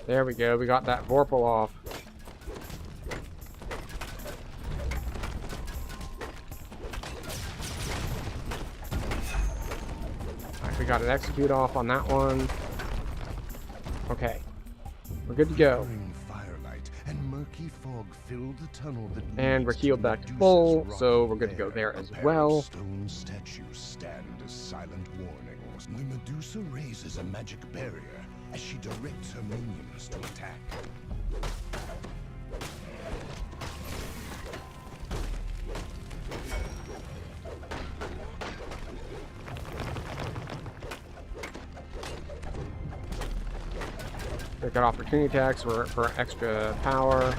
There we go, we got that Vorpal off. Alright, we got an execute off on that one. Okay. We're good to go. Firelight and murky fog filled the tunnel that and we're healed back to full, so we're good to go there as well. Stone statues stand as silent warnings. The Medusa raises a magic barrier as she directs her minions to attack. They got opportunity attacks for extra power.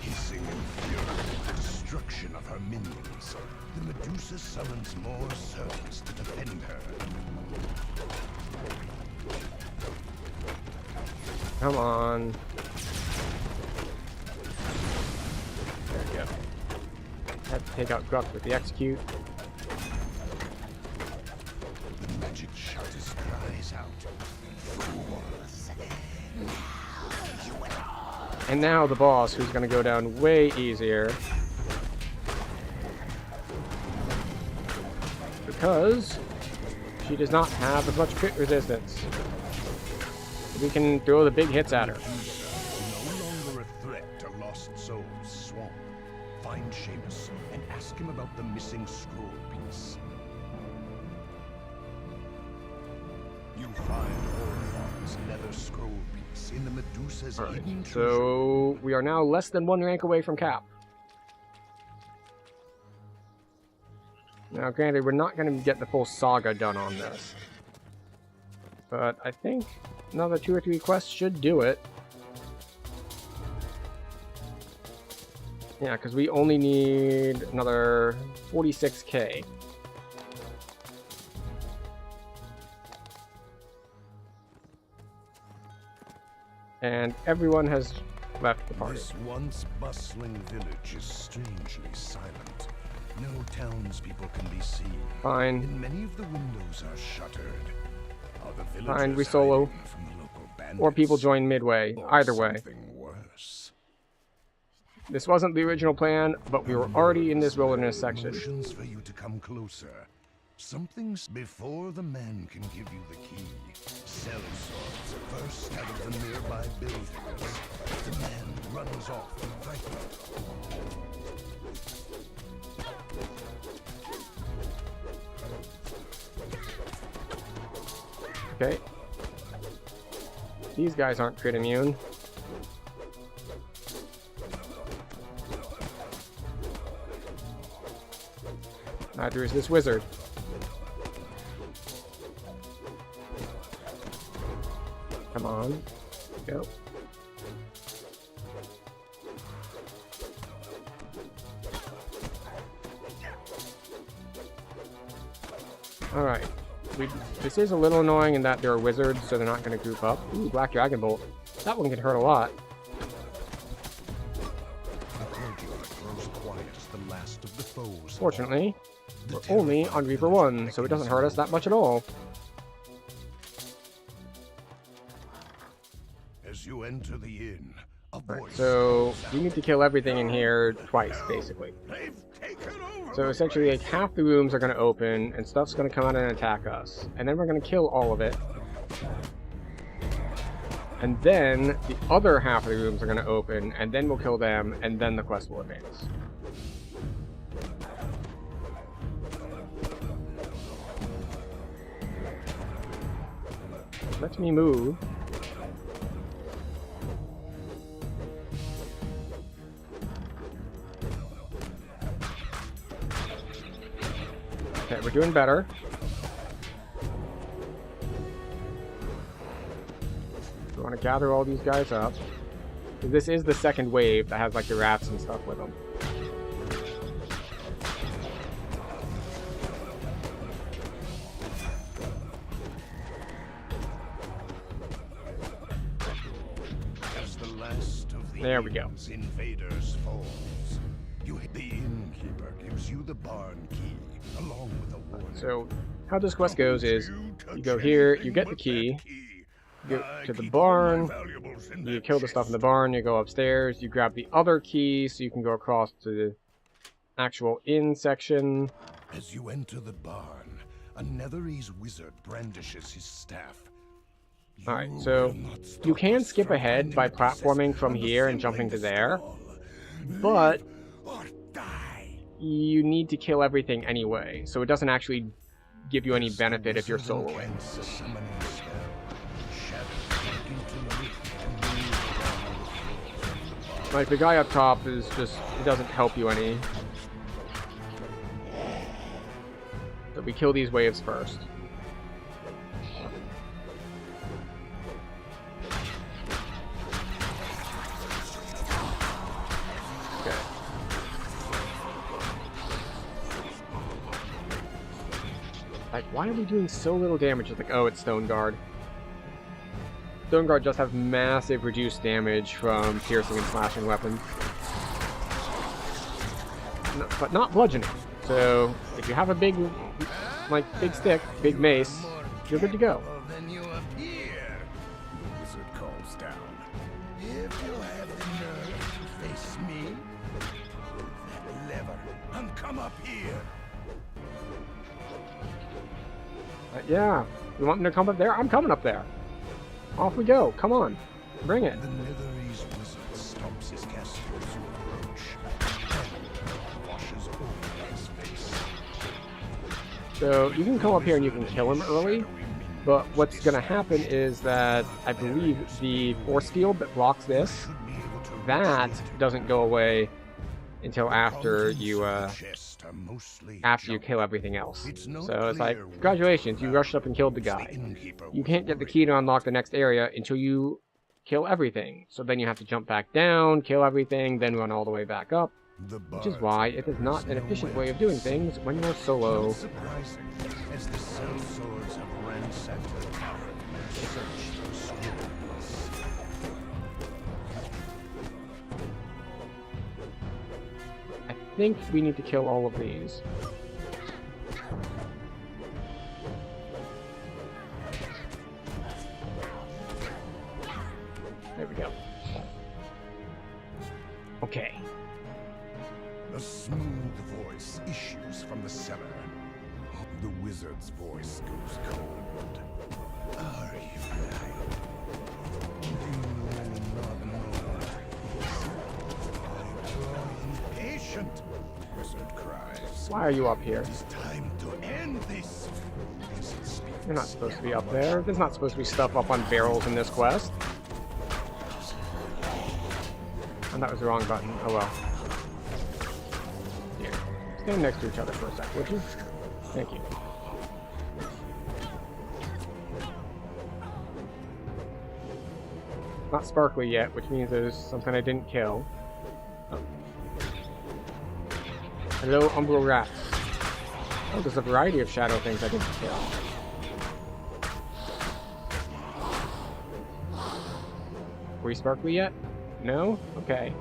Hissing in fury, the destruction of her minions Medusa summons more servants to defend her. Come on. There we go. Have to take out Gruff with the execute. The magic shutters cries out. Fools. And now the boss, who's going to go down way easier. Because she does not have as much crit resistance. We can throw the big hits at her. No longer a threat to Lost Souls Swamp. Find Seamus and ask him about the missing scroll piece. You find Orphan's nether scroll piece in the Medusa's hidden treasure. So we are now less than 1 rank away from cap. Now, granted, we're not going to get the full saga done on this. But I think another 2 or 3 quests should do it. Yeah, because we only need another 46k. And everyone has left the party. This once bustling village is strangely silent. No townspeople can be seen. Fine. And many of the windows are shuttered. Are the villagers Fine, we solo. hiding from the local bandits? Or people join midway. Or Either way. something worse? This wasn't the original plan, but we were already in this wilderness section. Motions for you to come closer. Something's before the man can give you the key. Sell swords first out of the nearby buildings. The man runs off frightened. Okay. These guys aren't crit immune. Neither is this wizard. Come on. Go. Alright. This is a little annoying in that there are wizards, so they're not going to group up. Ooh, Black Dragon Bolt. That one can hurt a lot. Fortunately, we're only on Reaper 1, so it doesn't hurt us that much at all. As you enter the inn, a voice So we need to kill everything in here twice, basically. So essentially, like, half the rooms are going to open, and stuff's going to come out and attack us. And then we're going to kill all of it. And then the other half of the rooms are going to open, and then we'll kill them, and then the quest will advance. Let me move. Okay, we're doing better. We want to gather all these guys up. This is the second wave that has like the rats and stuff with them. As the last of the There we go. inn's invaders falls, the innkeeper gives you the barn key along with a warning. So how this quest goes is you go here, you get the key, you go to the barn, you kill the stuff in the barn, you go upstairs, you grab the other key so you can go across to the actual inn section. As you enter the barn, a Netherese wizard brandishes his staff. Alright, so you can skip ahead by platforming from here and jumping to there, but you need to kill everything anyway, so it doesn't actually give you any benefit if you're soloing. Like, the guy up top is just, it doesn't help you any. So we kill these waves first. Okay. Why are we doing so little damage? It's like, oh, it's Stone Guard. Stone Guard just have massive reduced damage from piercing and slashing weapons. No, but not bludgeoning. So, if you have a big stick, big mace, you're good to go. Then you appear. The wizard calls down. If you have the nerve to face me, pull that lever and come up here. Yeah, you want me to come up there? I'm coming up there. Off we go. Come on. Bring it. The Netherese wizard stops his castles to approach and washes over his face. So you can come up here and you can kill him early, but what's going to happen is that I believe the force field that blocks this, that doesn't go away until after you kill everything else. So it's like, congratulations, you rushed up and killed the guy. You can't get the key to unlock the next area until you kill everything. So then you have to jump back down, kill everything, then run all the way back up. Which is why it is not an efficient way of doing things when you're solo. Surprising, as the cell swords have ransacked the tower and searched for scrolls. I think we need to kill all of these. There we go. Okay. A smooth voice issues from the cellar. The wizard's voice goes cold. Are you lying? Do you not know? I grow impatient, the wizard cries. Why are you up here? It is time to end this. You're not supposed to be up there. There's not supposed to be stuff up on barrels in this quest. And that was the wrong button. Oh well. Here. Stand next to each other for a sec, would you? Thank you. Not sparkly yet, which means there's something I didn't kill. Oh. Hello, Umbral Rats. Oh, there's a variety of shadow things I didn't kill. Were you sparkly yet? No? Okay.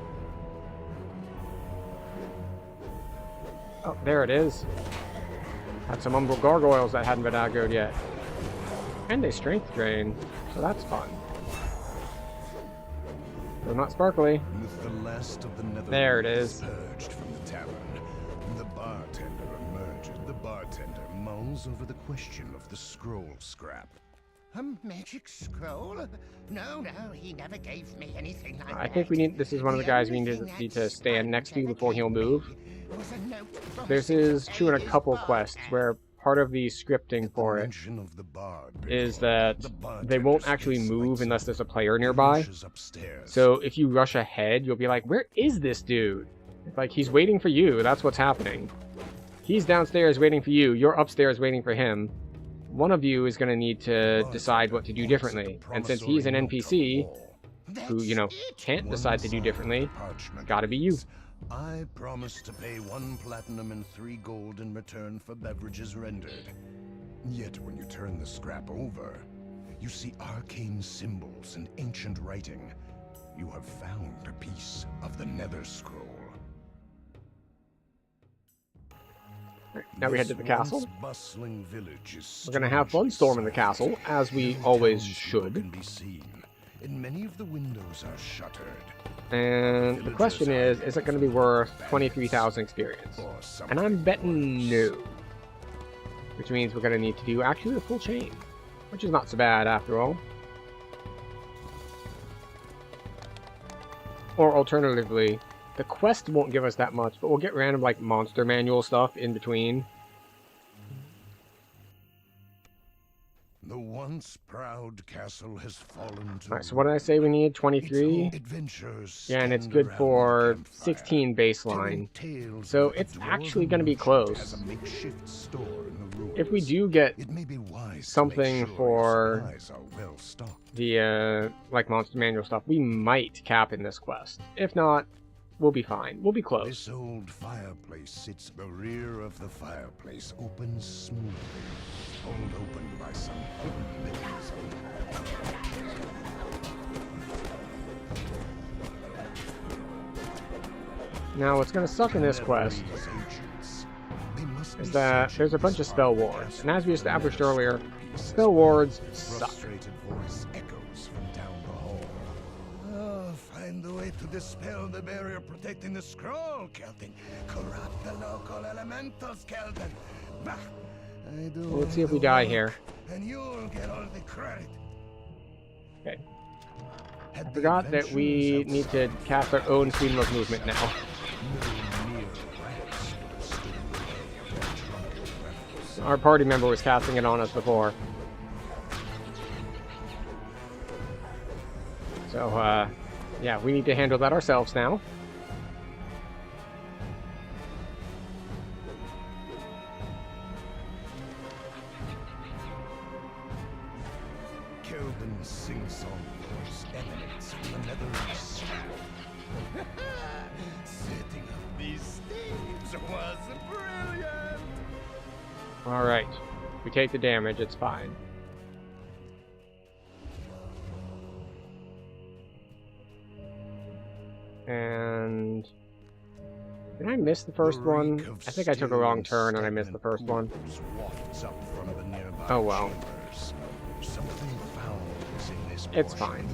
Oh, there it is. Had some Umbral Gargoyles that hadn't been aggroed yet. And they strength drain, so that's fun. Still not sparkly. With the last of the Netherlands there it is. Purged from the tavern, the bartender emerges. The bartender mulls over the question of the scroll scrap. A magic scroll? No, he never gave me anything like that. I think we need. This is one of the guys we need to stand next to before he'll move. This is true in a couple quests where part of the scripting for it is that they won't actually move unless there's a player nearby. So if you rush ahead, you'll be like, where is this dude? It's like, he's waiting for you. That's what's happening. He's downstairs waiting for you. You're upstairs waiting for him. One of you is going to need to decide what to do differently. And since he's an NPC who, you know, can't decide to do differently, gotta be you. I promise to pay 1 platinum and 3 gold in return for beverages rendered. Yet when you turn the scrap over, you see arcane symbols and ancient writing. You have found a piece of the Nether Scroll. Now we head to the castle. Bustling village is We're gonna have fun storming the castle, as we always should. Can be seen, and many of the windows are shuttered. And the question is it going to be worth 23,000 experience? And I'm betting no. Which means we're going to need to do actually the full chain, which is not so bad after all. Or alternatively, the quest won't give us that much, but we'll get random like monster manual stuff in between. The once proud castle has fallen to. Alright, so what did I say we need? 23? Yeah, and it's good for 16 baseline. So it's actually going to be close. If we do get something for the like monster manual stuff, we might cap in this quest. If not, We'll be fine. We'll be close. This old fireplace sits the rear of the fireplace, opens smoothly, hold open by some hidden mechanism. Now, what's going to suck in this quest is that there's a bunch of spell wards, and as we established earlier, spell wards suck. Frustrated voice echoes from down the hall. Oh, find the way to dispel the barrier protecting the scroll, Kelton. Corrupt the local elementals, Kelton. Bah, I do Let's see if we die here. and you'll get all the credit. Okay. I forgot that we need to cast our own freedom of movement now. Our party member was casting it on us before. So, yeah, we need to handle that ourselves now. Kelvin's sing-song voice emanates from the nether east. Setting up these staves was brilliant! Alright. We take the damage, it's fine. And... did I miss the first one? I think I took a wrong turn and I missed the first one. Oh well. It's fine.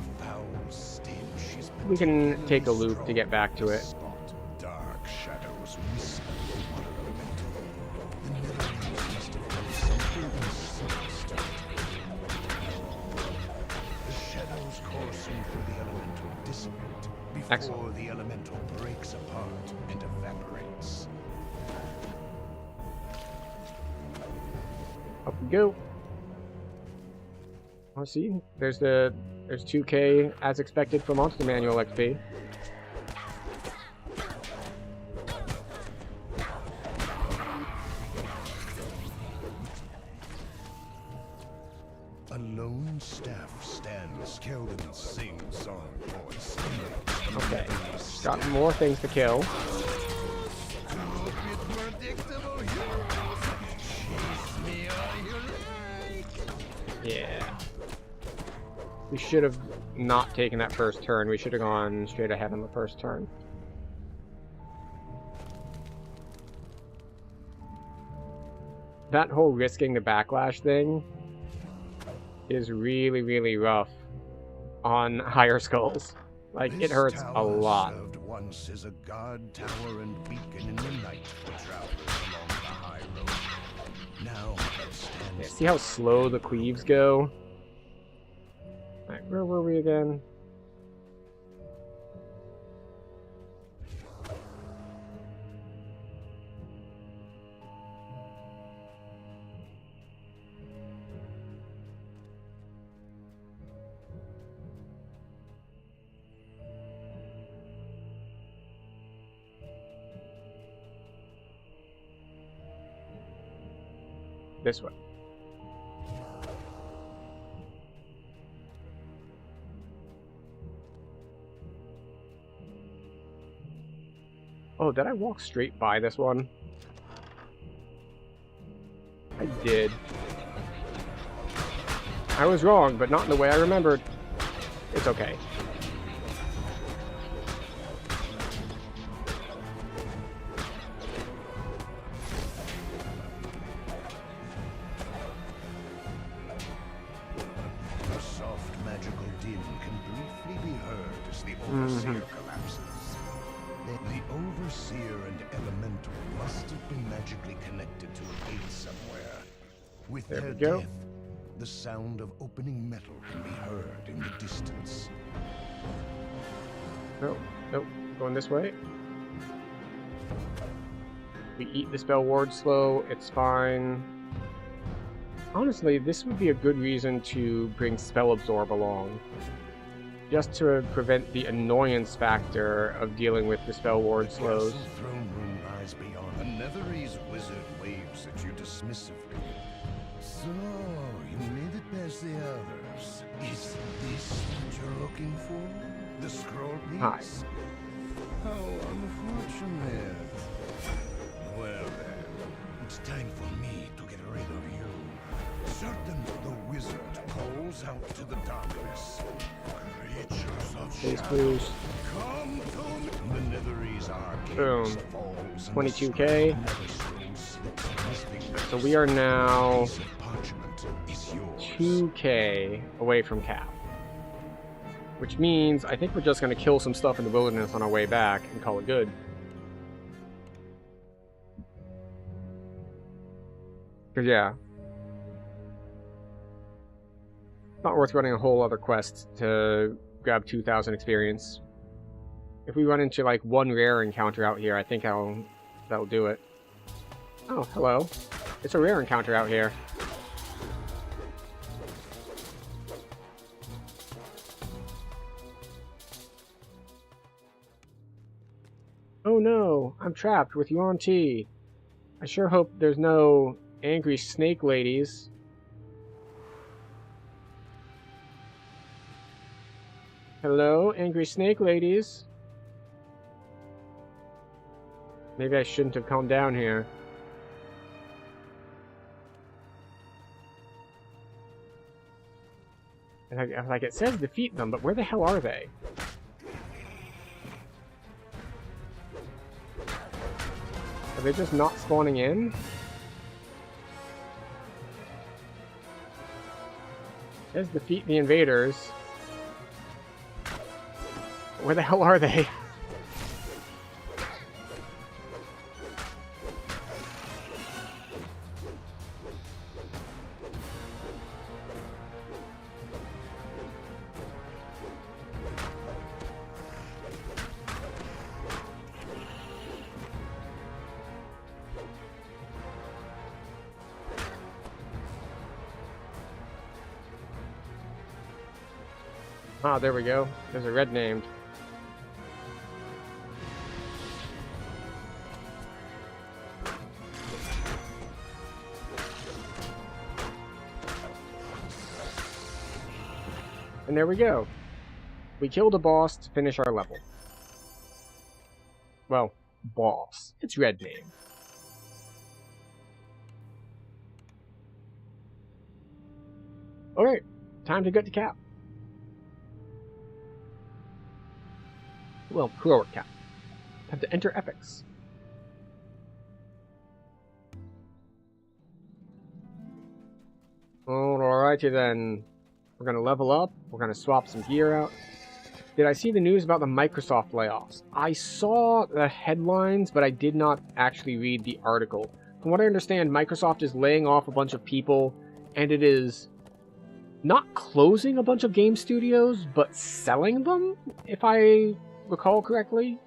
We can take a loop to get back to it. Dark shadows whisper the water the shadows coursing through the elemental dissipate before the elemental breaks apart and evaporates. Up we go. Oh, see, there's 2K as expected for Monster Manual XP. A lone staff stands Kelvin's sing-song voice. Okay, got more things to kill. Yeah. We should have not taken that first turn. We should have gone straight ahead on the first turn. That whole risking the backlash thing is really, really rough on higher skulls. Like, it hurts a lot. Served once as a guard tower and beacon in the night for travelers along the high road. Now it stands. Yeah, see how slow the cleaves go? Alright, where were we again? This way. Oh, did I walk straight by this one? I did. I was wrong, but not in the way I remembered. It's okay. A soft magical din can briefly be heard as the Overseer collapses. The Overseer and Elemental must have been magically connected to a gate somewhere. With There their we go. death, the sound of opening metal can be heard in the distance. Nope, nope, going this way. We eat the spell ward slow, it's fine. Honestly, this would be a good reason to bring Spell Absorb along. Just to prevent the annoyance factor of dealing with the spell ward slows. The throne room lies beyond. A Netherese wizard waves at you dismissively. So, you made it past the others. Is this what you're looking for? The scroll piece? Hi. How unfortunate. Well then, it's time for me to get rid of you. Certain the wizard calls out to the darkness. Creatures of shadow, come to me. The Netherese arcades Boom. falls. 22k. So we are now 2k away from cap. Which means I think we're just going to kill some stuff in the wilderness on our way back and call it good. Because yeah. It's not worth running a whole other quest to grab 2,000 experience. If we run into like one rare encounter out here, I think that'll do it. Oh, hello. It's a rare encounter out here. Oh no, I'm trapped with Yuan Ti. I sure hope there's no angry snake ladies. Hello, angry snake ladies. Maybe I shouldn't have come down here. And like it says defeat them, but where the hell are they? Are they just not spawning in? It says defeat the invaders. Where the hell are they? Ah, there we go. There's a red named. And there we go. We killed a boss to finish our level. Well, boss. It's red name. Alright, time to get to cap. Well, heroic cap. Time to enter epics. Alrighty then. We're gonna level up. We're gonna swap some gear out. Did I see the news about the Microsoft layoffs? I saw the headlines, but I did not actually read the article. From what I understand, Microsoft is laying off a bunch of people, and it is not closing a bunch of game studios, but selling them, if I recall correctly.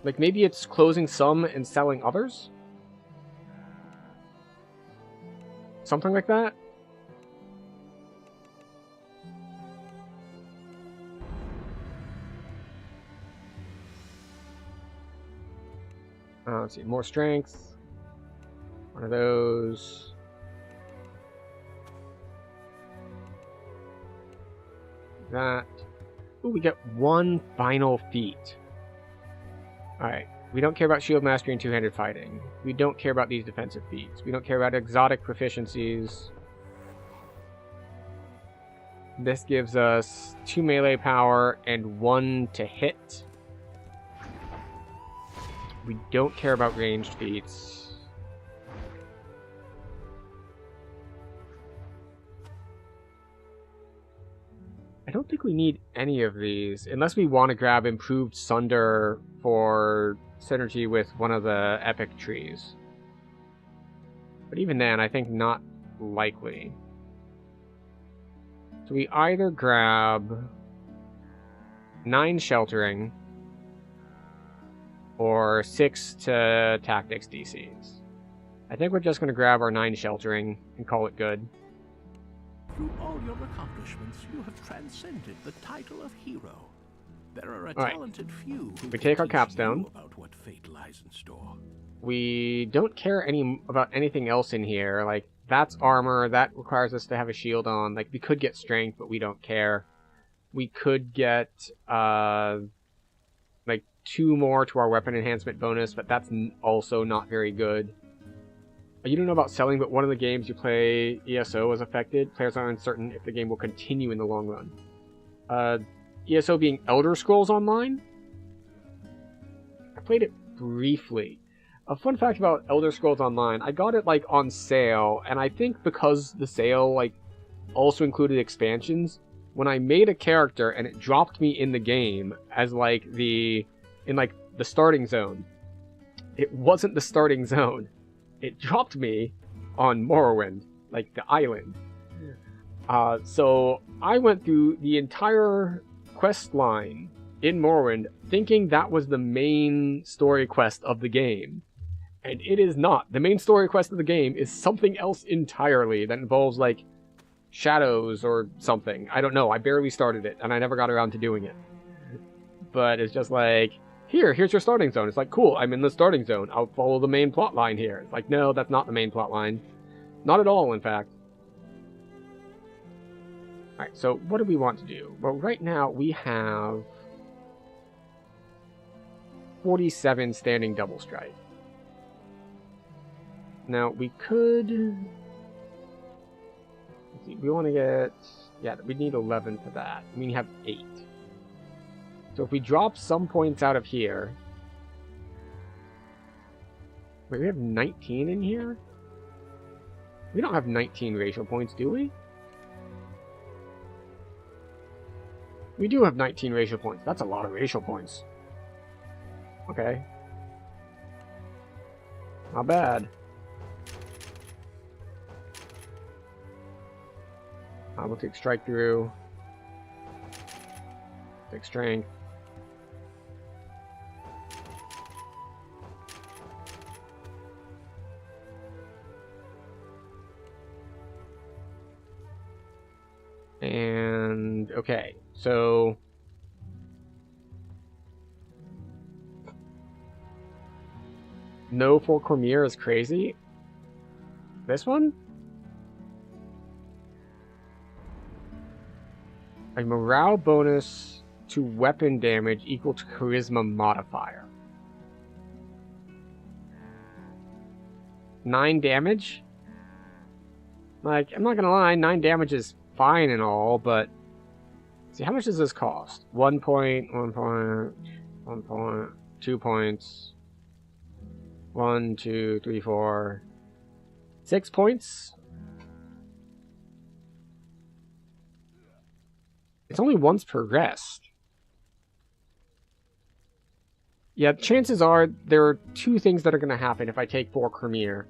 Like, maybe it's closing some and selling others? Something like that? Let's see, more strength. One of those. That. Ooh, we get one final feat. Alright, we don't care about shield mastery and two-handed fighting. We don't care about these defensive feats. We don't care about exotic proficiencies. This gives us 2 melee power and 1 to hit. We don't care about ranged feats. I don't think we need any of these, unless we want to grab improved Sunder for synergy with one of the epic trees. But even then, I think not likely. So we either grab 9 sheltering or 6 to tactics DCs. I think we're just going to grab our 9 sheltering and call it good. Through all your accomplishments, you have transcended the title of hero. There are a All right. talented few who We take our teach capstone. you about what fate lies in store. We don't care about anything else in here. Like, that's armor. That requires us to have a shield on. Like, we could get strength, but we don't care. We could get like 2 more to our weapon enhancement bonus, but that's also not very good. You don't know about selling, but one of the games you play ESO is affected. Players are uncertain if the game will continue in the long run. ESO being Elder Scrolls Online? I played it briefly. A fun fact about Elder Scrolls Online, I got it like on sale, and I think because the sale like also included expansions, when I made a character and it dropped me in the game as like the starting zone, it wasn't the starting zone. It dropped me on Morrowind, like the island. So I went through the entire quest line in Morrowind thinking that was the main story quest of the game. And it is not. The main story quest of the game is something else entirely that involves like shadows or something. I don't know. I barely started it and I never got around to doing it. But it's just like, here's your starting zone. It's like, cool, I'm in the starting zone. I'll follow the main plot line here. It's like, no, that's not the main plot line. Not at all, in fact. Alright, so what do we want to do? Well, right now we have 47 standing double strike. Now, we could... Let's see, we want to get... Yeah, we need 11 for that. We have 8. So if we drop some points out of here... Wait, we have 19 in here? We don't have 19 racial points, do we? We do have 19 racial points. That's a lot of racial points. Okay. Not bad. We'll take strike through. Take strength. And okay, so no for Cormier is crazy. This one? A morale bonus to weapon damage equal to charisma modifier. 9 damage? Like, I'm not gonna lie, 9 damage is fine and all, but... See, how much does this cost? 1 point, 1 point, 1 point, 2 points. 1, 2, 3, 4... 6 points? It's only once progressed. Yeah, chances are there are 2 things that are going to happen if I take 4 Cormier.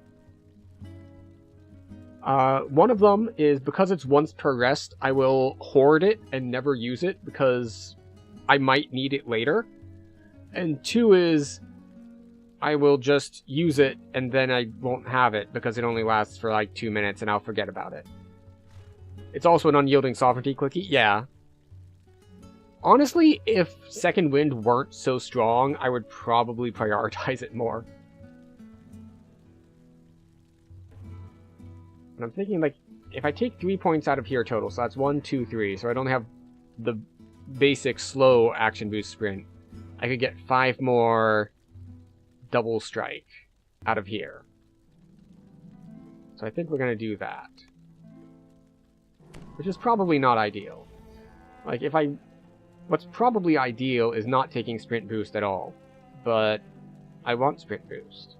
One of them is because it's once progressed, I will hoard it and never use it because I might need it later. And 2 is I will just use it and then I won't have it because it only lasts for like 2 minutes and I'll forget about it. It's also an unyielding sovereignty clicky. Yeah. Honestly, if Second Wind weren't so strong, I would probably prioritize it more. And I'm thinking, like, if I take 3 points out of here total, so that's 1, 2, 3, so I don't have the basic slow action boost sprint, I could get 5 more double strike out of here. So I think we're going to do that. Which is probably not ideal. Like, if I... What's probably ideal is not taking sprint boost at all. But I want sprint boost.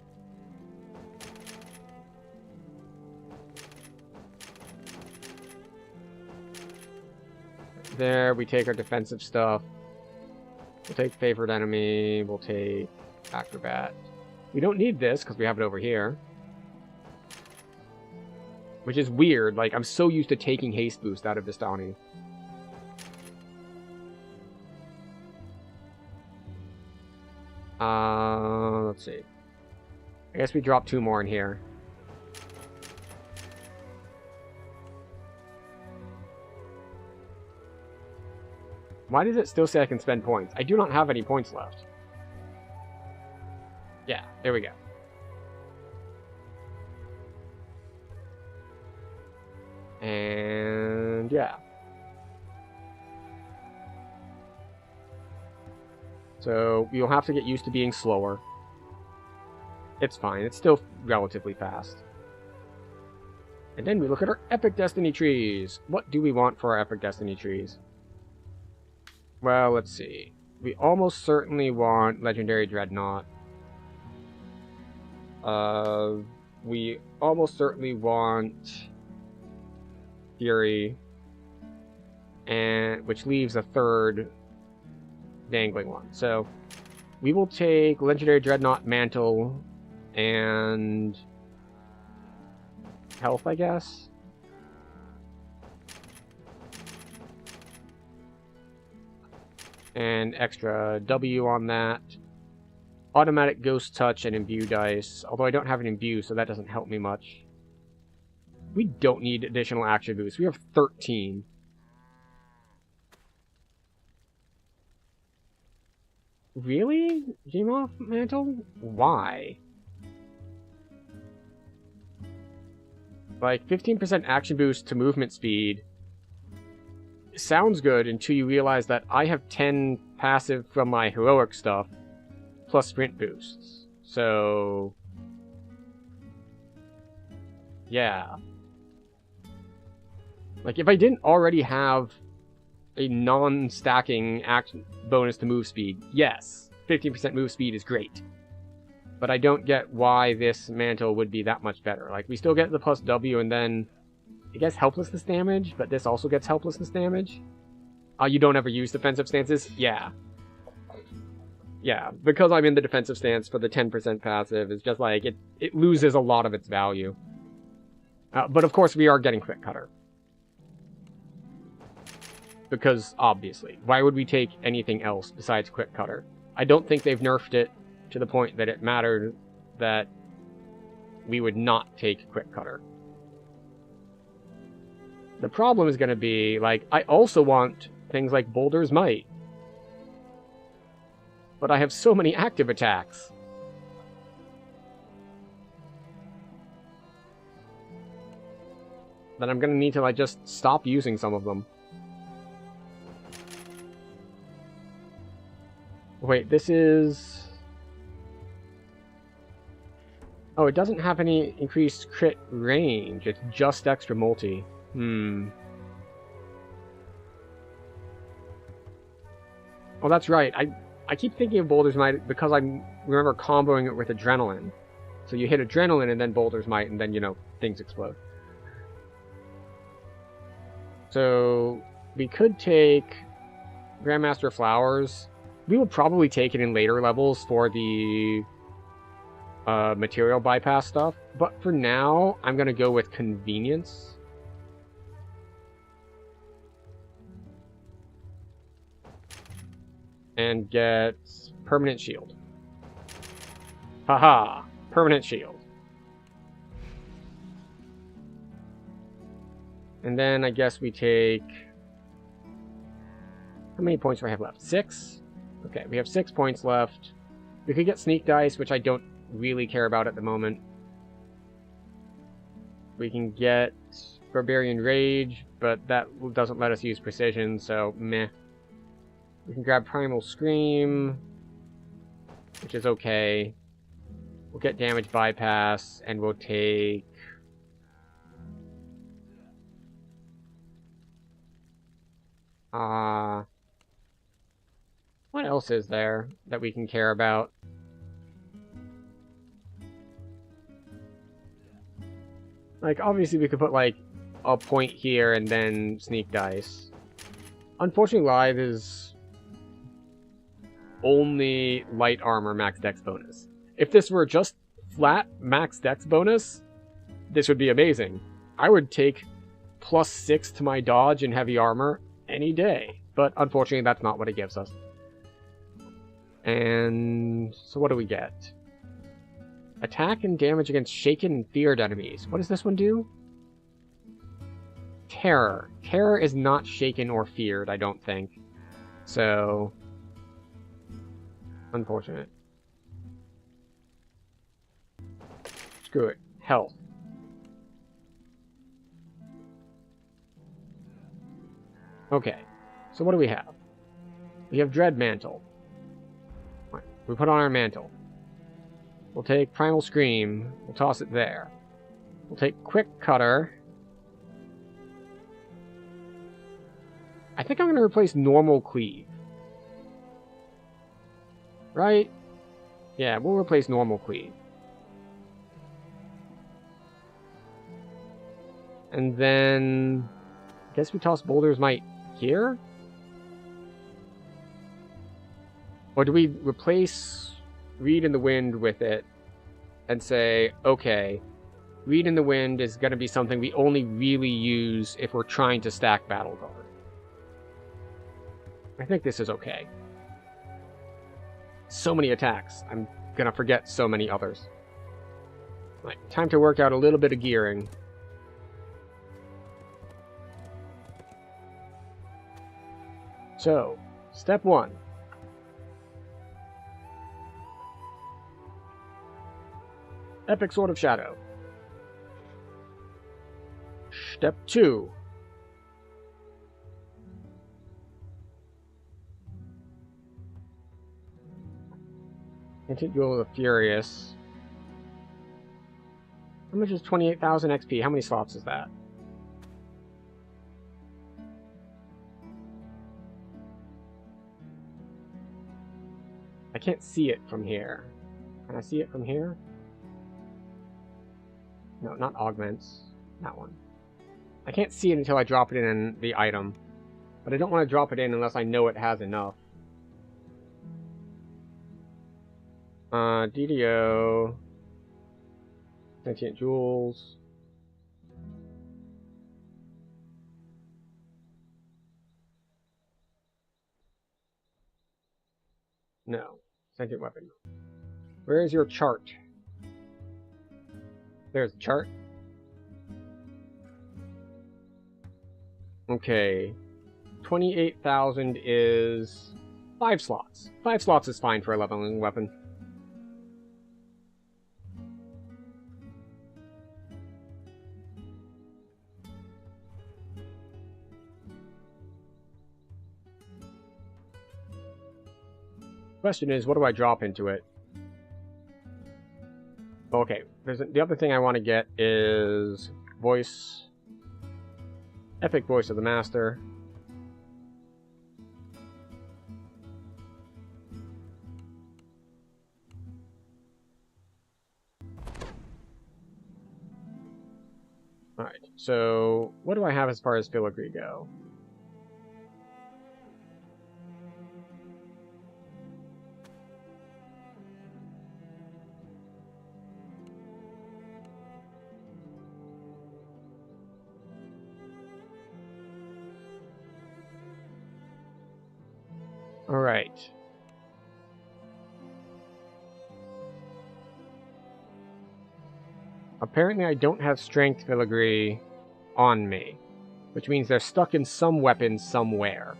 There, we take our defensive stuff. We'll take favored enemy. We'll take acrobat. We don't need this because we have it over here. Which is weird. Like, I'm so used to taking haste boost out of Vistani. Let's see. I guess we drop 2 more in here. Why does it still say I can spend points? I do not have any points left. Yeah, there we go. And yeah. So you'll have to get used to being slower. It's fine. It's still relatively fast. And then we look at our Epic Destiny trees. What do we want for our Epic Destiny trees? Well, let's see. We almost certainly want Legendary Dreadnought. We almost certainly want Fury, and which leaves a third dangling one. So we will take Legendary Dreadnought Mantle and Health, I guess. And extra W on that. Automatic Ghost Touch and Imbue dice, although I don't have an Imbue, so that doesn't help me much. We don't need additional action boosts. We have 13. Really? Gmoth Mantle? Why? Like, 15% action boost to movement speed sounds good until you realize that I have 10 passive from my heroic stuff, plus sprint boosts. So yeah. Like, if I didn't already have a non-stacking action bonus to move speed, yes, 15% move speed is great. But I don't get why this mantle would be that much better. Like, we still get the plus W and then it gets helplessness damage, but this also gets helplessness damage. You don't ever use defensive stances? Yeah. Yeah, because I'm in the defensive stance for the 10% passive, it's just like, it loses a lot of its value. But of course we are getting Quick Cutter. Because, obviously, why would we take anything else besides Quick Cutter? I don't think they've nerfed it to the point that it mattered that we would not take Quick Cutter. The problem is going to be, like, I also want things like Boulder's Might. But I have so many active attacks. That I'm going to need to, like, just stop using some of them. Wait, this is... Oh, it doesn't have any increased crit range. It's just extra multi. Well, that's right. I keep thinking of Boulder's Might because I remember comboing it with Adrenaline. So you hit Adrenaline and then Boulder's Might, and then, you know, things explode. So we could take Grandmaster Flowers. We will probably take it in later levels for the material bypass stuff. But for now, I'm going to go with Convenience. And get Permanent Shield. Haha! Permanent Shield. And then I guess we take... How many points do I have left? 6? Okay, we have 6 points left. We could get Sneak Dice, which I don't really care about at the moment. We can get Barbarian Rage, but that doesn't let us use Precision, so meh. We can grab Primal Scream, which is okay. We'll get Damage Bypass, and we'll take... what else is there that we can care about? Like, obviously we could put, like, a point here and then Sneak Dice. Unfortunately, Lithe is only light armor max dex bonus. If this were just flat max dex bonus, this would be amazing. I would take +6 to my dodge and heavy armor any day, but unfortunately that's not what it gives us. And so what do we get? Attack and damage against shaken and feared enemies. What does this one do? Terror. Terror is not shaken or feared, I don't think. So... unfortunate. Screw it. Health. Okay. So what do we have? We have Dread Mantle. We put on our mantle. We'll take Primal Scream. We'll toss it there. We'll take Quick Cutter. I think I'm going to replace Normal Cleave. Right? Yeah, we'll replace Normal Cleave. And then... I guess we toss Boulder's Might here? Or do we replace Reed in the Wind with it and say, okay, Reed in the Wind is going to be something we only really use if we're trying to stack Battle Guard. I think this is okay. So many attacks. I'm going to forget so many others. Right, time to work out a little bit of gearing. So, step 1. Epic Sword of Shadow. Step 2. Ancient Duel of the Furious. How much is 28,000 XP? How many slots is that? I can't see it from here. Can I see it from here? No, not augments. That one. I can't see it until I drop it in the item. But I don't want to drop it in unless I know it has enough. DDO. Sentient Jewels. No. Sentient Weapon. Where is your chart? There's the chart. Okay. 28,000 is 5 slots. 5 slots is fine for a leveling weapon. Question is, what do I drop into it? Okay, the other thing I want to get is voice, epic voice of the master. All right, so what do I have as far as filigree go? Alright. Apparently I don't have strength filigree on me, which means they're stuck in some weapon somewhere.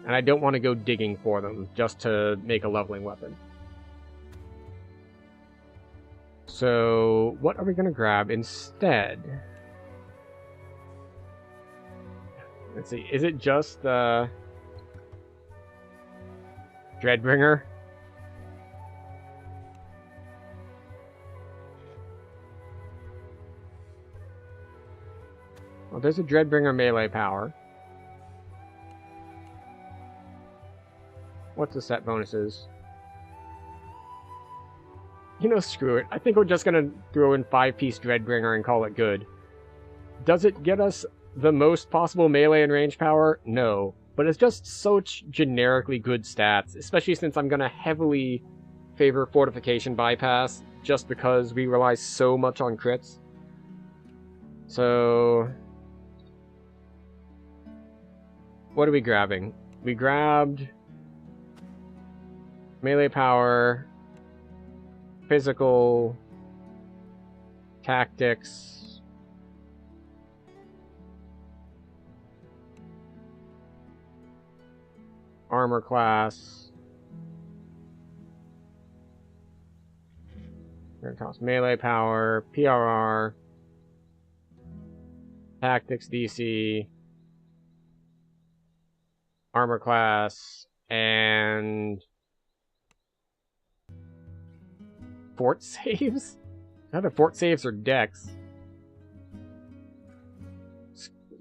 And I don't want to go digging for them just to make a leveling weapon. So, what are we going to grab instead? Let's see, is it just the Dreadbringer? Well, there's a Dreadbringer melee power. What's the set bonuses? You know, screw it. I think we're just gonna throw in 5-piece Dreadbringer and call it good. Does it get us the most possible melee and range power? No. But it's just such generically good stats, especially since I'm gonna heavily favor Fortification Bypass just because we rely so much on crits. So, what are we grabbing? We grabbed melee power, physical, tactics, armor class. We're gonna toss melee power, PRR, tactics DC, armor class, and Fort saves? Either fort saves or dex.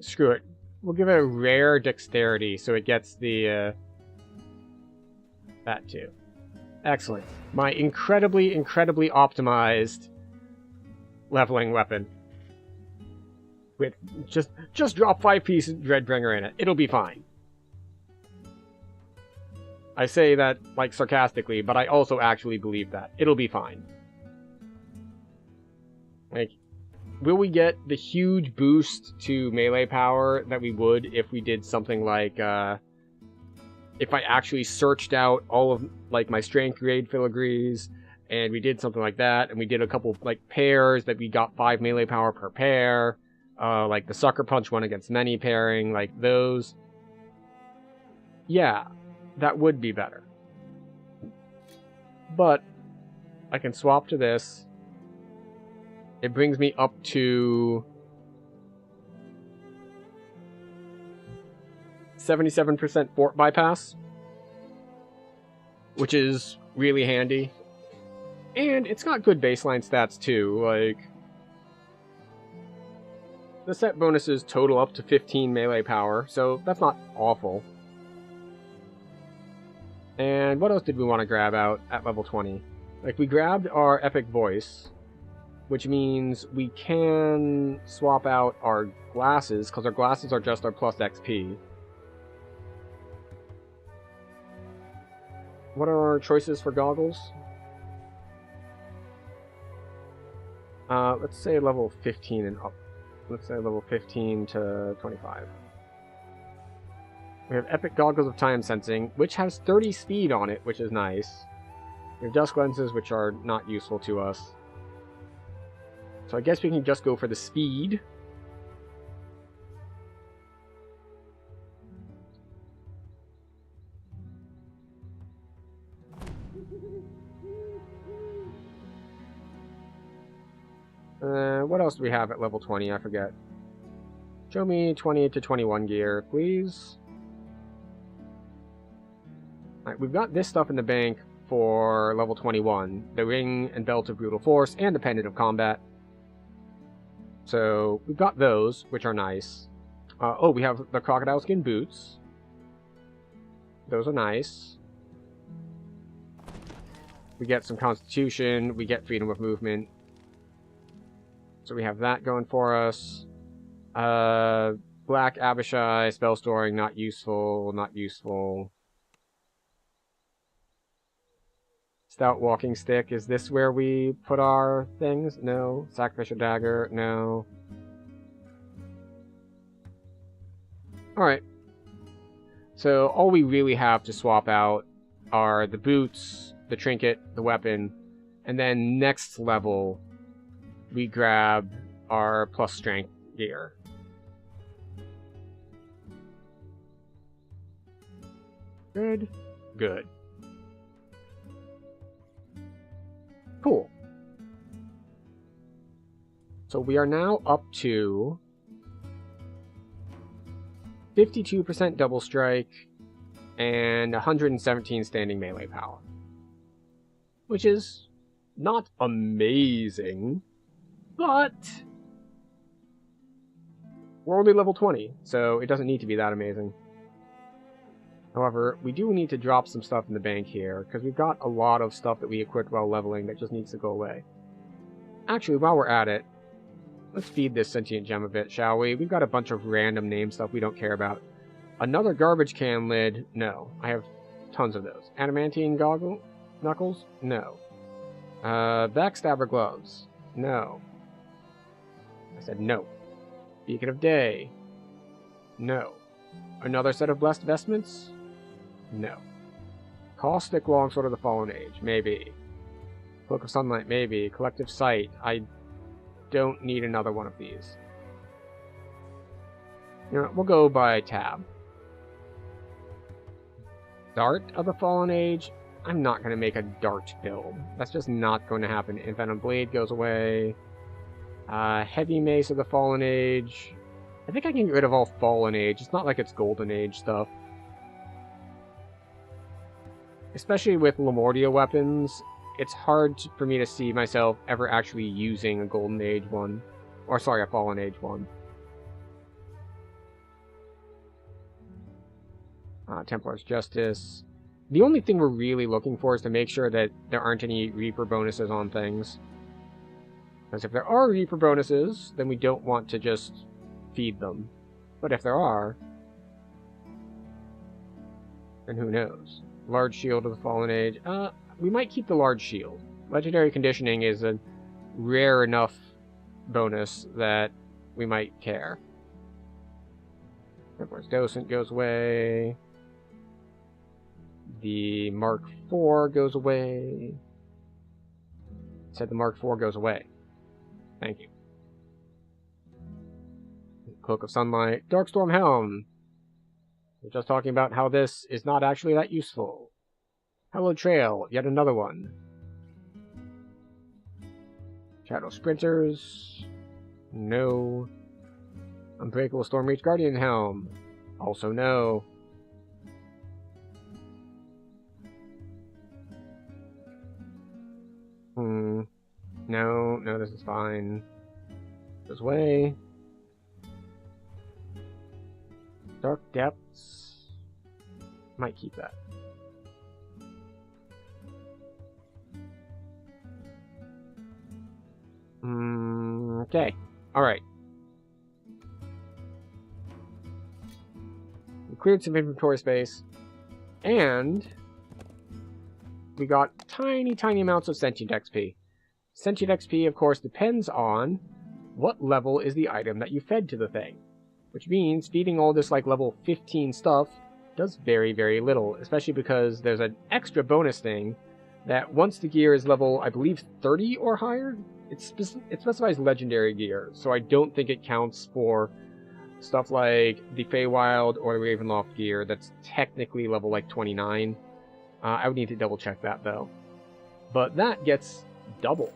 Screw it. We'll give it a rare dexterity so it gets the, that too. Excellent. My incredibly, incredibly optimized leveling weapon. With just drop 5 pieces of Dreadbringer in it. It'll be fine. I say that, like, sarcastically, but I also actually believe that. It'll be fine. Like, will we get the huge boost to melee power that we would if we did something like, if I actually searched out all of, like, my strength grade filigrees, and we did something like that, and we did a couple, like, pairs that we got 5 melee power per pair, like the Sucker Punch one against many pairing, like those. Yeah, that would be better. But I can swap to this. It brings me up to 77% fort bypass, which is really handy. And it's got good baseline stats too, like the set bonuses total up to 15 melee power, so that's not awful. And what else did we want to grab out at level 20? Like, we grabbed our Epic Voice, which means we can swap out our glasses, because our glasses are just our plus XP. What are our choices for goggles? Let's say level 15 and up. Let's say level 15 to 25. We have Epic Goggles of Time Sensing, which has 30 speed on it, which is nice. We have Dusk Lenses, which are not useful to us. So I guess we can just go for the speed. What else do we have at level 20? I forget. Show me 20 to 21 gear, please. Alright, we've got this stuff in the bank for level 21. The Ring and Belt of Brutal Force and the Pendant of Combat. So, we've got those, which are nice. Oh, we have the Crocodile Skin Boots. Those are nice. We get some Constitution, we get Freedom of Movement. So we have that going for us. Black Abishai, Spell Storing, not useful, not useful. Stout Walking Stick, is this where we put our things? No. Sacrificial Dagger, no. Alright. So all we really have to swap out are the boots, the trinket, the weapon, and then next level we grab our plus strength gear. Good. Good. Cool. So we are now up to 52% double strike and 117 standing melee power. Which is not amazing, but we're only level 20, so it doesn't need to be that amazing. However, we do need to drop some stuff in the bank here, because we've got a lot of stuff that we equipped while leveling that just needs to go away. Actually, while we're at it, let's feed this sentient gem a bit, shall we? We've got a bunch of random name stuff we don't care about. Another garbage can lid? No. I have tons of those. Adamantine knuckles? No. Backstabber gloves? No. I said no. Beacon of Day? No. Another set of blessed vestments? No. Caustic Longsword of the Fallen Age? Maybe. Cloak of Sunlight? Maybe. Collective Sight? I don't need another one of these. You know, we'll go by tab. Dart of the Fallen Age? I'm not going to make a dart build. That's just not going to happen. Venom Blade goes away. Heavy Mace of the Fallen Age. I think I can get rid of all Fallen Age. It's not like it's Golden Age stuff. Especially with Lamordia weapons, it's hard for me to see myself ever actually using a Golden Age one. Or sorry, a Fallen Age one. Templar's Justice. The only thing we're really looking for is to make sure that there aren't any Reaper bonuses on things. Because if there are Reaper bonuses, then we don't want to just feed them. But if there are, then who knows? Large Shield of the Fallen Age. We might keep the Large Shield. Legendary Conditioning is a rare enough bonus that we might care. Templar's Docent goes away. The Mark IV goes away. It said the Mark IV goes away. Thank you. Cloak of Sunlight. Darkstorm Helm. We're just talking about how this is not actually that useful. Hallowed Trail. Yet another one. Shadow Sprinters. No. Unbreakable Stormreach Guardian Helm. Also no. No, this is fine. Goes away. Dark Depths. Might keep that. Okay. Alright. We cleared some inventory space. And we got tiny amounts of Sentient XP. Sentient XP, of course, depends on what level is the item that you fed to the thing. Which means feeding all this like level 15 stuff does very, very little. Especially because there's an extra bonus thing that once the gear is level, I believe, 30 or higher, it specifies legendary gear. So I don't think it counts for stuff like the Feywild or the Ravenloft gear that's technically level like 29. I would need to double check that though. But that gets double.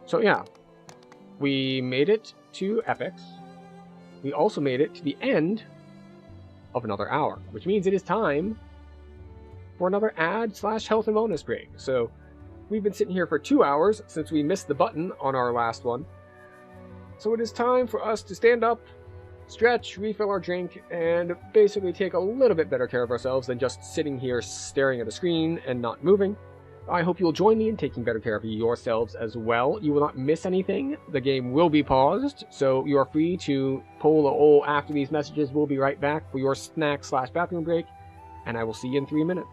So yeah, we made it to Epics. We also made it to the end of another hour, which means it is time for another ad/health and wellness break. So we've been sitting here for 2 hours since we missed the button on our last one. So it is time for us to stand up, stretch, refill our drink, and basically take a little bit better care of ourselves than just sitting here staring at a screen and not moving. I hope you'll join me in taking better care of yourselves as well. You will not miss anything. The game will be paused, so you are free to pull a hole after these messages. We'll be right back for your snack/bathroom break, and I will see you in 3 minutes.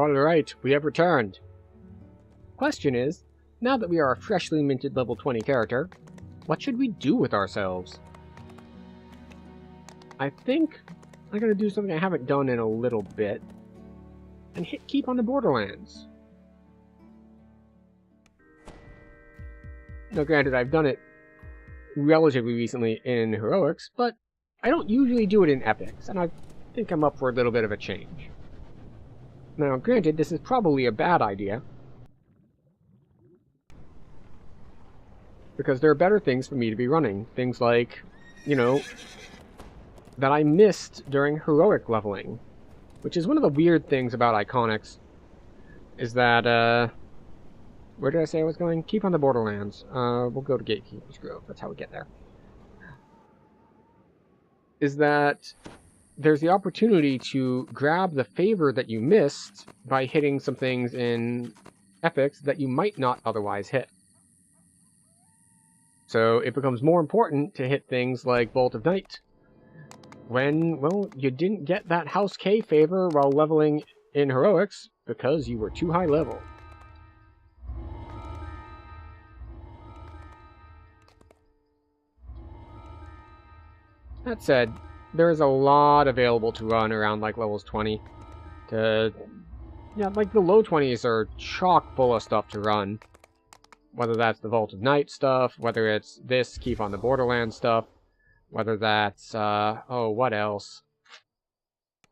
Alright, we have returned. Question is, now that we are a freshly minted level 20 character, what should we do with ourselves? I think I'm going to do something I haven't done in a little bit, and hit keep on the Borderlands. Now granted, I've done it relatively recently in Heroics, but I don't usually do it in Epics, and I think I'm up for a little bit of a change. Now granted, this is probably a bad idea, because there are better things for me to be running. Things like, you know, that I missed during heroic leveling. Which is one of the weird things about Iconics. Is that, where did I say I was going? Keep on the Borderlands. We'll go to Gatekeeper's Grove. That's how we get there. Is that there's the opportunity to grab the favor that you missed by hitting some things in Epics that you might not otherwise hit. So it becomes more important to hit things like Bolt of Night when, well, you didn't get that House K favor while leveling in Heroics because you were too high level. That said, there is a lot available to run around like levels 20. Yeah, like the low 20s are chock full of stuff to run. Whether that's the Vault of Night stuff, whether it's this Keep on the Borderlands stuff, whether that's, oh, what else?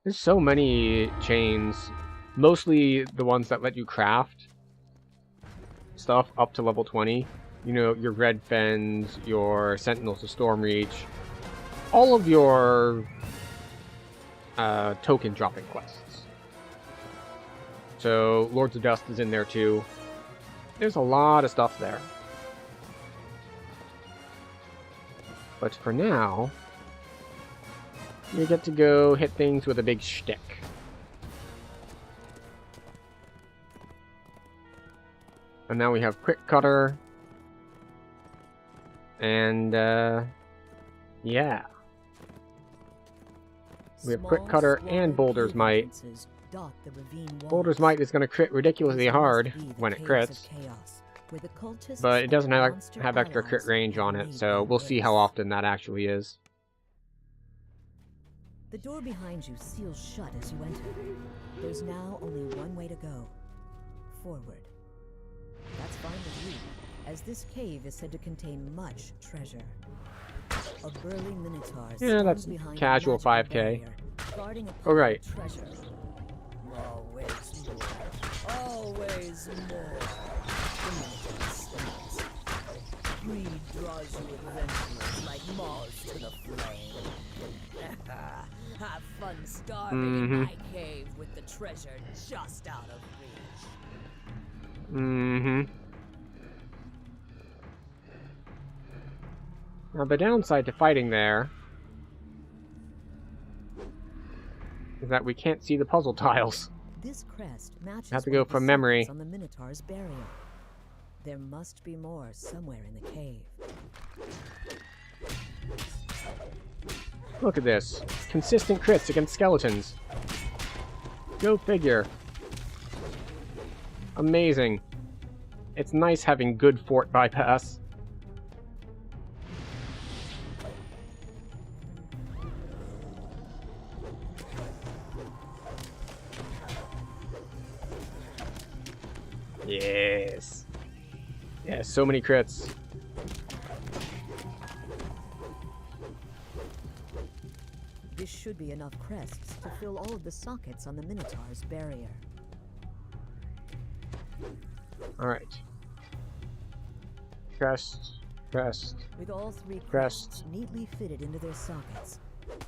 There's so many chains, mostly the ones that let you craft stuff up to level 20. You know, your Red Fens, your Sentinels of Stormreach, all of your token dropping quests. So, Lords of Dust is in there too. There's a lot of stuff there. But for now, you get to go hit things with a big shtick. And now we have Quick Cutter. And, yeah. We have Quick Cutter and Boulder's Might. Boulder's Might is going to crit ridiculously hard when it crits, but it doesn't have extra crit range on it, so we'll see how often that actually is. The door behind you seals shut as you enter. There's now only one way to go. Forward. That's fine with you, as this cave is said to contain much treasure. A burly minotaur. Yeah, that's casual 5k. Alright. Always more. Always more. Greed draws you adventurers like moths to the flame. Have fun starving in my cave with the treasure just out of reach. Now the downside to fighting there is that we can't see the puzzle tiles. This crest matches have to go from memory. On the Minotaur's barrier. There must be more somewhere in the cave. Look at this. Consistent crits against skeletons. Go figure. Amazing. It's nice having good fort bypass. Yes. Yeah, so many crits. This should be enough crests to fill all of the sockets on the Minotaur's barrier. Alright. Crest, crest, with all three crest. Neatly fitted into their sockets,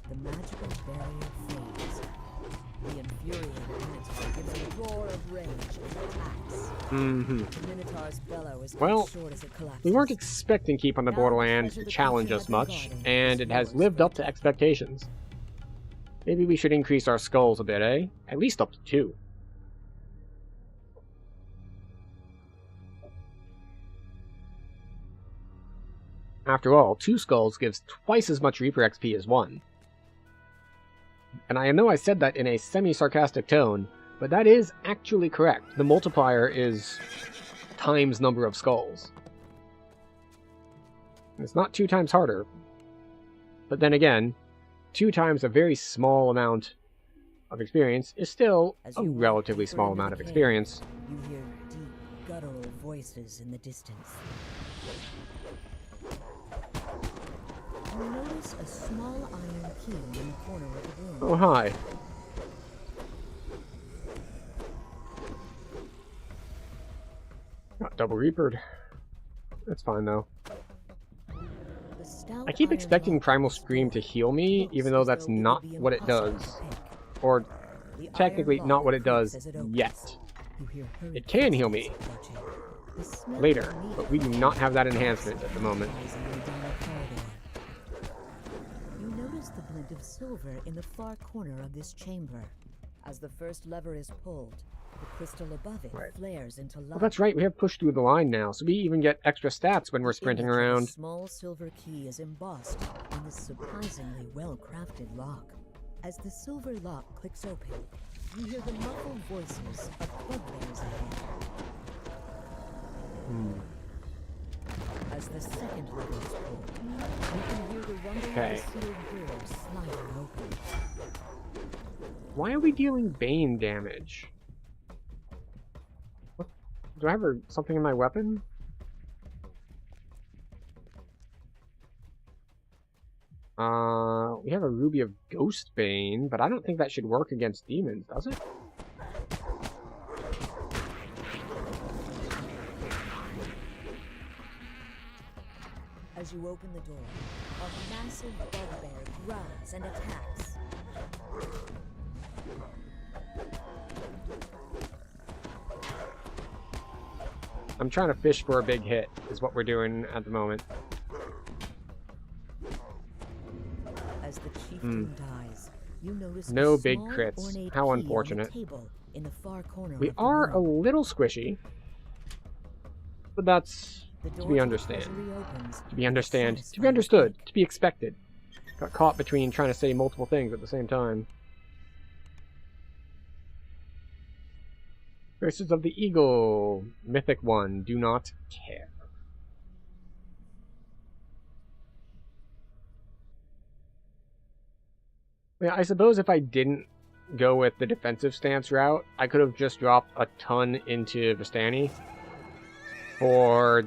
the magical barrier fades. The infuriated Minotaur gives a roar of rage and attacks. The Minotaur's bellow is well, short as it collapses. we weren't expecting Keep on the Borderlands to challenge us much, and it has lived up to expectations. Maybe we should increase our skulls a bit, eh? At least up to 2. After all, 2 skulls gives twice as much Reaper XP as 1. And I know I said that in a semi-sarcastic tone, But that is actually correct. The multiplier is times number of skulls. It's not 2 times harder. But then again, 2 times a very small amount of experience is still a relatively small amount of experience. You hear deep, guttural voices in the distance. You notice a small iron key in the corner of the room. Oh, hi. Got double reapered. That's fine, though. I keep expecting Primal Scream to heal me, even though that's not what it does. Or, technically, not what it does yet. It can heal me later, but we do not have that enhancement at the moment. You notice the glint of silver in the far corner of this chamber. As the first lever is pulled, the crystal above it flares into light. Well, that's right, we have pushed through the line now, so we even get extra stats when we're sprinting around. A small silver key is embossed in this surprisingly well-crafted lock. As the silver lock clicks open, you hear the muffled voices of bugbears ahead. As the second lever is pulled, you can hear the rumble of the sealed door sliding open. Why are we dealing Bane damage? What? Do I have something in my weapon? We have a Ruby of Ghost Bane, but I don't think that should work against demons, does it? As you open the door, a massive bugbear growls and attacks. I'm trying to fish for a big hit, is what we're doing at the moment. As the chieftain dies, you notice no a big small, crits. ornate How key on unfortunate. the table in the far corner We of the are room. a little squishy, but that's to be understood. To be understood. To be expected. Got caught between trying to say multiple things at the same time. Curses of the Eagle. Mythic 1. Do not care. Yeah, I suppose if I didn't go with the defensive stance route, I could have just dropped a ton into Vistani for,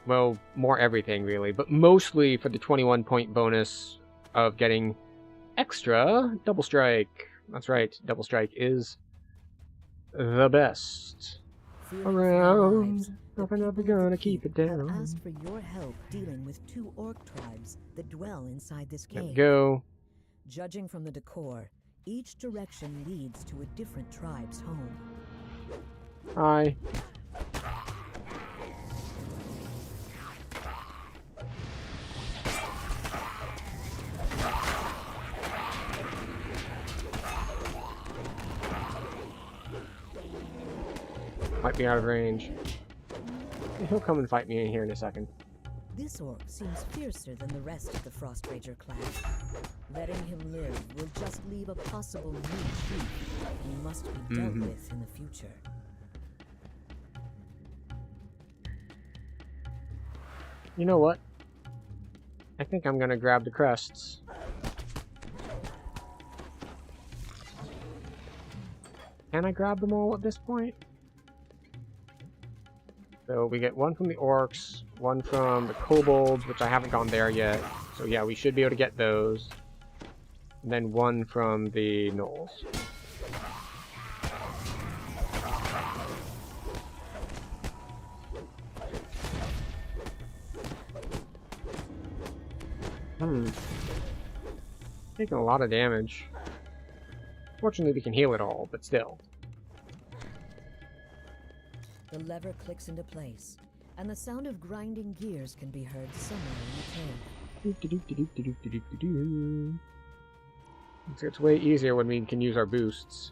well, more everything really, but mostly for the 21-point bonus of getting extra Double Strike. That's right, Double Strike is the best around. Nothing ever gonna keep it down. Have asked for your help dealing with 2 orc tribes that dwell inside this cave. There we go. Judging from the decor, each direction leads to a different tribe's home. Hi. Might be out of range. He'll come and fight me in here in a second. This orc seems fiercer than the rest of the Frost Rager clan. Letting him live will just leave a possible new chief he must be dealt with in the future. You know what? I think I'm gonna grab the crests. Can I grab them all at this point? So we get one from the orcs, one from the kobolds, which I haven't gone there yet. So yeah, we should be able to get those. And then one from the gnolls. Taking a lot of damage. Fortunately, we can heal it all, but still. The lever clicks into place, and the sound of grinding gears can be heard somewhere in the cave. It's way easier when we can use our boosts.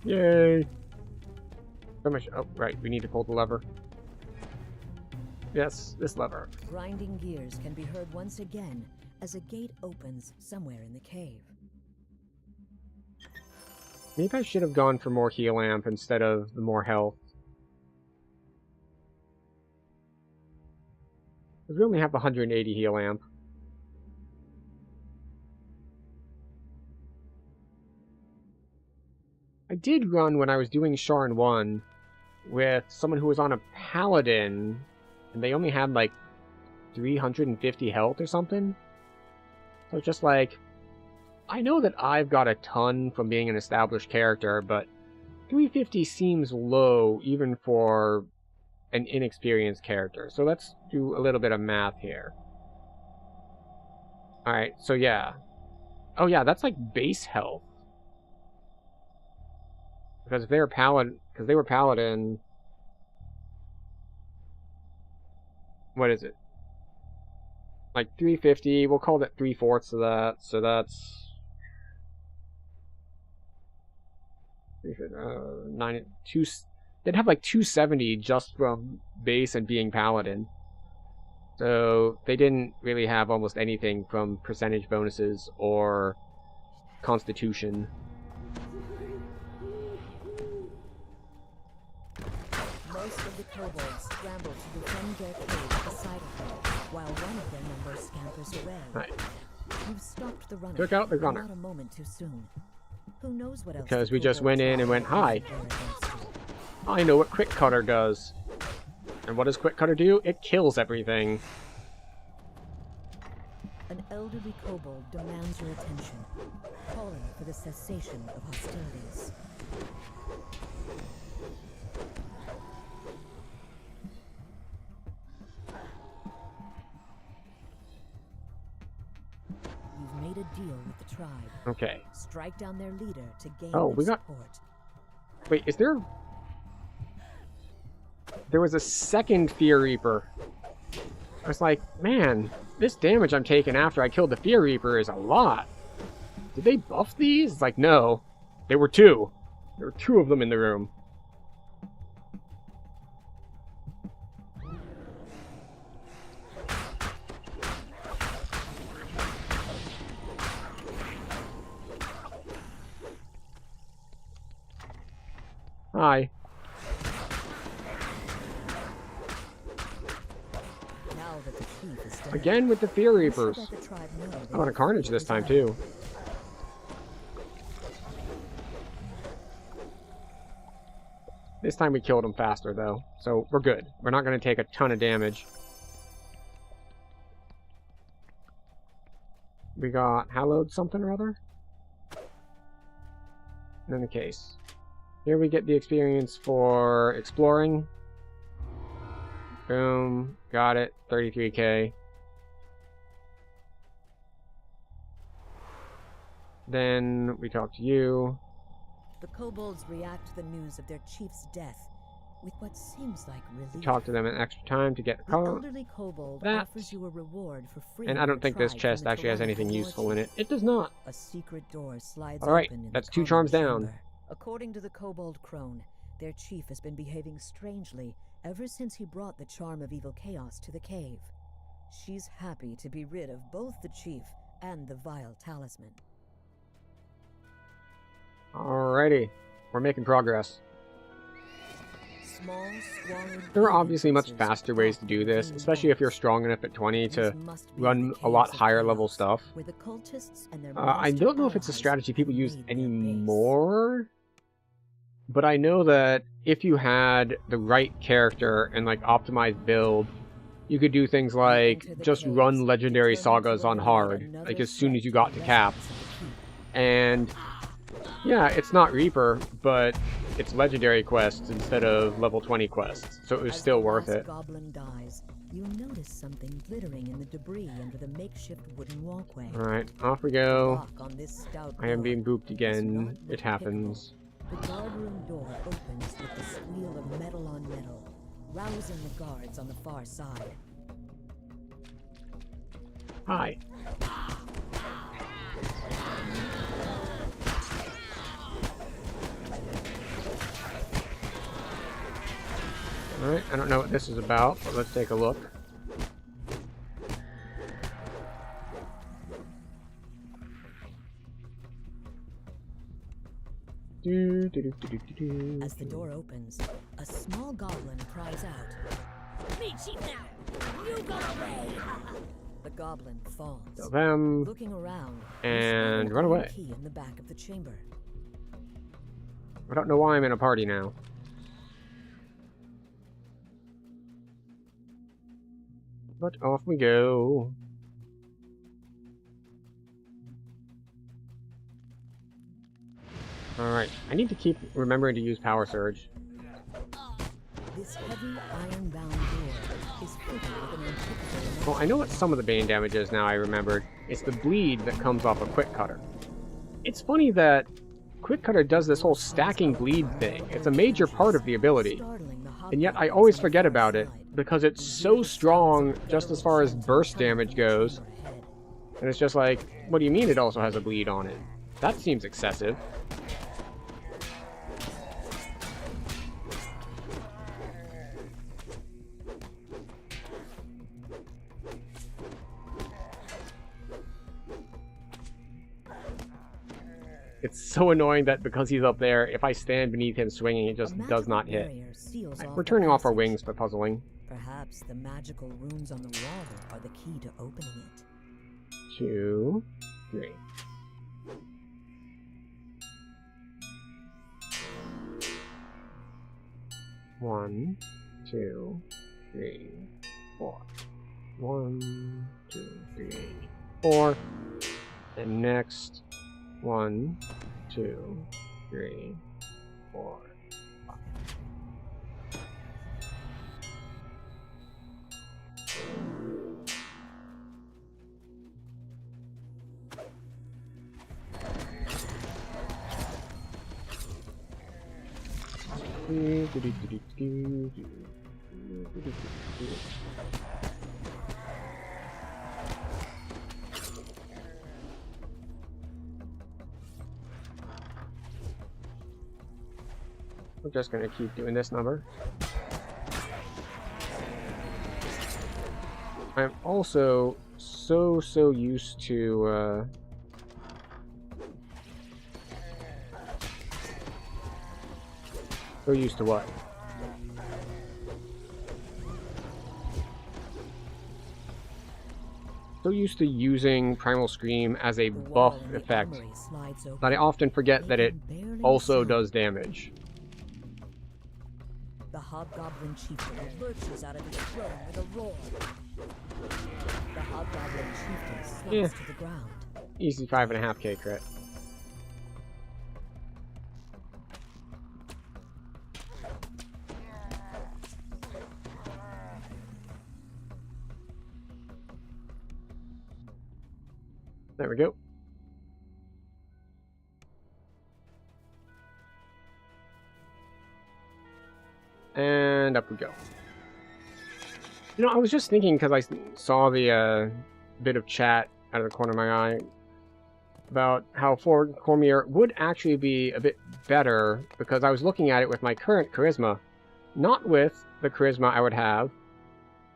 Yay! So much. Oh, right, we need to pull the lever. Yes, this lever. Grinding gears can be heard once again as a gate opens somewhere in the cave. Maybe I should have gone for more heal amp instead of the more health. Because we only have 180 heal amp. I did run when I was doing Sharn 1 with someone who was on a paladin, and they only had like 350 health or something. So it's just like, I know that I've got a ton from being an established character, but 350 seems low even for an inexperienced character. So let's do a little bit of math here. Alright, so yeah. Oh yeah, that's like base health. Because if they were paladin, what is it? Like 350, we'll call that 3/4 of that, so that's 2. They'd have like 270 just from base and being paladin. So they didn't really have almost anything from percentage bonuses or constitution. Most of the kobolds scramble to defend their cave beside of them, while one of their members scampers away. Right. You've stopped the runner. Took out the gunner. Not a moment too soon. Who knows what else? Because we just went in and went, hi. I know what Quick Cutter does. And what does Quick Cutter do? It kills everything. An elderly kobold demands your attention, calling for the cessation of hostilities. You've made a deal with the tribe. Okay. Strike down their leader to gain we got support. Wait, is there... There was a second Fear Reaper. I was like, man, this damage I'm taking after I killed the Fear Reaper is a lot. Did they buff these? It's like, no. There were 2. There were 2 of them in the room. Hi. Again with the Fear Reapers. Oh, and a Carnage this time too. This time we killed him faster though, so we're good. We're not going to take a ton of damage. We got hallowed something or other. In any case, here we get the experience for exploring. Boom, got it, 33k. Then we talk to you. The kobolds react to the news of their chief's death with what seems like relief. Talk to them an extra time to get the elderly kobold offers you a reward for free. And I don't think this chest actually has anything useful in it. It does not. A secret door slides Alright, open in that's the 2 charms common down. chamber. According to the kobold crone, their chief has been behaving strangely ever since he brought the charm of evil chaos to the cave. She's happy to be rid of both the chief and the vile talisman. Alrighty, we're making progress. Small, there are obviously much faster ways to do this, especially if you're strong enough at 20 to run a lot higher level stuff. I don't know if it's a strategy people use anymore, but I know that if you had the right character and like optimized build, you could do things like just run legendary sagas on hard, like as soon as you got to cap. And yeah, it's not Reaper, but it's legendary quests instead of level 20 quests, so it was still worth it. Goblin dies, you notice something glittering in the debris under the makeshift wooden walkway. Alright, off we go. I am being booped again. It happens. The guardroom door opens with the squeal of metal on metal, rousing the guards on the far side. Hi. Alright, I don't know what this is about, but let's take a look. As the door opens, a small goblin cries out, Me, Chief, now! You go away! The goblin falls, Kill them, looking around, and run away. Key in the back of the chamber. I don't know why I'm in a party now. But off we go. Alright, I need to keep remembering to use Power Surge. This heavy iron-bound door is fitted with an antiquity. Well, I know what some of the Bane damage is now I remembered. It's the bleed that comes off a Quick Cutter. It's funny that Quick Cutter does this whole stacking bleed thing. It's a major part of the ability. And yet I always forget about it, because it's so strong just as far as burst damage goes. And it's just like, what do you mean it also has a bleed on it? That seems excessive. It's so annoying that because he's up there, if I stand beneath him swinging, it just does not hit. We're turning off our wings for puzzling. Perhaps the magical runes on the wall are the key to opening it. 2, 3. One, 2, 3, 4. 1, 2, 3, 4. And next. 1, 2, 3, 4, 5. We're just gonna keep doing this number. I'm also so used to what? So used to using Primal Scream as a buff effect that I often forget that it also does damage. The Hobgoblin Chieftain lurches out of his throne with a roar. The Hobgoblin Chieftain slugs to the ground. Easy 5.5k crit. There we go. And up we go. You know, I was just thinking, because I saw the bit of chat out of the corner of my eye, about how Ford Cormier would actually be a bit better, because I was looking at it with my current charisma, not with the charisma I would have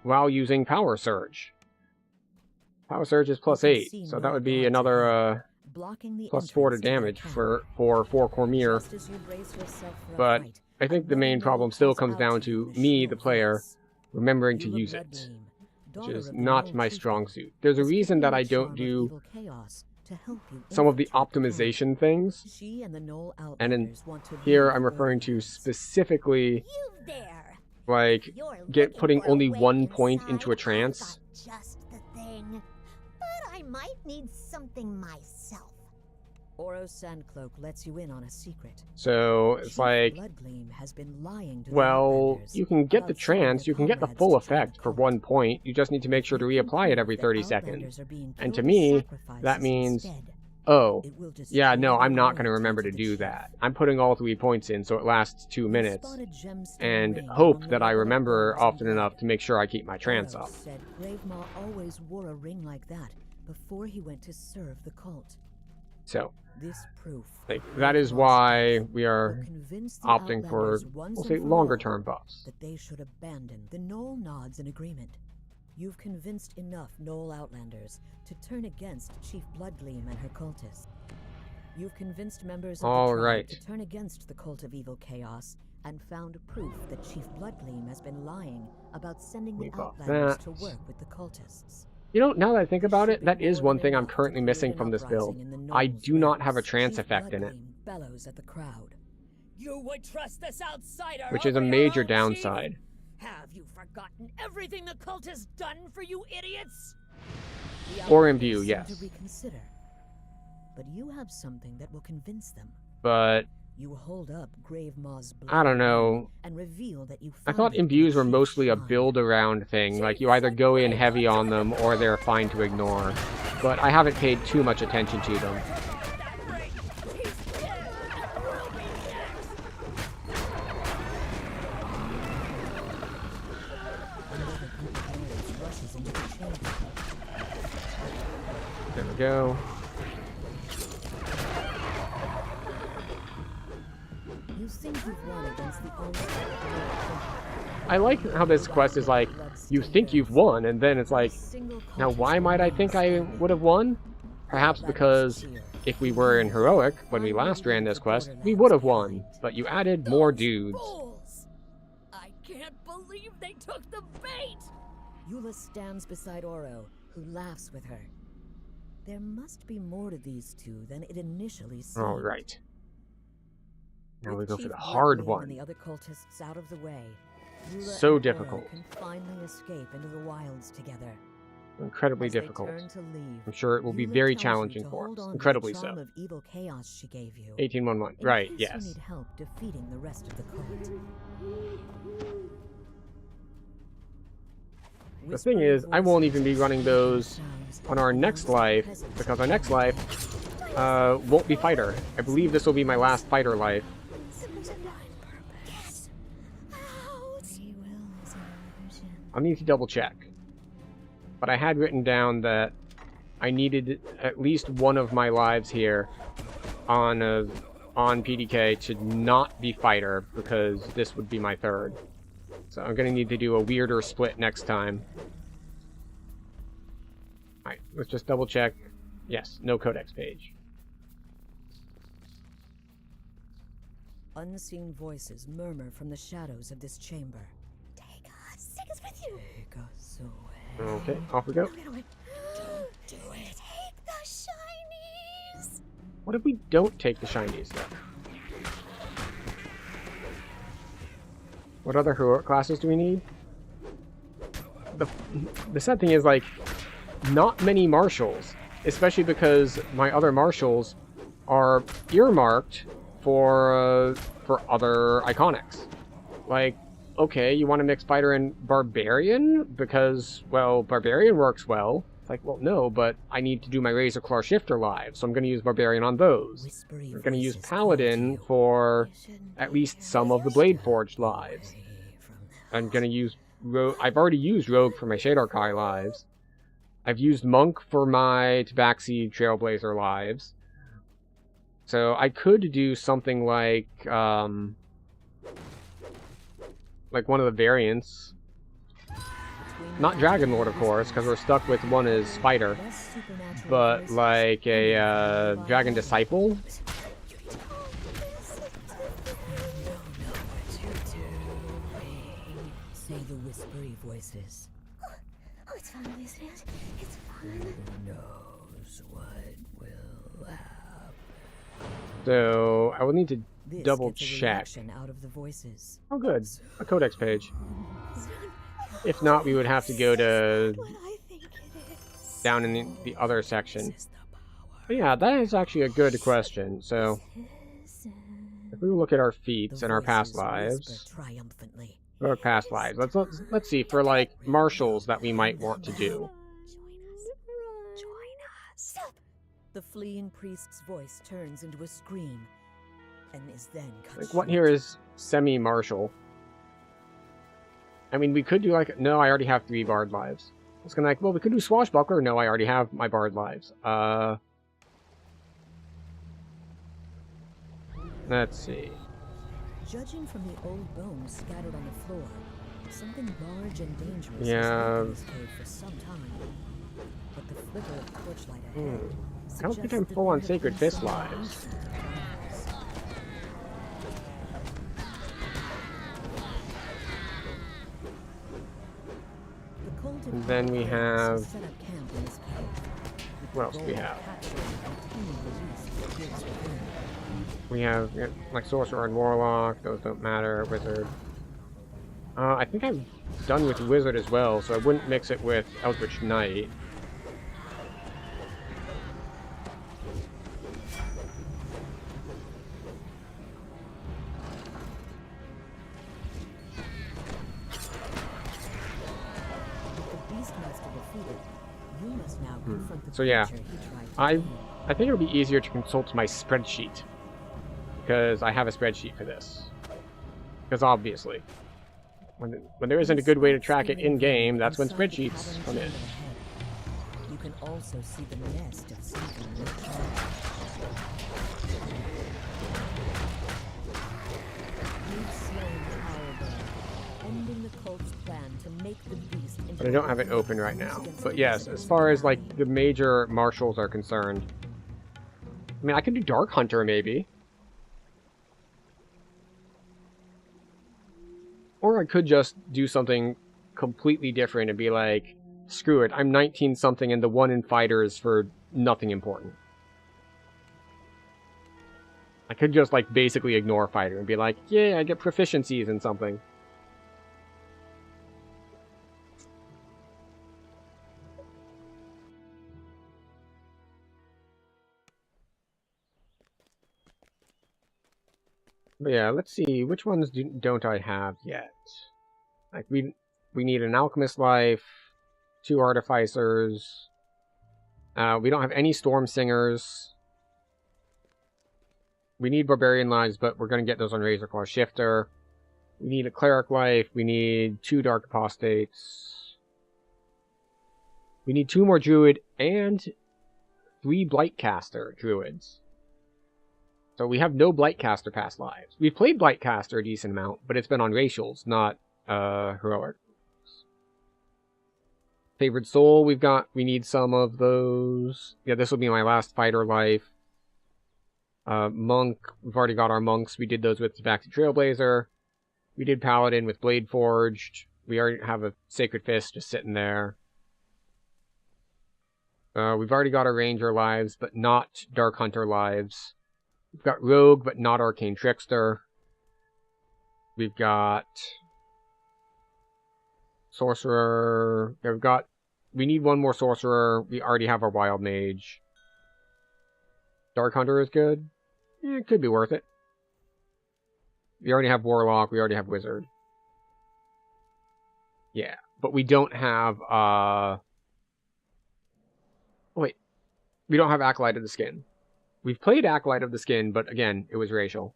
while using Power Surge. Power Surge is +8, so that would be another +4 to damage for Cormier. But I think the main problem still comes down to me, the player, remembering to use it, which is not my strong suit. There's a reason that I don't do some of the optimization things, and in here I'm referring to specifically, like, putting only 1 point into a trance. Just the thing. But I might need something myself. Oros Sandcloak lets you in on a secret. So it's like, well, you can get the trance, you can get the full effect for 1 point, you just need to make sure to reapply it every 30 seconds. And to me, that means, oh, yeah, no, I'm not going to remember to do that. I'm putting all 3 points in so it lasts 2 minutes, and hope that I remember often enough to make sure I keep my trance up. Said Gravemaw always wore a ring like that before he went to serve the cult. So, This proof Like, that is why we are convince the opting for, Outlanders once we'll and say, for longer all term buffs. that they should abandon. The Knoll nods in agreement. You've convinced enough Knoll Outlanders to turn against Chief Bloodgleam and her cultists. You've convinced members of All the tribe right. to turn against the Cult of Evil Chaos and found proof that Chief Bloodgleam has been lying about sending the We got Outlanders that. to work with the cultists. You know, now that I think about it, that is one thing I'm currently missing from this build. I do not have a trance effect in it, Bellows at the crowd. You would trust this outsider, which is a over your major own downside. chief? Have you forgotten everything the cult has done for you idiots? Or imbue, Seem yes. To reconsider. But you have something that will convince them. But You hold up Grave Maw's blood I don't know. and reveal that you I found thought it in imbues the were chief's mostly a shrine. build-around thing, like you either go in heavy on them or they're fine to ignore. But I haven't paid too much attention to them. Rushes into the chamber. There we go. You think you've won against the onslaught of the Lord. I like how this quest is like, you think you've won, and then it's like, now why might I think I would have won? Perhaps because if we were in Heroic, when we last ran this quest, we would have won, but you added more dudes. Fools! I can't believe they took the bait! Eula stands beside Oro, who laughs with her. There must be more to these two than it initially seemed. Alright. Now we With go for Chief the hard Bloodgleam one. And the other cultists out of the way, Eula So and Oro difficult. can finally escape into the wilds together. Incredibly As they difficult. turn to leave, I'm sure it will be Eula very tells you challenging to for hold us. on to the Incredibly charm so. of evil chaos she gave you. 1811. In Right, case yes. You need help defeating the rest of the cult. The thing is, I won't even be running those on our next life, because our next life won't be fighter. I believe this will be my last fighter life. I'll need to double check. But I had written down that I needed at least one of my lives here on PDK to not be fighter, because this would be my third. So I'm going to need to do a weirder split next time. Alright, let's just double check. Yes, no codex page. Unseen voices murmur from the shadows of this chamber. Take us with you. Take us away. Okay, off we go. Don't do it. Take the shinies. What if we don't take the shinies, though? What other heroic classes do we need? The sad thing is, like, not many marshals, especially because my other marshals are earmarked for other iconics. Like, okay, you want to mix fighter and barbarian because, well, barbarian works well. It's like, well, no, but I need to do my Razor Claw Shifter live, so I'm going to use barbarian on those. I'm going to use paladin for at least some of the Blade Forged lives. I'm going to use I've already used Rogue for my Shadar Kai lives. I've used Monk for my Tabaxi Trailblazer lives. So I could do something like one of the variants. Not Dragon Lord, of course, because we're stuck with one as fighter. But like a Dragon Disciple. Say the whispery voices. Oh, it's fun, isn't it? It's fun. Who knows what will happen? So I will need to This double gets a check. reaction out of the voices. Oh, good. A codex page. If not, we would have to go to down in the other section. But yeah, that is actually a good question. So if we look at our feats and our past lives, Triumphantly. our past lives, let's see for like marshals that we might want to do. The fleeing priest's voice turns into a scream and is then cut Like what short. here is semi-martial. I mean, we could do like, no, I already have 3 bard lives. It's gonna like, well, we could do swashbuckler. No, I already have my bard lives. Let's see. Judging from the old bones scattered on the floor, something large and dangerous Yeah. has been in this cave for some time. But the flicker of torchlight ahead I don't think suggests I'm that full there on have Sacred been Fist some lives. recent trials. The cult And then we have... set up camp in this cave. with What the else do goal we of have? capturing and obtaining the beast that lives within. We have like Sorcerer and Warlock. Those don't matter. Wizard. I think I'm done with Wizard as well, so I wouldn't mix it with Eldritch Knight. With the Beastmaster defeated, you must now confront the So yeah, creature he tried to I think it would be easier to consult my spreadsheet, because I have a spreadsheet for this. Because obviously, when there isn't a good way to track it in game, that's when spreadsheets come in. You can also see the nest of something with You've slain Owlbear, ending the cult's plan to make the beast into But I don't have it open right now. But yes, as far as like the major marshals are concerned, I mean, I could do Dark Hunter maybe. Or I could just do something completely different and be like, screw it, I'm 19 something and the 1 in fighters for nothing important. I could just like basically ignore fighter and be like, yeah, I get proficiencies in something. But yeah, let's see, which ones don't I have yet? Like, we need an Alchemist Life, 2 Artificers, we don't have any Storm Singers. We need Barbarian Lives, but we're going to get those on Razorclaw Shifter. We need a Cleric Life, we need 2 Dark Apostates. We need 2 more Druid, and 3 Blightcaster Druids. So we have no Blightcaster past lives. We've played Blightcaster a decent amount, but it's been on racials, not heroic. Favored Soul, we need some of those. Yeah, this will be my last fighter life. Monk, we've already got our monks. We did those with back to Trailblazer. We did Paladin with Blade Forged. We already have a Sacred Fist just sitting there. We've already got our Ranger lives, but not Dark Hunter lives. We've got Rogue, but not Arcane Trickster. We've got Sorcerer. We need 1 more Sorcerer. We already have our Wild Mage. Dark Hunter is good. Yeah, it could be worth it. We already have Warlock. We already have Wizard. Yeah, but we don't have, oh, wait. We don't have Acolyte of the Skin. We've played Acolyte of the Skin, but again, it was racial.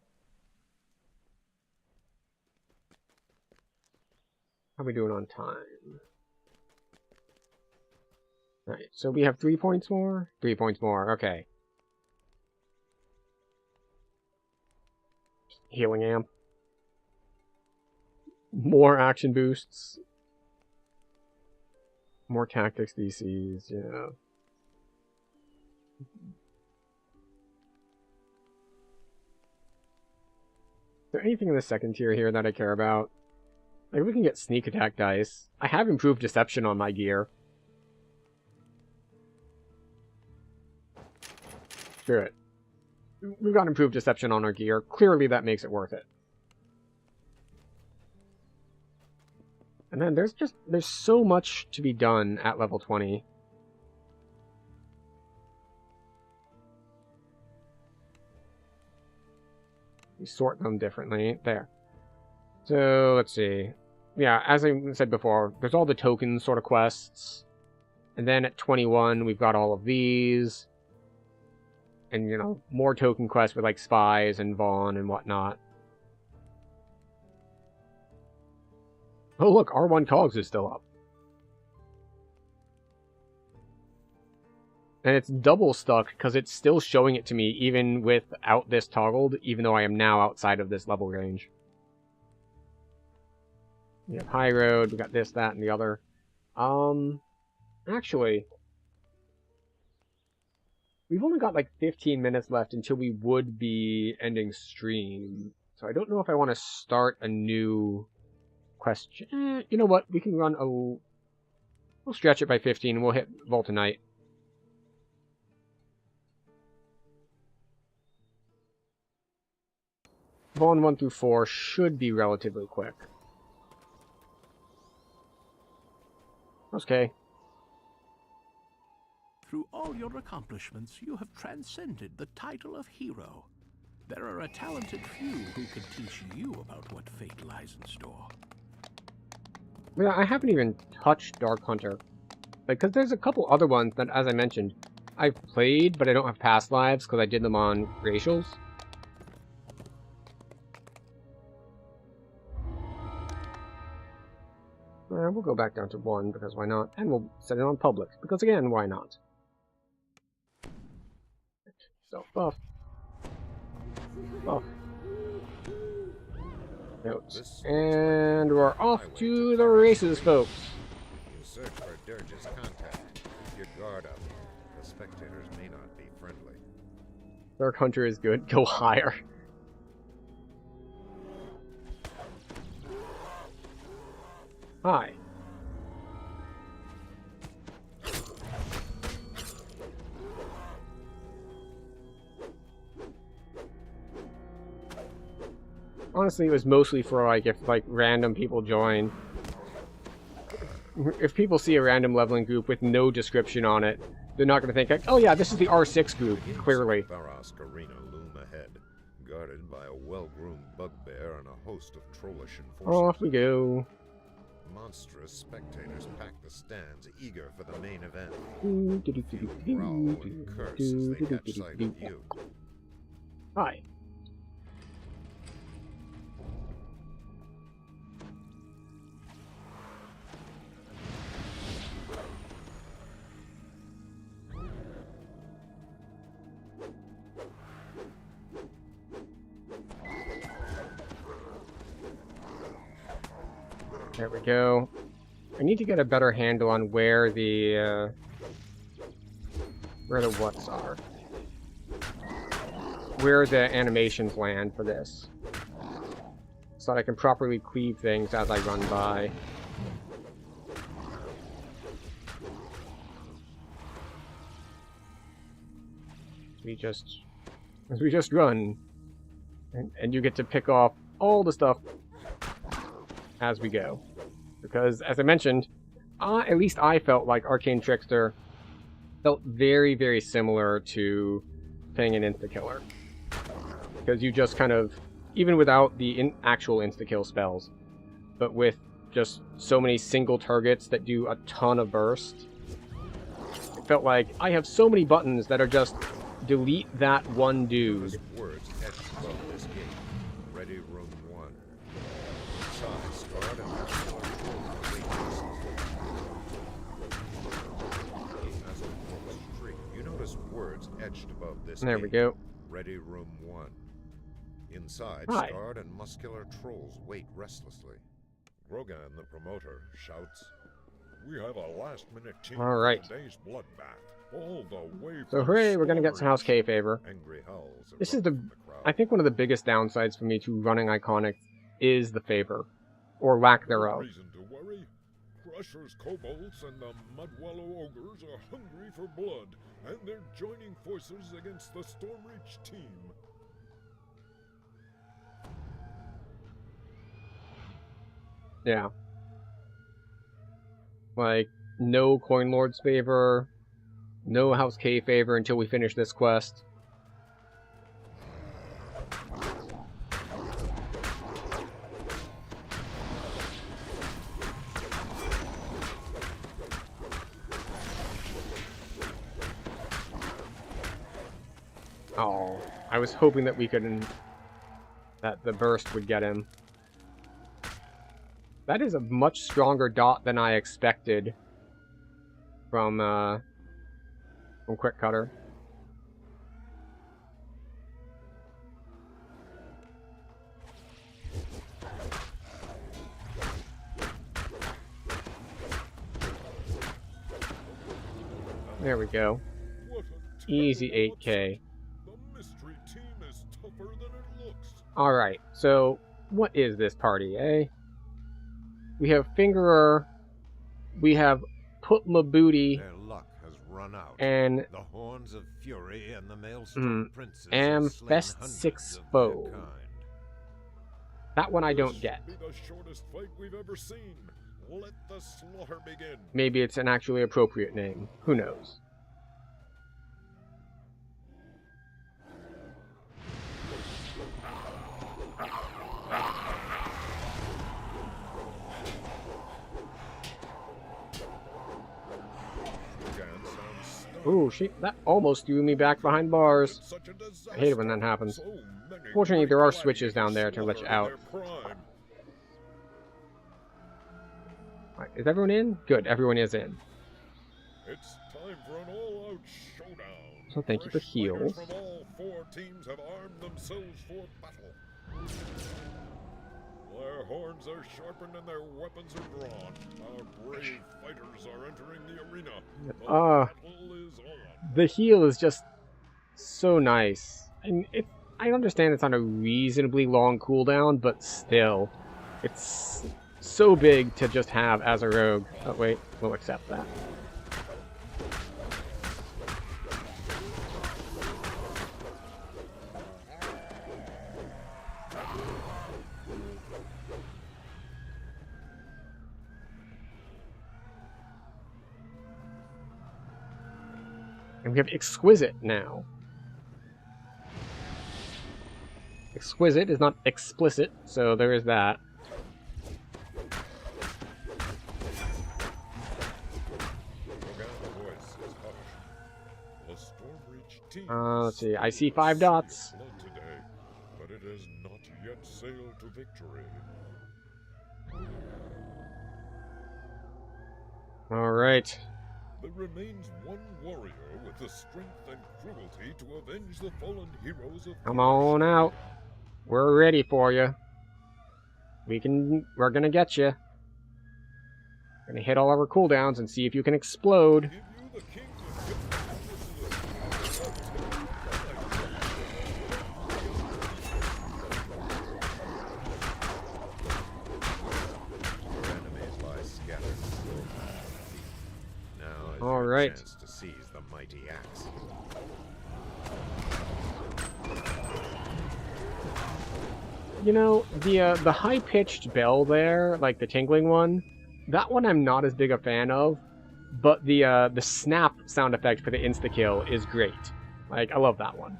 How are we doing on time? Alright, so we have 3 points more? 3 points more, okay. Healing Amp. More action boosts. More tactics DCs, yeah. Is there anything in the second tier here that I care about? Like, we can get sneak attack dice. I have improved deception on my gear. Screw it. We've got improved deception on our gear. Clearly that makes it worth it. And then there's so much to be done at level 20. We sort them differently. There. So, let's see. Yeah, as I said before, there's all the token sort of quests. And then at 21, we've got all of these. And, you know, more token quests with, like, spies and Vaughn and whatnot. Oh, look, R1 Cogs is still up. And it's double stuck because it's still showing it to me even without this toggled, even though I am now outside of this level range. We have high road, we got this, that, and the other. Actually, we've only got like 15 minutes left until we would be ending stream. So I don't know if I want to start a new question. You know what? We can run a... We'll stretch it by 15 and we'll hit Voltanite. Vol 1 through 4 should be relatively quick. Okay. Through all your accomplishments, you have transcended the title of hero. There are a talented few who can teach you about what fate lies in store. Yeah, I haven't even touched Dark Hunter. Because there's a couple other ones that, as I mentioned, I've played, but I don't have past lives because I did them on racials. We'll go back down to 1, because why not? And we'll set it on public, because again, why not? So, buff. Buff. Notes. And we're off to the races, folks. You search for Dirge's contact. Keep your guard up. The spectators may not be friendly. Dark Hunter is good. Go higher. Hi. Honestly, it was mostly for like if like random people join. If people see a random leveling group with no description on it, they're not going to think, like, oh yeah, this is the R6 group, clearly. Barosk arena loom ahead, guarded by a well-groomed bugbear and a host of trollish enforcers. Off we go. Monstrous spectators pack the stands, eager for the main event. Few growl and curse as they catch sight of you. Hi. There we go. I need to get a better handle on where the whats are. Where the animations land for this. So that I can properly cleave things as I run by. We just run. And you get to pick off all the stuff as we go. Because, as I mentioned, at least I felt like Arcane Trickster felt very, very similar to playing an insta-killer. Because you just kind of, even without the actual insta-kill spells, but with just so many single targets that do a ton of burst, it felt like I have so many buttons that are just delete that one dude. Words etched above this gate. Ready, room 1. Size, guard, and you notice words etched above this there gate. We go. Ready, room 1. Inside, Hi. scarred and muscular trolls wait restlessly. Grogan, the promoter, shouts, "We have a last-minute team All right. for today's bloodbath. All the way So from hooray, we're gonna get some House K Stormreach." favor. Angry howls This is erupt the, from crowd. I think one of the biggest downsides for me to running Iconic is the favor. Or lack No thereof. reason to worry. Crushers, kobolds, and the Mudwallow ogres are hungry for blood, and they're joining forces against the Stormreach team. Yeah. Like, no Coin Lord's favor, no House K favor until we finish this quest. Oh, I was hoping that we could, that the burst would get him. That is a much stronger dot than I expected from From Quick Cutter. There we go. Easy 8K. Alright, so what is this party, eh? We have Fingerer, we have Put My Booty, Their luck has run out. and the horns of fury and the Maelstrom princes have Amfest slain 6 hundreds of Foe. their kind. That one I don't get. Be the shortest fight we've ever seen. Let the slaughter begin. Maybe it's an actually appropriate name. Who knows? Ooh, that almost threw me back behind bars. I hate it when that happens. Fortunately, there are switches down there to let you out. Right, is everyone in? Good, everyone is in. It's time for an all-out showdown. So thank you for heals. From all 4 teams have armed themselves for battle. Their horns are sharpened and their weapons are drawn. Our brave fighters are entering the arena. The battle is on. The heal is just so nice. And I understand it's on a reasonably long cooldown, but still, it's so big to just have as a rogue. Oh wait, we'll accept that. And we have Exquisite now. Exquisite is not explicit, so there is that. Let's see, I see 5 dots. Today, but it has not yet sailed to victory. Alright. There remains one warrior with the strength and cruelty to avenge the fallen heroes of... Come on out. We're ready for you. We're gonna get you. Gonna hit all our cooldowns and see if you can explode. All right. Chance to seize the mighty axe. You know, the high-pitched bell there, like the tingling one, that one I'm not as big a fan of, but the snap sound effect for the insta-kill is great. Like, I love that one.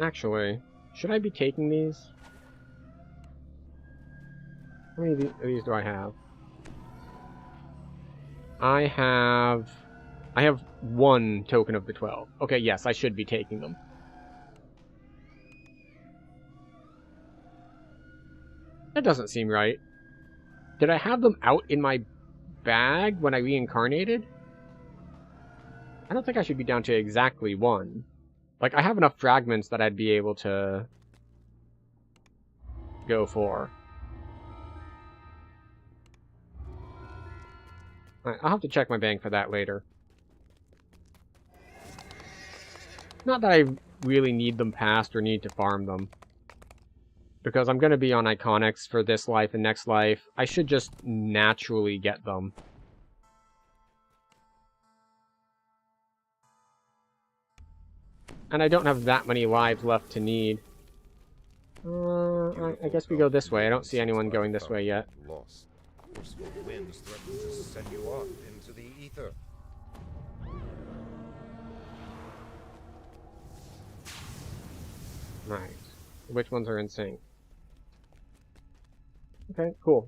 Actually, should I be taking these? How many of these do I have? I have 1 token of the 12. Okay, yes, I should be taking them. That doesn't seem right. Did I have them out in my bag when I reincarnated? I don't think I should be down to exactly 1. Like, I have enough fragments that I'd be able to go for. Alright, I'll have to check my bank for that later. Not that I really need them passed or need to farm them. Because I'm going to be on Iconics for this life and next life. I should just naturally get them. And I don't have that many lives left to need. I guess we go this way. I don't see anyone going this way yet. Lost. Forceful winds threaten to send you off into the ether. Right. Which ones are in sync? Okay, cool.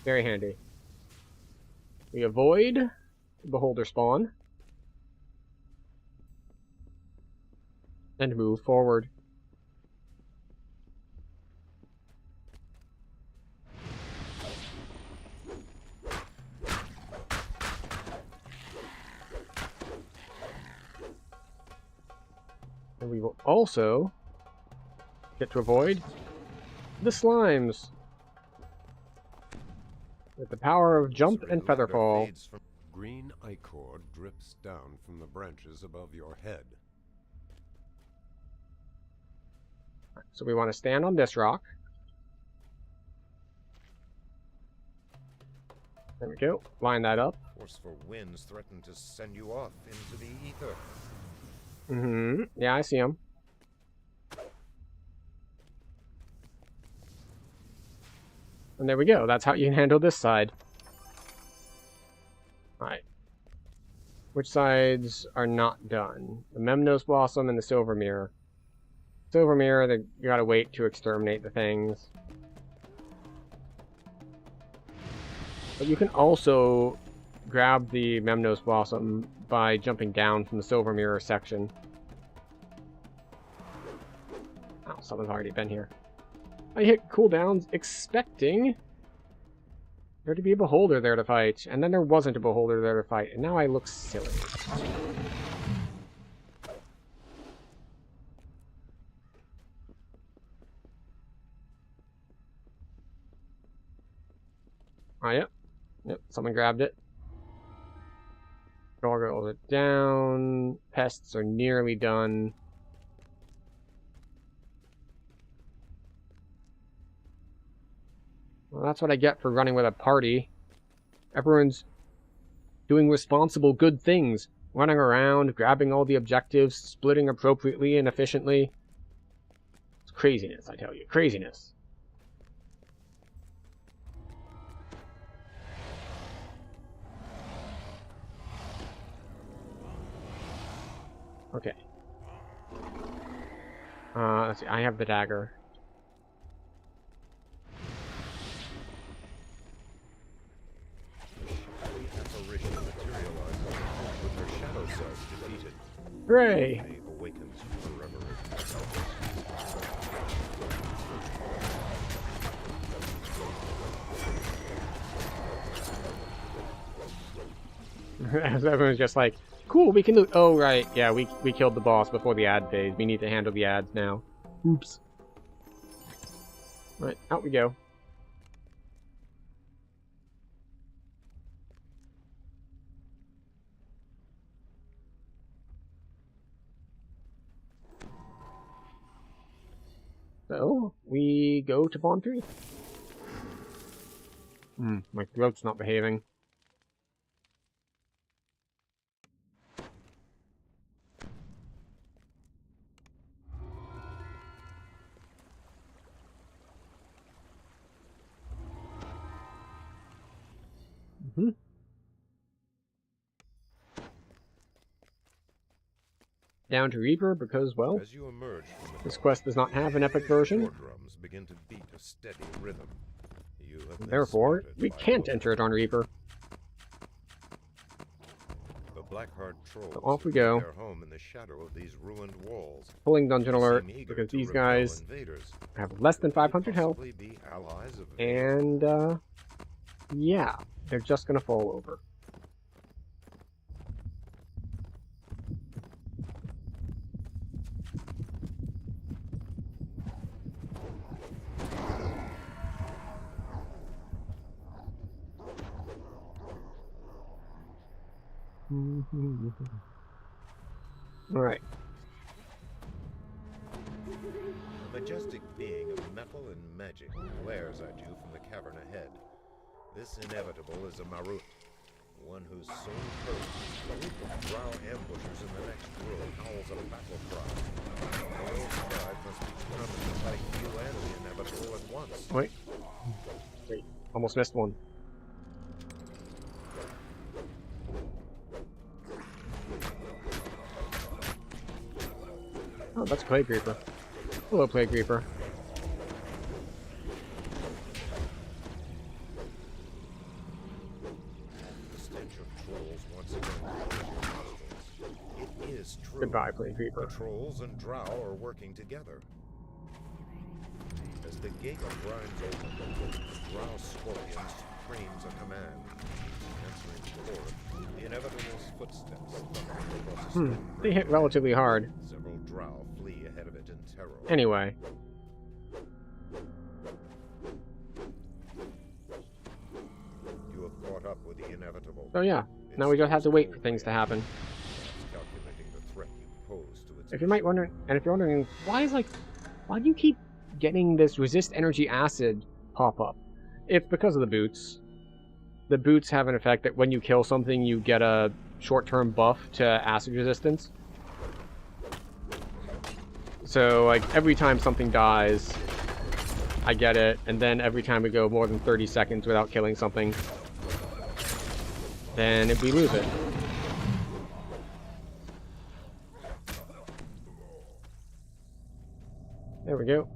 Very handy. We avoid Beholder spawn. And move forward. And we will also get to avoid the slimes with the power of jump and featherfall. Green ichor drips down from the branches above your head. So we want to stand on this rock. There we go. Line that up. Forceful winds threaten to send you off into the ether. Mm-hmm. Yeah, I see him. And there we go. That's how you handle this side. Alright. Which sides are not done? The Memnos Blossom and the Silver Mirror. Silver Mirror, you gotta wait to exterminate the things. But you can also grab the Memnos Blossom by jumping down from the Silver Mirror section. Oh, someone's already been here. I hit cooldowns expecting there to be a beholder there to fight, and then there wasn't a beholder there to fight, and now I look silly. Oh, yep. Yep, someone grabbed it. Gargoyles are down. Pests are nearly done. Well, that's what I get for running with a party. Everyone's doing responsible, good things. Running around, grabbing all the objectives, splitting appropriately and efficiently. It's craziness, I tell you. Craziness. Okay. Let's see. I have the dagger. Hooray! Awakens forever. Everyone's just like, cool, we can do. Oh, right. Yeah, we killed the boss before the ad phase. We need to handle the ads now. Oops. Right, out we go. So, we go to Bond 3. My throat's not behaving. Down to Reaper because, well, As you emerge from the this quest does not have an epic version. war drums begin to beat a steady rhythm. You have been Therefore, spotted we by can't enter it on Reaper. The Blackheart trolls So off we go. their home in the shadow of these ruined walls. Pulling Dungeon They Alert seem eager because to these repel guys invaders. have less than 500 health. Possibly be allies of And, yeah, they're just gonna fall over. Alright. A majestic being of metal and magic glares at you from the cavern ahead. This inevitable is a Marut, one whose soul hurt. A group of drow ambushers in the next room howls a battle cry. The old scribe must be determined to fight you and the inevitable at once. Wait. Wait. Almost missed one. Oh, that's Plague Reaper. Hello, Plague Reaper. The stench of trolls once again fills your nostrils. It is true. Goodbye, Plague Reaper. The trolls and drow are working together. As the gate grinds open, the drow scorpion screams a command. Answering the chord, the inevitable's footsteps thunder across the They hit relatively hard. Several drow Anyway. You have caught up with the inevitable. So yeah, now we just have to wait for things to happen. Calculating the threat you pose to its If you're wondering, why do you keep getting this resist energy acid pop up? It's because of the boots. The boots have an effect that when you kill something, you get a short-term buff to acid resistance. So, like, every time something dies, I get it, and then every time we go more than 30 seconds without killing something, then we lose it. There we go.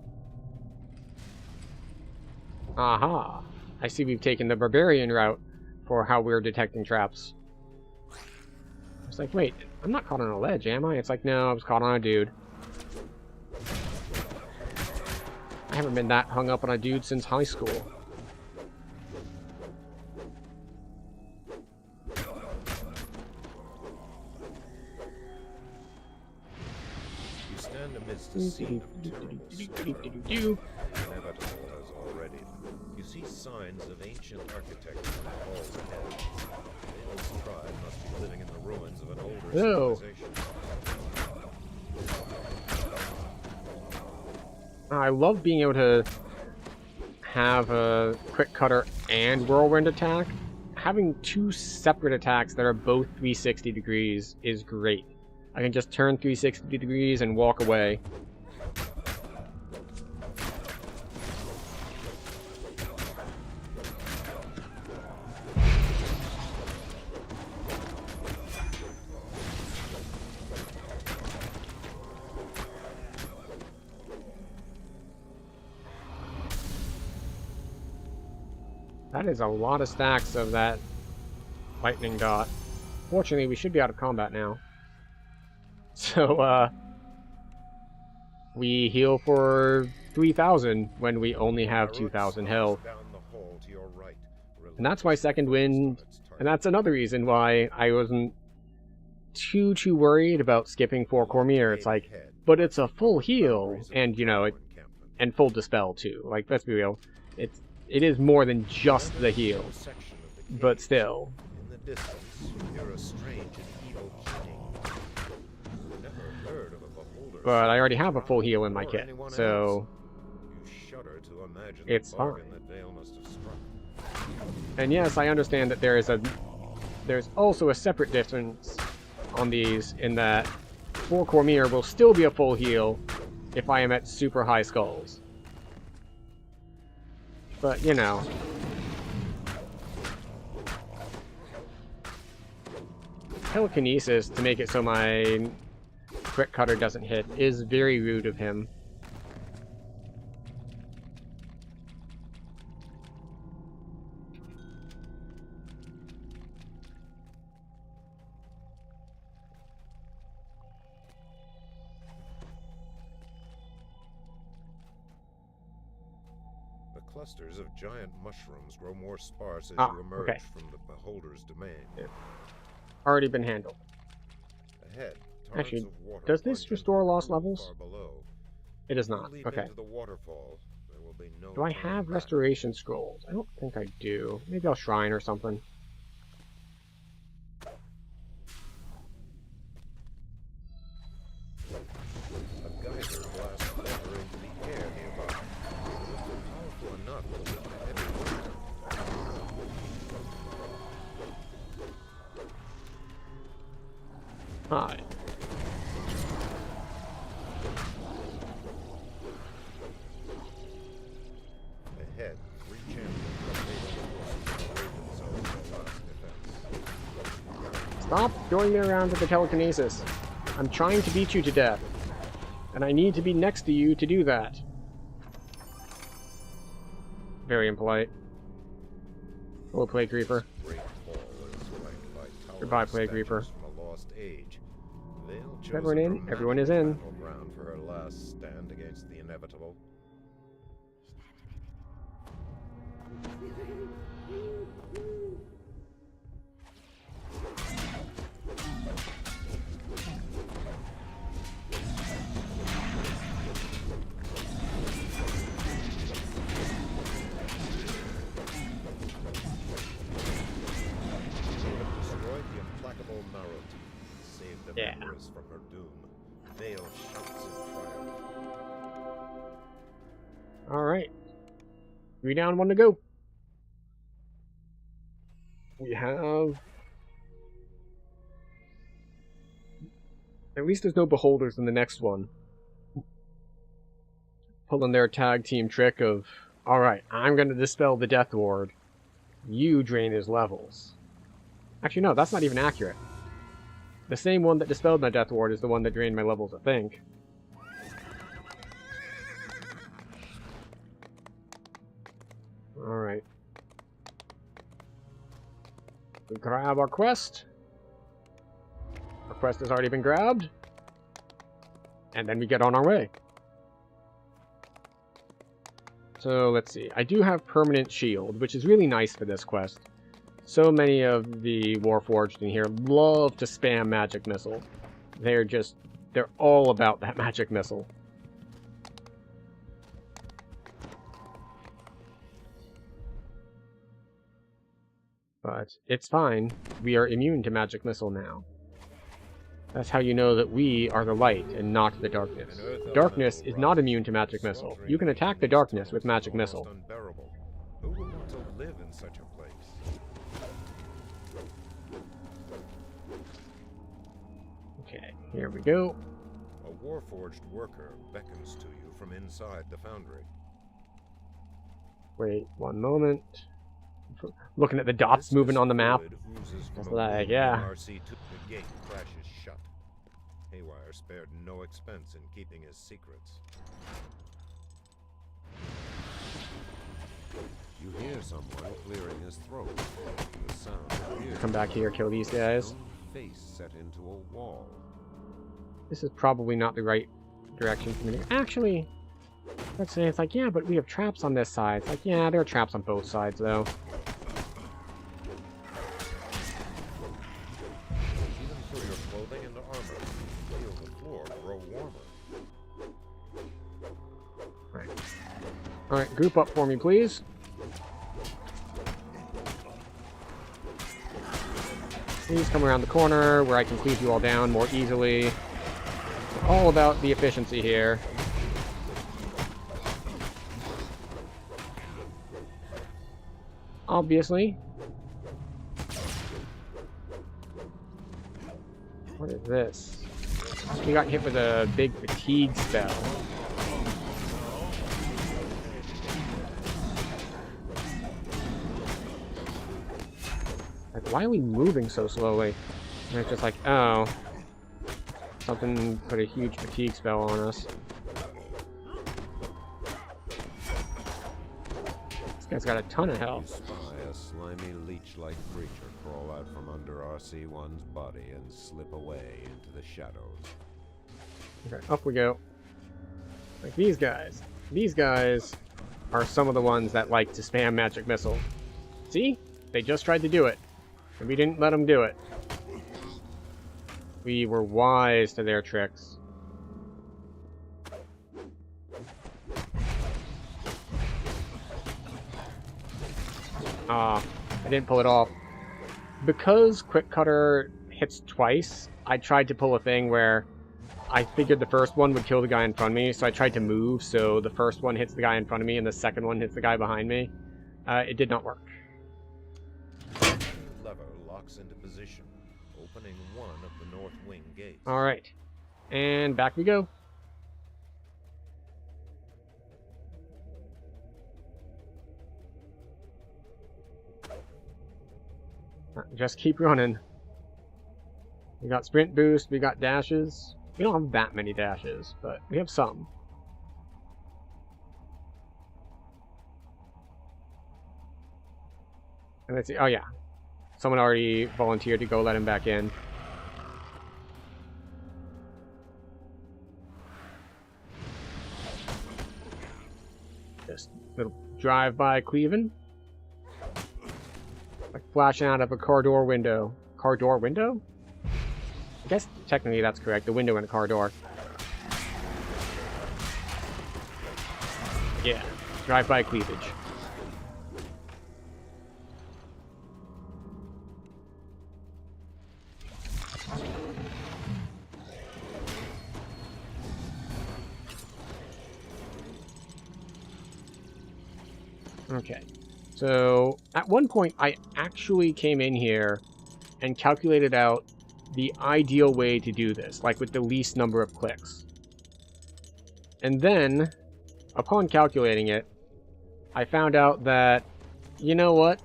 Aha! I see we've taken the barbarian route for how we're detecting traps. It's like, wait, I'm not caught on a ledge, am I? It's like, no, I was caught on a dude. I haven't been that hung up on a dude since high school. You stand amidst a scene of terrible slaughter. Inevitable has already. You see signs of ancient architecture in the halls ahead. Vale's tribe must be living in the ruins of an older civilization. I love being able to have a quick cutter and whirlwind attack. Having two separate attacks that are both 360 degrees is great. I can just turn 360 degrees and walk away. That is a lot of stacks of that lightning dot. Fortunately, we should be out of combat now. So, we heal for 3,000 when we only have 2,000 health. And that's why Second Wind, and that's another reason why I wasn't too worried about skipping for Cormier. It's like, but it's a full heal, and, you know, and full dispel too. Like, let's be real. It is more than just the heal, but still. In the distance, you're a strange and evil king. Never heard of a beholder. But I already have a full heal in my kit, so You shudder to imagine it's the fine. bargain that Vale must have struck. And yes, I understand that there's also a separate difference on these in that for Cormier will still be a full heal if I am at super high skulls. But, you know. Telekinesis, to make it so my quick cutter doesn't hit, is very rude of him. Clusters of giant mushrooms grow more sparse as you emerge from the beholder's domain. Already been handled. Ahead, actually, of water does this restore lost levels? far below. It does not. Leap Okay. into the waterfall. There will be no Do I have restoration scrolls? I don't think I do. Maybe I'll shrine or something. A geyser blasts water into the air nearby. Powerful enough to lift a heavy weight. Hi. Ahead, 3 champions are themselves in the last defense. Stop throwing me around with the telekinesis. I'm trying to beat you to death. And I need to be next to you to do that. Very impolite. Hello, Plague Reaper. Goodbye, Plague Reaper. Is everyone in? Everyone is in. Ground for her last stand against the inevitable. Marut. Save the Yeah. Empress from her doom. Vale shouts in triumph. Alright. 3 down, 1 to go. We have... At least there's no beholders in the next one. Pulling their tag team trick of, alright, I'm going to dispel the Death Ward. You drain his levels. Actually, no, that's not even accurate. The same one that dispelled my Death Ward is the one that drained my levels, I think. Alright. We grab our quest. Our quest has already been grabbed. And then we get on our way. So, let's see. I do have Permanent Shield, which is really nice for this quest. So many of the Warforged in here love to spam Magic Missile. They're all about that Magic Missile. But it's fine. We are immune to Magic Missile now. That's how you know that we are the light and not the darkness. Darkness is not immune to Magic Missile. You can attack the darkness with Magic Missile. Unbearable. Who would want to live in such a place? Okay, here we go. A Warforged worker beckons to you from inside the foundry. Wait one moment. Looking at the dots moving on the map. It's like, yeah. The gate crashes shut. Haywire spared no expense in keeping his secrets. You hear someone clearing his throat. The sound appears. Come back here, kill these guys. Face set into a wall. This is probably not the right direction for me to... Actually, let's say it's like, yeah, but we have traps on this side. It's like, yeah, there are traps on both sides, though. Even through your clothing and armor, feel the floor grow warmer. Alright, group up for me, please. Please come around the corner where I can cleave you all down more easily. It's all about the efficiency here. Obviously. What is this? We got hit with a big fatigue spell. Like, why are we moving so slowly? And it's just like, oh. Something put a huge fatigue spell on us. This guy's got a ton of health. You spy a slimy leech-like creature crawl out from under RC1's body and slip away into the shadows. Okay, up we go. Like these guys. These guys are some of the ones that like to spam Magic Missile. See? They just tried to do it. And we didn't let them do it. We were wise to their tricks. I didn't pull it off. Because Quick Cutter hits twice, I tried to pull a thing where I figured the first one would kill the guy in front of me, so I tried to move so the first one hits the guy in front of me and the second one hits the guy behind me. It did not work. Lever locks into position, opening one of the north wing gates. Alright. And back we go. Just keep running. We got sprint boost, we got dashes. We don't have that many dashes, but we have some. And let's see. Oh yeah. Someone already volunteered to go let him back in. Just a little drive-by cleaving. Like flashing out of a car door window. Car door window? I guess technically that's correct. The window in a car door. Yeah. Drive-by cleavage. Okay. So, at one point, I actually came in here and calculated out the ideal way to do this, like with the least number of clicks. And then, upon calculating it, I found out that, you know what?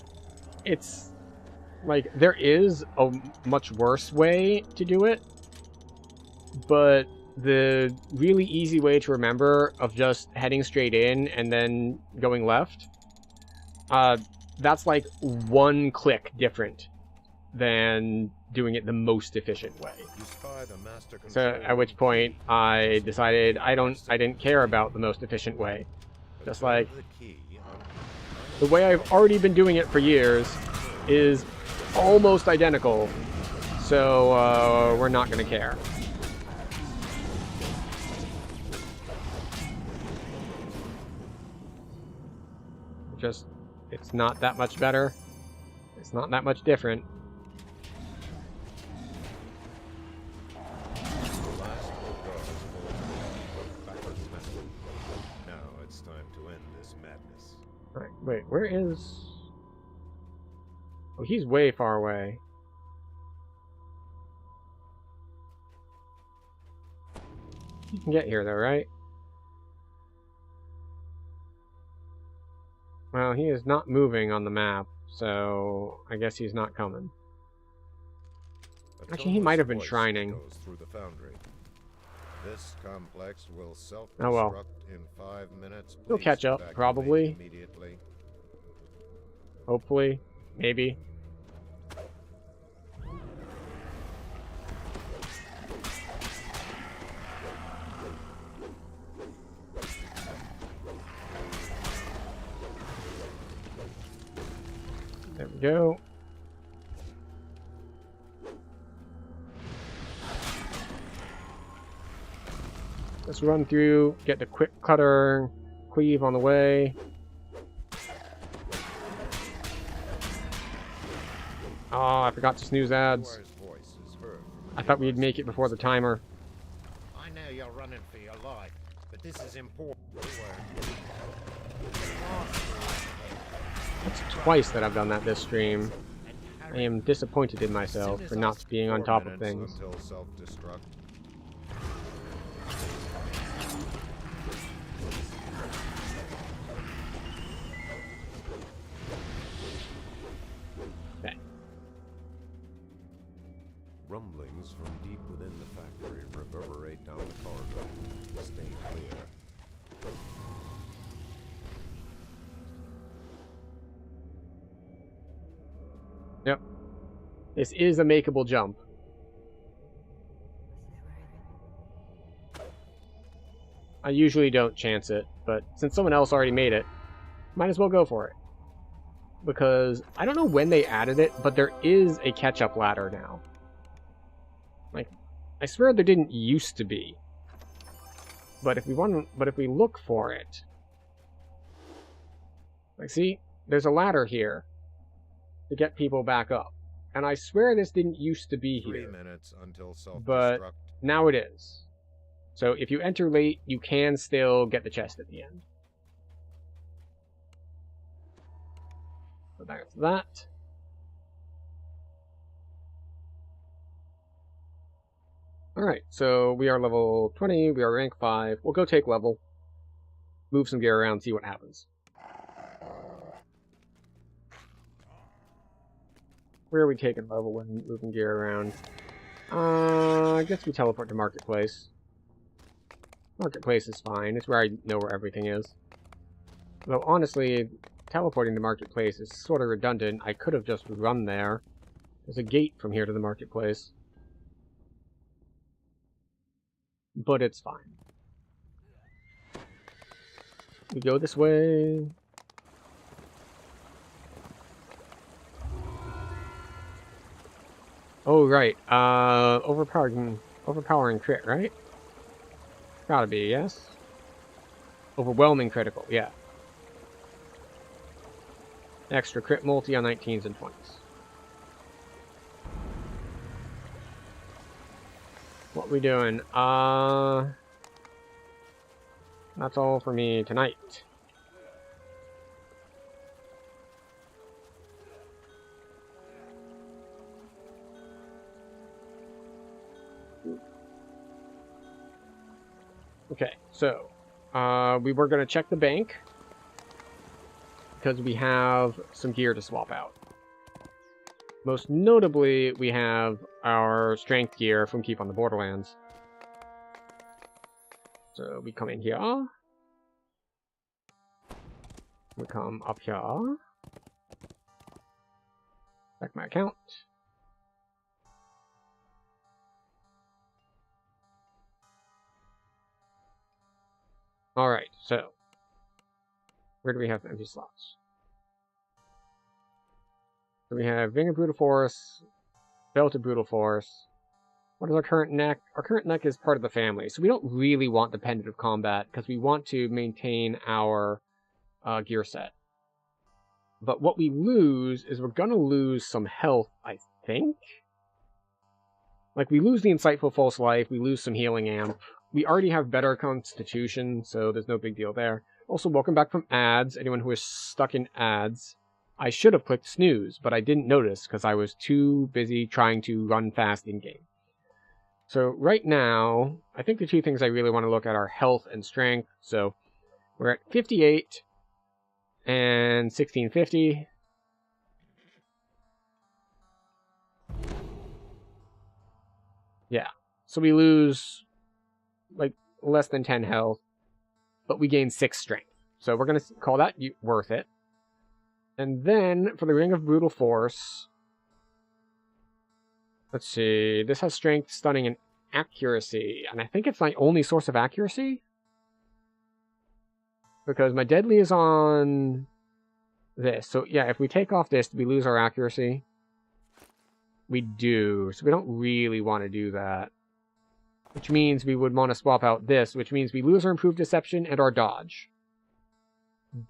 It's, like, there is a much worse way to do it, but the really easy way to remember of just heading straight in and then going left, that's like 1 click different than doing it the most efficient way. So at which point I decided I didn't care about the most efficient way. Just like the way I've already been doing it for years is almost identical, so we're not gonna care. Just, it's not that much better. It's not that much different. Now it's time to end this madness. Right, wait, where is... Oh, he's way far away. You can get here though, right? Well, he is not moving on the map, so I guess he's not coming. Actually, he might have been shrining. Through the foundry. This complex will self-destruct Oh well. in 5 minutes. He'll catch up, probably. Immediately. Hopefully. Maybe. There we go. Let's run through, get the quick cutter, cleave on the way. Oh, I forgot to snooze ads. I thought we'd make it before the timer. I know you're running for your life, but this is important. That's twice that I've done that this stream. I am disappointed in myself for not being on top of things. Until self-destruct. Okay. Rumblings from deep within the factory reverberate down the corridor. Stay clear. Yep. This is a makeable jump. I usually don't chance it, but since someone else already made it, might as well go for it. Because I don't know when they added it, but there is a catch-up ladder now. Like, I swear there didn't used to be. But if we look for it, like, see, there's a ladder here to get people back up. And I swear this didn't used to be here. 3 minutes until self-destruct. But now it is. So if you enter late, you can still get the chest at the end. So there's that. Alright, so we are level 20, we are rank 5. We'll go take level. Move some gear around, see what happens. Where are we taking level when moving gear around? I guess we teleport to Marketplace. Marketplace is fine. It's where I know where everything is. Though honestly, teleporting to Marketplace is sort of redundant. I could have just run there. There's a gate from here to the Marketplace. But it's fine. We go this way. Oh, right. Overpowering crit, right? Gotta be, yes? Overwhelming critical, yeah. Extra crit multi on 19s and 20s. What we doing? That's all for me tonight. Okay, so we were going to check the bank because we have some gear to swap out. Most notably, we have our strength gear from Keep on the Borderlands. So we come in here. We come up here. Check my account. Alright, so where do we have empty slots? So we have Ring of Brutal Force, Belt of Brutal Force. What is our current neck? Our current neck is part of the family, so we don't really want the Pendant of Combat because we want to maintain our gear set. But what we lose is we're going to lose some health, I think? Like, we lose the Insightful False Life, we lose some Healing Amp. We already have better Constitution, so there's no big deal there. Also, welcome back from ads. Anyone who is stuck in ads. I should have clicked snooze, but I didn't notice because I was too busy trying to run fast in-game. So right now, I think the two things I really want to look at are health and strength. So we're at 58 and 1650. Yeah, so we lose like less than 10 health, but we gain 6 strength. So we're going to call that worth it. And then for the Ring of Brutal Force, let's see, this has strength, stunning, and accuracy. And I think it's my only source of accuracy. Because my deadly is on this. So yeah, if we take off this, do we lose our accuracy? We do. So we don't really want to do that. Which means we would want to swap out this, which means we lose our improved deception and our dodge.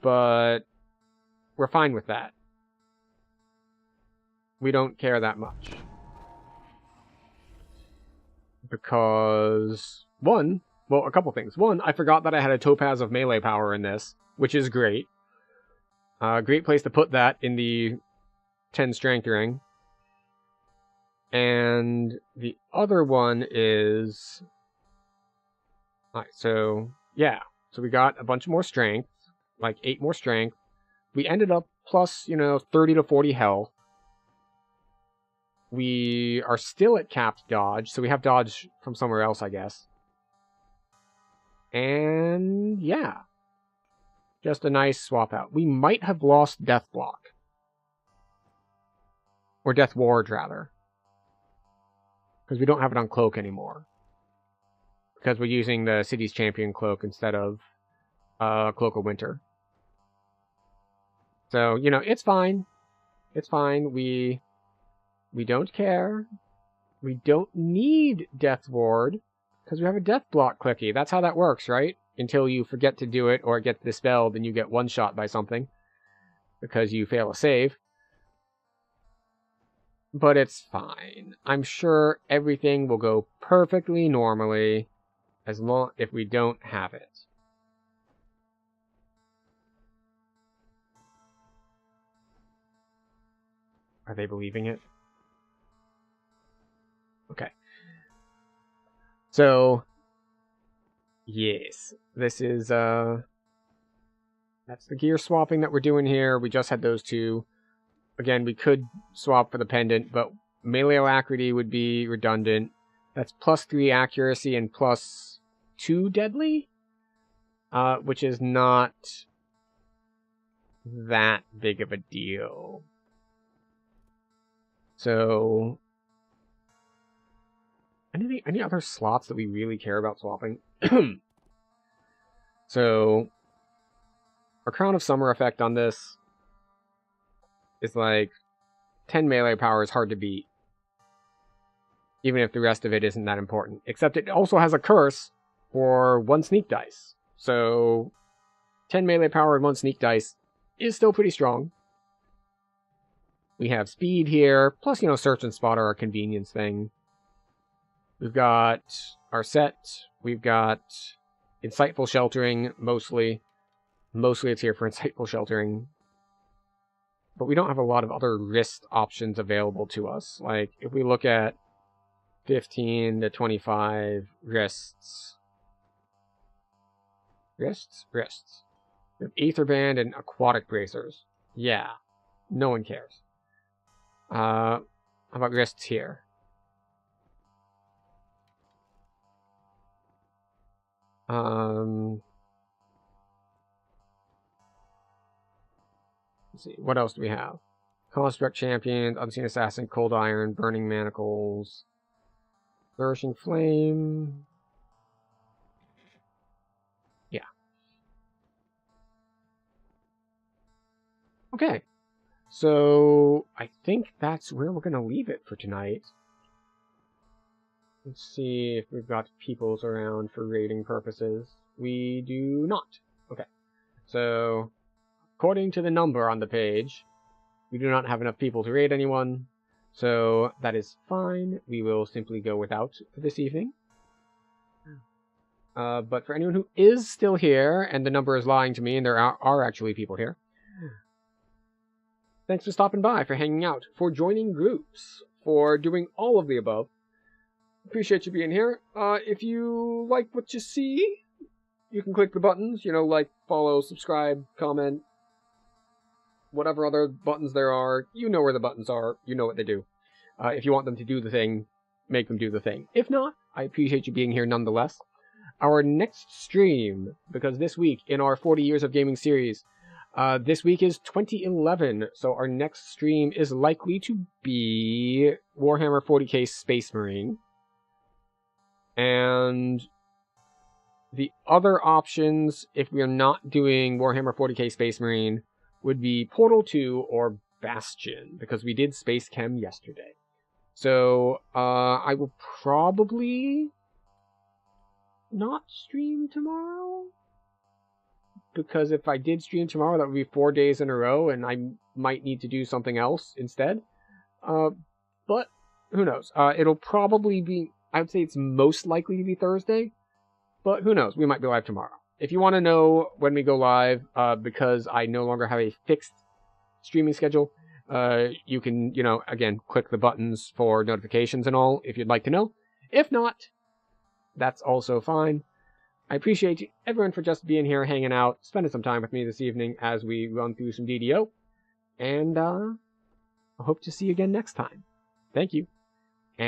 But we're fine with that. We don't care that much. Because, one, well, a couple things. One, I forgot that I had a Topaz of melee power in this, which is great. Great place to put that in the 10 strength ring. And the other one is... Alright, so, yeah. So we got a bunch more strength, like 8 more strength. We ended up plus, 30 to 40 health. We are still at capped dodge, so we have dodge from somewhere else, I guess. And, yeah. Just a nice swap out. We might have lost Death Block. Or Death Ward, rather. Because we don't have it on Cloak anymore. Because we're using the City's Champion Cloak instead of Cloak of Winter. So, it's fine. It's fine. We don't care. We don't need Death Ward. Because we have a Death Block clicky. That's how that works, right? Until you forget to do it or it gets dispelled and you get one-shot by something. Because you fail a save. But it's fine. I'm sure everything will go perfectly normally as long if we don't have it. Are they believing it? Okay. So, yes, this is that's the gear swapping that we're doing here. We just had those two. Again, we could swap for the pendant, but melee alacrity would be redundant. That's plus 3 accuracy and plus 2 deadly, which is not that big of a deal. So, any other slots that we really care about swapping? So, our Crown of Summer effect on this is like 10 melee power is hard to beat. Even if the rest of it isn't that important. Except it also has a curse for 1 sneak dice. So 10 melee power and 1 sneak dice is still pretty strong. We have speed here, plus, search and spot are a convenience thing. We've got our set. We've got Insightful Sheltering, mostly. Mostly it's here for Insightful Sheltering. But we don't have a lot of other wrist options available to us. Like, if we look at 15 to 25 wrists. Wrists? Wrists. We have Aether Band and Aquatic Bracers. Yeah. No one cares. How about wrists here? Let's see. What else do we have? Construct Champions, Unseen Assassin, Cold Iron, Burning Manacles, Flourishing Flame. Yeah. Okay. So, I think that's where we're going to leave it for tonight. Let's see if we've got peoples around for raiding purposes. We do not. Okay. So, according to the number on the page, we do not have enough people to raid anyone. So, that is fine. We will simply go without for this evening. But for anyone who is still here, and the number is lying to me, and there are actually people here, thanks for stopping by, for hanging out, for joining groups, for doing all of the above. Appreciate you being here. If you like what you see, you can click the buttons, like, follow, subscribe, comment, whatever other buttons there are. You know where the buttons are. You know what they do. If you want them to do the thing, make them do the thing. If not, I appreciate you being here nonetheless. Our next stream, because this week in our 40 Years of Gaming series, this week is 2011, so our next stream is likely to be Warhammer 40k Space Marine. And the other options, if we are not doing Warhammer 40k Space Marine, would be Portal 2 or Bastion, because we did Space Chem yesterday. So, I will probably not stream tomorrow, because if I did stream tomorrow, that would be 4 days in a row, and I might need to do something else instead. But, who knows? It'll probably be, I would say it's most likely to be Thursday, but who knows? We might be live tomorrow. If you want to know when we go live, because I no longer have a fixed streaming schedule, you can, again, click the buttons for notifications and all if you'd like to know. If not, that's also fine. I appreciate everyone for just being here, hanging out, spending some time with me this evening as we run through some DDO. And I hope to see you again next time. Thank you. And